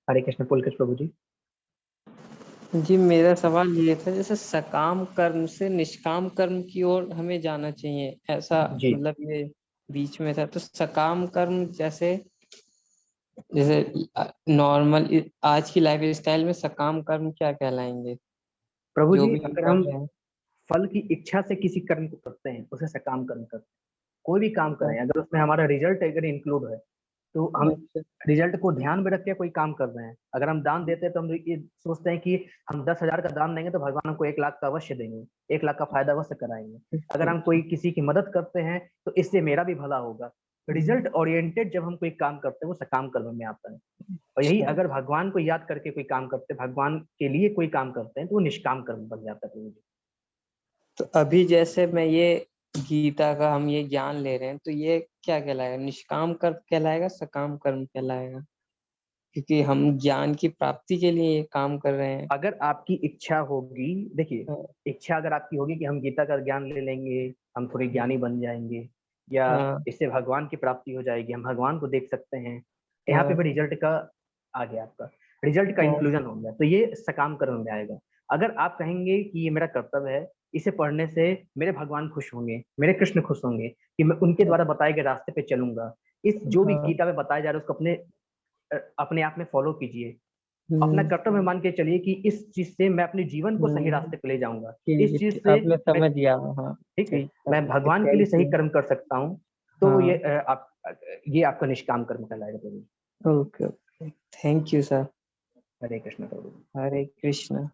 हरे कृष्ण पुलकेश प्रभु जी। जी मेरा सवाल ये था, जैसे सकाम कर्म से निष्काम कर्म की ओर हमें जाना चाहिए, ऐसा जी मतलब ये बीच में था। तो सकाम कर्म जैसे जैसे नॉर्मल आज की लाइफ स्टाइल में सकाम कर्म क्या कहलाएंगे, प्रभु जो जी, भी हम अगर कर हम रहे हैं? फल की इच्छा से किसी कर्म को करते हैं उसे सकाम कर्म करते हैं। कोई भी काम करें तो- अगर उसमें हमारा रिजल्ट अगर इंक्लूड है तो हम अच्छा, रिजल्ट को ध्यान में रख के कोई काम कर रहे हैं। अगर हम दान देते हैं तो हम ये सोचते हैं कि हम 10,000 का दान देंगे तो भगवान हमको 1 लाख का अवश्य देंगे, 1 लाख का फायदा अवश्य कराएंगे। अगर हम कोई किसी की मदद करते हैं तो इससे मेरा भी भला होगा। रिजल्ट ओरिएंटेड जब हम कोई काम करते हैं वो सकाम कर्म में आता है। और यही अच्छा। अगर भगवान को याद करके कोई काम करते हैं, भगवान के लिए कोई काम करते हैं, तो वो निष्काम कर्म बन जाता है। तो अभी जैसे मैं ये गीता का हम ये ज्ञान ले रहे हैं, तो ये क्या कहलाएगा, निष्काम कर्म कहलाएगा, सकाम कर्म कहलाएगा? क्योंकि हम ज्ञान की प्राप्ति के लिए ये काम कर रहे हैं। अगर आपकी इच्छा होगी, देखिए, हाँ, इच्छा अगर आपकी होगी कि हम गीता का ज्ञान ले लेंगे, हम थोड़े ज्ञानी बन जाएंगे, या हाँ, इससे भगवान की प्राप्ति हो जाएगी, हम भगवान को देख सकते हैं, यहाँ पे हाँ, भी रिजल्ट का आ गया, आपका रिजल्ट का हाँ, इंक्लूजन हो गया, तो ये सकाम कर्म में आएगा। अगर आप कहेंगे कि ये मेरा कर्तव्य है, इसे पढ़ने से मेरे भगवान खुश होंगे, मेरे कृष्ण खुश होंगे, कि मैं उनके द्वारा बताए गए रास्ते पे चलूंगा, इस जो भी हाँ, गीता में बताया जा रहा है उसको अपने आप में फॉलो कीजिए। अपना हम्म, कर्तव्य मान के चलिए कि इस चीज से मैं अपने जीवन को सही हम्म, रास्ते पे ले जाऊंगा, इस ठीक चीज है, से अब मैं मैं, समझ गया। हाँ, ठीक है, ठीक है, मैं भगवान के लिए थैंक सही यू। कर्म कर सकता हूँ, तो ये हाँ, ये आपका निष्काम कर्म कहलाएगा प्रभु। Okay, okay, thank you sir. Hare Krishna प्रभु। हरे कृष्ण।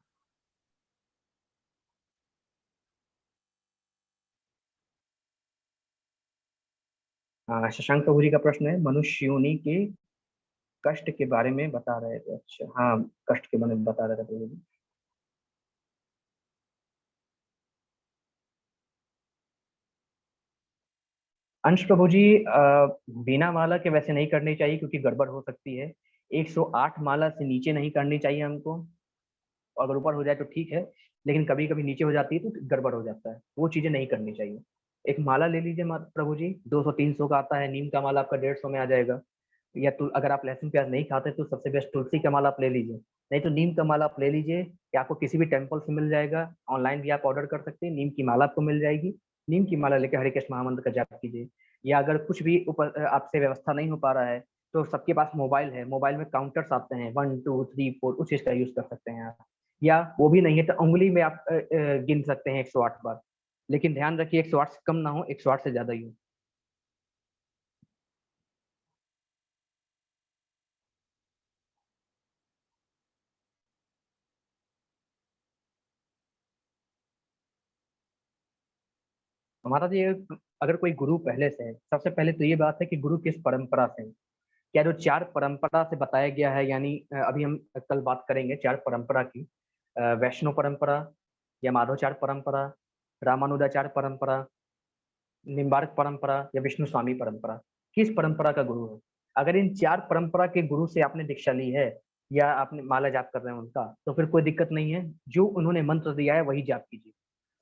शशांक प्रभु जी का प्रश्न है, मनुष्य योनि के कष्ट के बारे में बता रहे थे। अच्छा, हाँ, कष्ट के बारे में बता रहे थे प्रभु जी। अंश प्रभु जी, बिना माला के वैसे नहीं करनी चाहिए क्योंकि गड़बड़ हो सकती है। 108 माला से नीचे नहीं करनी चाहिए हमको, अगर ऊपर हो जाए तो ठीक है, लेकिन कभी कभी नीचे हो जाती है तो गड़बड़ हो जाता है, वो चीजें नहीं करनी चाहिए। एक माला ले लीजिए प्रभु जी, 200-300 का आता है, नीम का माला आपका 150 में आ जाएगा। या तो अगर आप लहसुन प्याज नहीं खाते तो सबसे बेस्ट तुलसी का माला आप ले लीजिए, नहीं तो नीम का माला आप ले लीजिए, या आपको किसी भी टेम्पल से मिल जाएगा, ऑनलाइन भी आप ऑर्डर कर सकते हैं, नीम की माला आपको मिल जाएगी। नीम की माला लेकर हरे कृष्ण महामंत्र का जाप कीजिए। या अगर कुछ भी ऊपर आपसे व्यवस्था नहीं हो पा रहा है तो सबके पास मोबाइल है, मोबाइल में काउंटर्स आते हैं 1 2 3 4, उस चीज का यूज कर सकते हैं आप। या वो भी नहीं है तो उंगली में आप गिन सकते हैं 108 बार, लेकिन ध्यान रखिए 108 से कम ना हो, 108 से ज्यादा ही हो। हमारा ये, अगर कोई गुरु पहले से है, सबसे पहले तो ये बात है कि गुरु किस परंपरा से है। क्या जो 4 परंपरा से बताया गया है, यानी अभी हम कल बात करेंगे 4 परंपरा की, वैष्णव परंपरा, या माधवाचार्य परंपरा, रामानुजाचार्य परंपरा, निम्बार्क परंपरा, या विष्णु स्वामी परंपरा, किस परंपरा का गुरु है। अगर इन 4 परंपरा के गुरु से आपने दीक्षा ली है या आपने माला जाप कर रहे हैं उनका, तो फिर कोई दिक्कत नहीं है, जो उन्होंने मंत्र दिया है वही जाप कीजिए।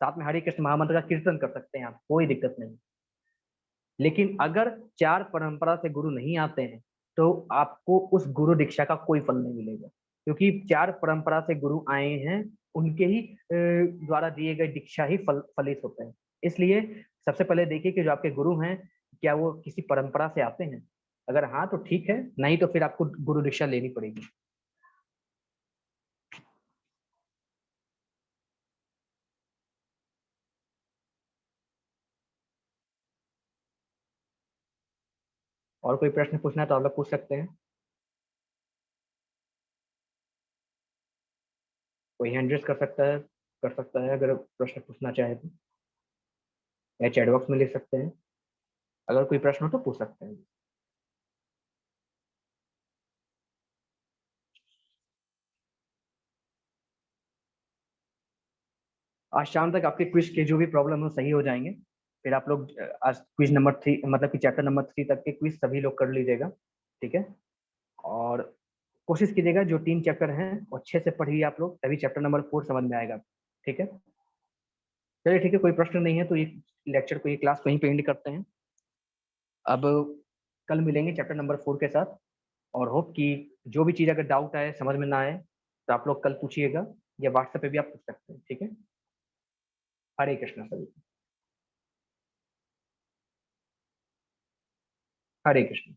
साथ में हरे कृष्ण महामंत्र का कीर्तन कर सकते हैं आप, कोई दिक्कत नहीं। लेकिन अगर 4 परंपरा से गुरु नहीं आते हैं तो आपको उस गुरु दीक्षा का कोई फल नहीं मिलेगा, क्योंकि 4 परंपरा से गुरु आए हैं, उनके ही द्वारा दिए गए दीक्षा ही फलित होते हैं। इसलिए सबसे पहले देखिए कि जो आपके गुरु हैं क्या वो किसी परंपरा से आते हैं। अगर हाँ तो ठीक है, नहीं तो फिर आपको गुरु दीक्षा लेनी पड़ेगी। और कोई प्रश्न पूछना है तो आप लोग पूछ सकते हैं। कोई हैंड रेज कर सकता है अगर प्रश्न पूछना चाहे तो, या चैट बॉक्स में लिख सकते हैं। अगर कोई प्रश्न हो तो पूछ सकते हैं। आज शाम तक आपके क्विज के जो भी प्रॉब्लम है सही हो जाएंगे। फिर आप लोग आज क्विज नंबर 3 मतलब कि चैप्टर नंबर 3 तक के क्विज सभी लोग कर लीजिएगा, ठीक है। और कोशिश कीजिएगा जो 3 चैप्टर हैं वो अच्छे से पढ़िए आप लोग, तभी चैप्टर नंबर 4 समझ में आएगा, ठीक है। चलिए ठीक है, कोई प्रश्न नहीं है तो ये लेक्चर को, ये क्लास को यहीं पे एंड करते हैं। अब कल मिलेंगे चैप्टर नंबर 4 के साथ, और होप कि जो भी चीज़ अगर डाउट आए, समझ में ना आए तो आप लोग कल पूछिएगा, या व्हाट्सएप पे भी आप पूछ सकते हैं, ठीक है। हरे कृष्णा सभी को। हरे कृष्ण।